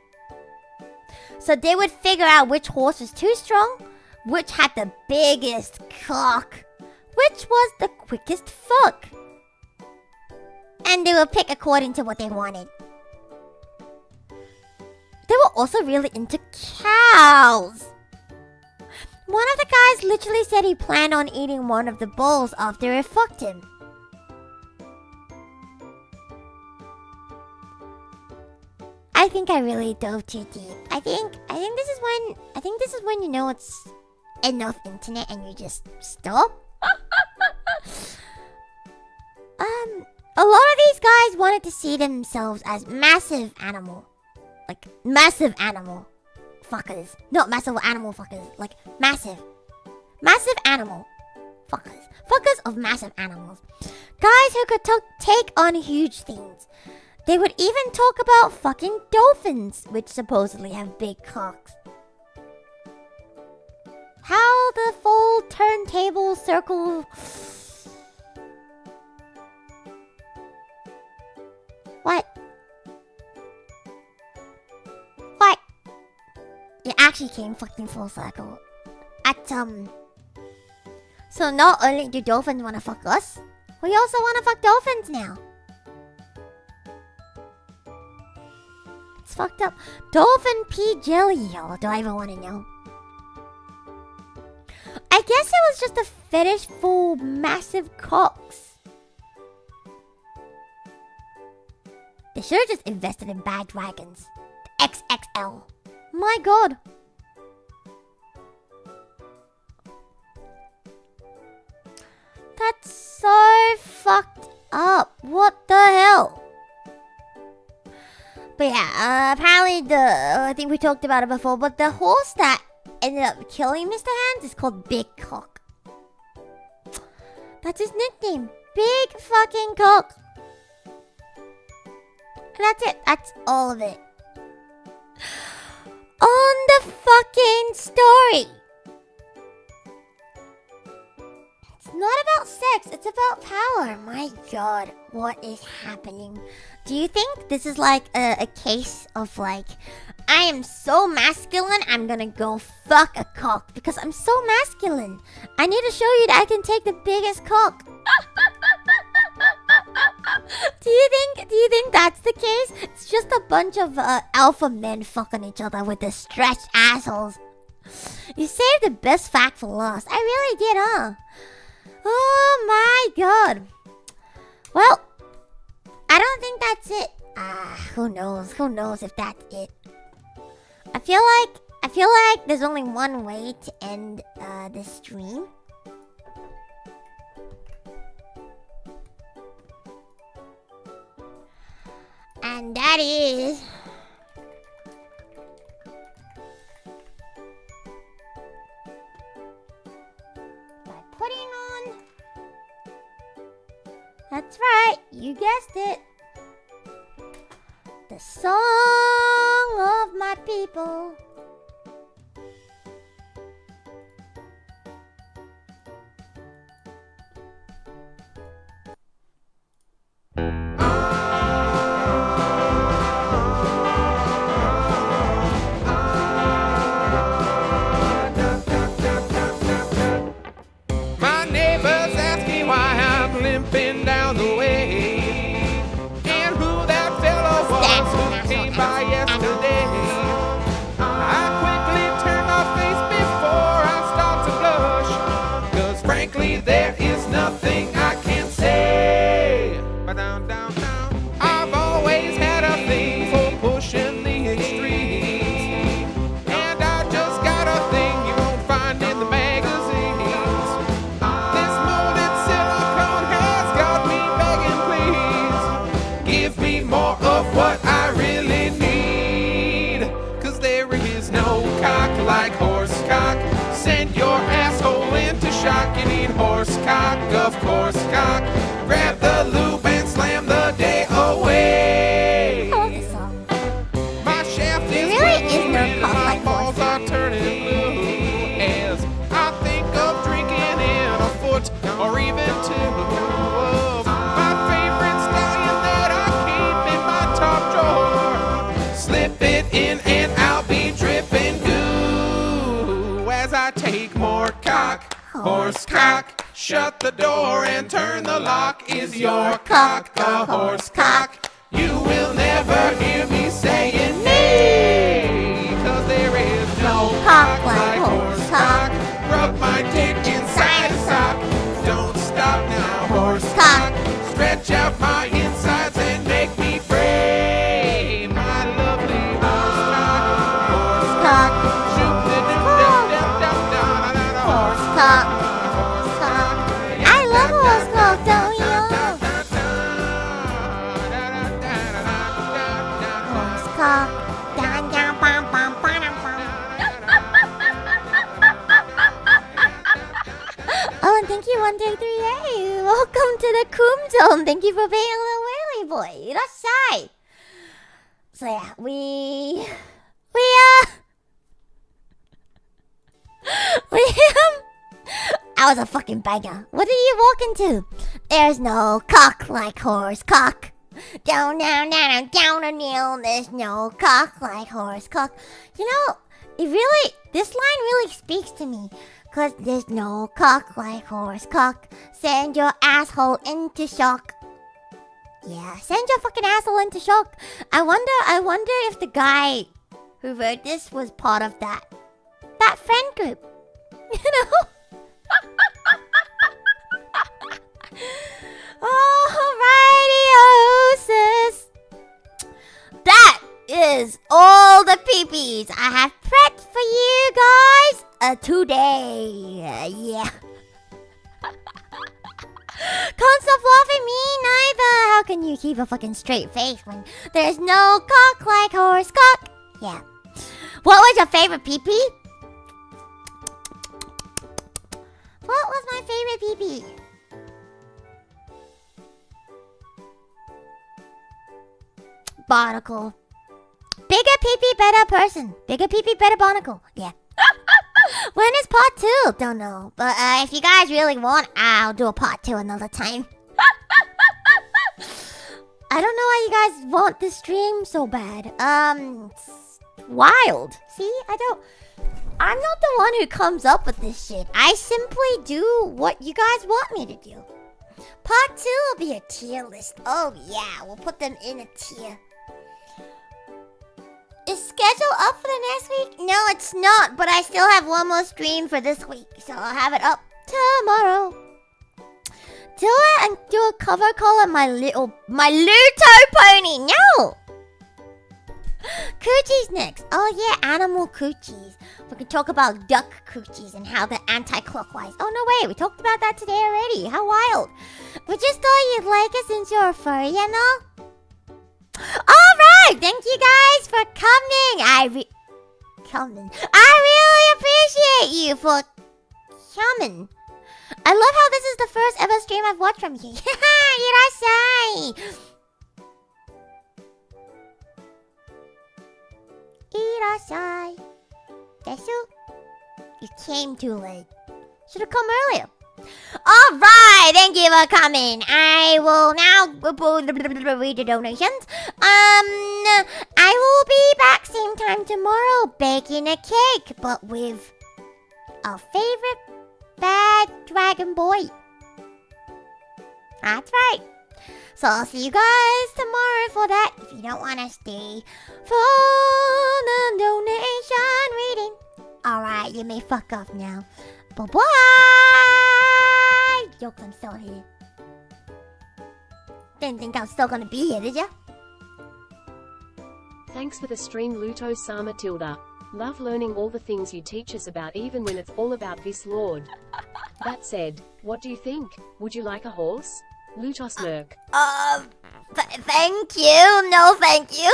So they would figure out which horse was too strong, which had the biggest cock, which was the quickest fuck. And they would pick according to what they wanted. They were also really into cows. One of the guys literally said he planned on eating one of the bulls after it fucked him. I think I really dove too deep. I think this is when you know it's enough internet and you just stop. A lot of these guys wanted to see themselves as massive animal. Like massive animal fuckers. Not massive animal fuckers, like massive. Massive animal fuckers. Fuckers of massive animals. Guys who could take on huge things. They would even talk about fucking dolphins, which supposedly have big cocks. How the full turntable circle... What? What? Yeah, actually came fucking full circle. So not only do dolphins want to fuck us, we also want to fuck dolphins now. It's fucked up. Dolphin pea jelly, y'all. Do I even want to know? I guess it was just a fetish for massive cocks. They should have just invested in bad dragons. The XXL. My god. That's so fucked up. What the hell? But yeah, apparently I think we talked about it before, but the horse that ended up killing Mr. Hands is called Big Cock. That's his nickname. Big fucking cock. And that's it. That's all of it. On the fucking story. It's not about sex. It's about power. My god. What is happening? Do you think this is like a case of like, I am so masculine, I'm gonna go fuck a cock because I'm so masculine. I need to show you that I can take the biggest cock. Do you think that's the case? It's just a bunch of alpha men fucking each other with the stretched assholes. You saved the best fact for last. I really did, huh? Oh my god. Well, I don't think that's it. Who knows? Who knows if that's it? I feel like there's only one way to end this stream. And that is by putting on. That's right, you guessed it. The song of my people. My neighbors ask me why I'm limping down the way, and who that fellow was who came by yesterday. I quickly turn my face before I start to blush, 'cause frankly there is nothing I can say. Down, down, down. I've always had a thing for pushing the extremes, and I just got a thing you won't find in the magazines. This molded silicone has got me begging, please give me more of what I really need, 'cause there is no cock like horse cock. Send your asshole into shock. You need horse cock, of course cock. Grab the lube and slam the day away. I love this song. My shaft is really is blue no and cock my like balls horse. are turning blue as I think of drinking in a foot or even two of my favorite stallion that I keep in my top drawer. Slip it in and I'll be dripping goo as I take more cock, horse cock. Shut the door and turn the lock. Is your cock a horse cock? You will never hear me saying nay, 'cause there is no cock like horse cock. Rub my dick inside a sock. Don't stop now, horse cock. Stretch out my insides and make me pray. My lovely horse cock, shoot the horse cock. I love horse cock, don't you? Horse cock. Dun, dun, bum, bum, ba-dum, bum. Oh, and thank you, 133A. Welcome to the Coom Zone. Thank you for being a little whaley boy. That's shy. So yeah, we I was a fucking banger. What did you walk into? There's no cock like horse cock. Down, down, down, down, down, down. There's no cock like horse cock. You know, This line really speaks to me. Cause there's no cock like horse cock. Send your asshole into shock. Yeah, send your fucking asshole into shock. I wonder if the guy who wrote this was part of that friend group. You know? Alrighty, sis. That is all the peepees I have prepped for you guys today. Yeah. Can't stop laughing, me neither. How can you keep a fucking straight face when there's no cock like horse cock? Yeah. What was your favorite peepee? What was my favorite peepee? Barnacle. Bigger peepee, better person. Bigger peepee, better barnacle. Yeah. When is part 2? Don't know. But if you guys really want, I'll do a part 2 another time. I don't know why you guys want this stream so bad. It's wild. See, I'm not the one who comes up with this shit. I simply do what you guys want me to do. Part 2 will be a tier list. Oh yeah, we'll put them in a tier. Is schedule up for the next week? No, it's not, but I still have one more stream for this week, so I'll have it up tomorrow. Do it and do a cover call on my Luto pony. No! Coochies next. Oh yeah, animal coochies. We can talk about duck coochies and how they're anti-clockwise. Oh no way, we talked about that today already. How wild. We just thought you'd like it since you're a furry, you know? Alright, thank you guys for coming. I really appreciate you for coming. I love how this is the first ever stream I've watched from you. Irasai. Irasai. Desu? You came too late. Should have come earlier. Alright, thank you for coming. I will now read the donations. I will be back same time tomorrow baking a cake, but with our favorite bad dragon boy. That's right. So I'll see you guys tomorrow for that if you don't want to stay for the donation reading. Alright, you may fuck off now. Bye-bye! Jokes, I'm still here. Didn't think I was still gonna be here, did ya? Thanks for the stream, Luto Sama Tilda. Love learning all the things you teach us about, even when it's all about this lord. That said, what do you think? Would you like a horse? Luto smirk. Thank you. No, thank you.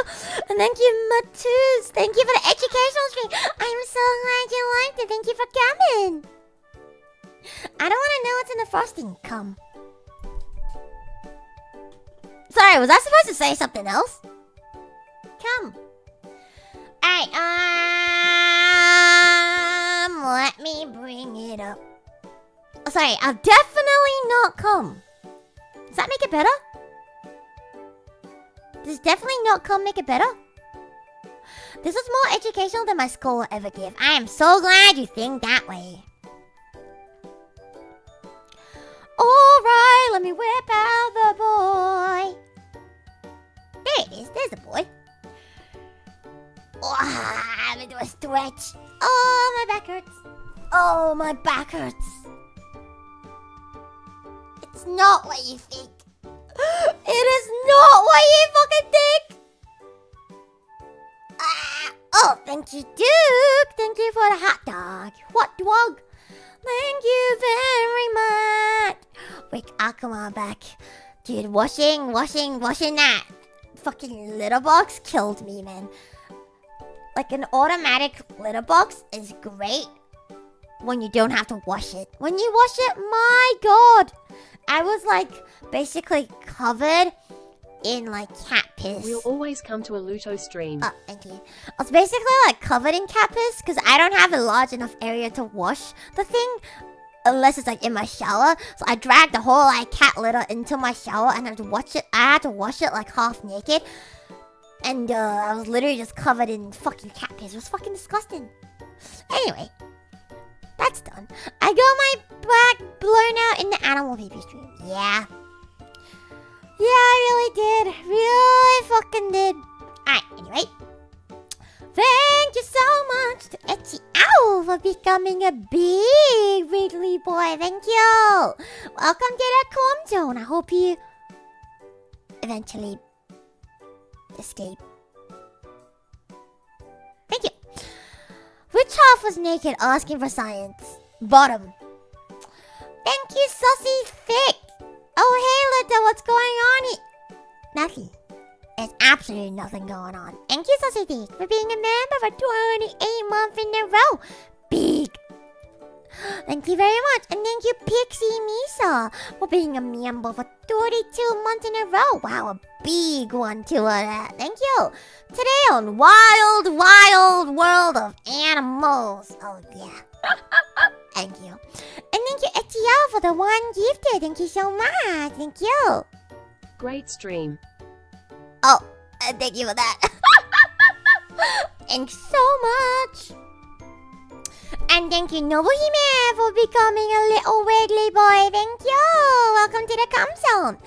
And thank you, Matus. Thank you for the educational stream. I'm so glad you liked it. Thank you for coming. I don't want to know what's in the frosting. Come. Sorry, was I supposed to say something else? Come. Alright, let me bring it up. Oh, sorry, I'll definitely not come. Does that make it better? Does definitely not come make it better? This is more educational than my school will ever give. I am so glad you think that way. Alright, let me whip out the boy. There it is, there's the boy. Oh, I'm gonna do a stretch. Oh, my back hurts. Oh, my back hurts. It's not what you think. It is not what you fucking think. Oh, thank you, Duke. Thank you for the hot dog. What dog? Thank you very much. Wait, I'll come on back. Dude, washing that fucking litter box killed me, man. Like, an automatic litter box is great when you don't have to wash it. When you wash it, my god. I was, like, basically covered in, like, cat piss. We'll always come to a Luto stream. Oh, thank you. I was basically, like, covered in cat piss because I don't have a large enough area to wash the thing unless it's, like, in my shower. So I dragged the whole, like, cat litter into my shower and I had to wash it, like, half naked. And I was literally just covered in fucking cat piss. It was fucking disgusting. Anyway, that's done. I got my back blown out in the animal pee-pee stream. Yeah. Yeah, I really did. Really fucking did. Alright, anyway. Thank you so much to Etchy Owl for becoming a big wiggly boy. Thank you. Welcome to the calm zone. I hope you eventually escape. Thank you. Which half was naked asking for science? Bottom. Thank you, Sussy Thick. Oh, hey, Luto, what's going on? Nothing. There's absolutely nothing going on. Thank you, Sussy Thick, for being a member for 28 months in a row. Big. Thank you very much. And thank you, Pixie Misa, for being a member for 32 months in a row. Wow, a big one too. Thank you. Today on Wild, Wild World of Animals. Oh, yeah. Thank you. And thank you, Etiel, for the one gifted. Thank you so much. Thank you. Great stream. Oh, thank you for that. Thanks so much. And thank you, Nobuhime, for becoming a little wiggly boy. Thank you. Welcome to the Calm Zone.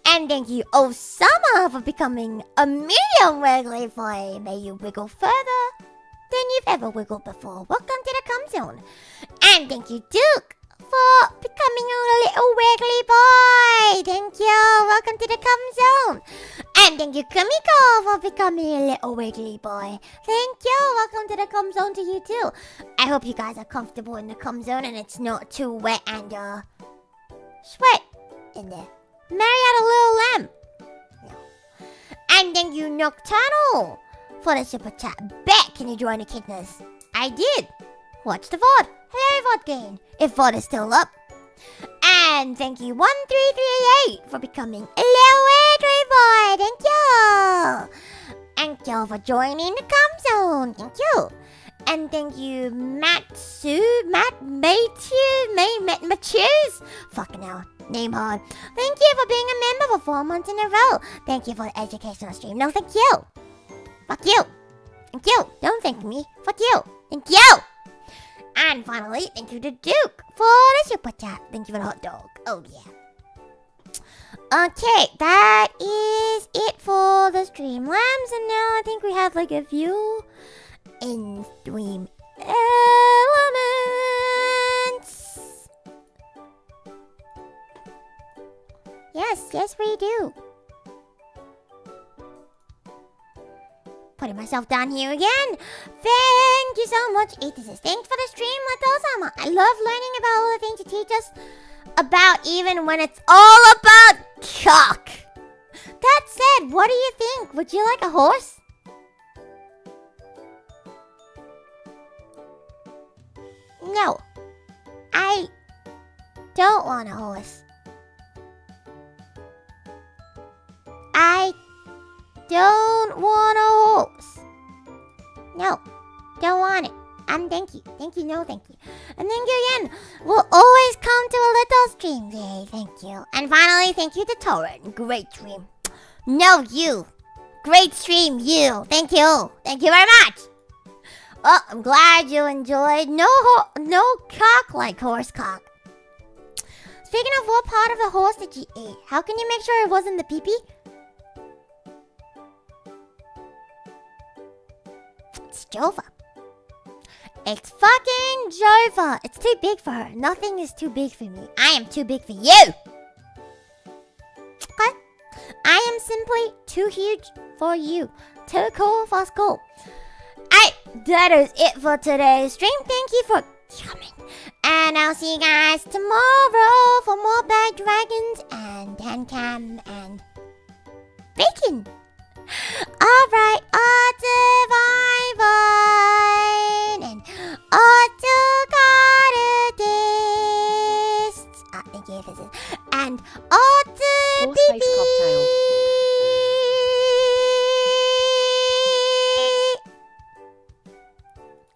And thank you, Osama, for becoming a medium wiggly boy. May you wiggle further than you've ever wiggled before. Welcome to the Calm Zone. And thank you, Duke, for becoming a little wiggly boy. Thank you. Welcome to the Calm Zone. And thank you, Kamiko, for becoming a little wiggly boy. Thank you. Welcome to the Calm Zone to you too. I hope you guys are comfortable in the Calm Zone and it's not too wet and sweat in there. Marry out a little lamb. No. And thank you, Nocturnal, for the super chat. Bet, can you join the Kidness? I did. Watch the VOD. Hello, VOD game. If VOD is still up. And thank you, 1338, for becoming a little wiggly boy. Thank you. Thank you for joining the Calm Zone. Thank you. And thank you, Matthews. Fucking hell. Name hard. Thank you for being a member for 4 months in a row. Thank you for the educational stream. No, thank you. Fuck you. Thank you. Don't thank me. Fuck you. Thank you. And finally, thank you to Duke for the super chat. Thank you for the hot dog. Oh, yeah. Okay, that is it for the Streamlabs. And now I think we have like a few in-stream elements. Yes, we do. Putting myself down here again. Thank you so much, Athesis. Thanks for the stream, Luto-sama. I love learning about all the things you teach us about, even when it's all about cock. That said, what do you think? Would you like a horse? No. I don't want a horse. I don't want a horse. No, don't want it. Thank you. Thank you, no thank you. And thank you again. We'll always come to a little stream. Yay, thank you. And finally, thank you to Torrent. Great stream. No, you. Great stream, you. Thank you. Thank you very much. Well, I'm glad you enjoyed. No cock like horse cock. Speaking of, what part of the horse did you eat? How can you make sure it wasn't the pee-pee? It's Jova. It's fucking Jova. It's too big for her. Nothing is too big for me. I am too big for you. Okay? I am simply too huge for you. Too cool for school. Alright, that is it for today's stream. Thank you for coming. And I'll see you guys tomorrow for more Bad Dragons and Dan-Cam and Bacon. Alright, Divine and Autocardist. Thank you, this is. And Horse-face cocktail.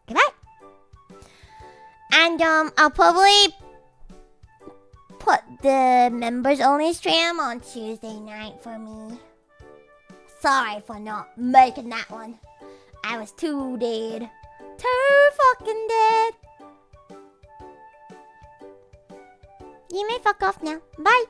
Goodbye. And I'll probably put the members only stream on Tuesday night for me. Sorry for not making that one. I was too dead. Too fucking dead. You may fuck off now. Bye.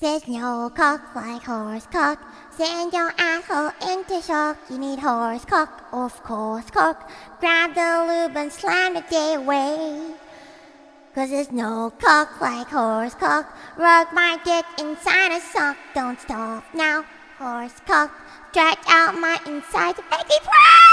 There's no cock like horse cock. Send your asshole into shock. You need horse cock, of course cock. Grab the lube and slam the day away. Cause there's no cock like horse cock. Rug my dick inside a sock. Don't stop now, horse cock. Stretch out my inside to make me proud.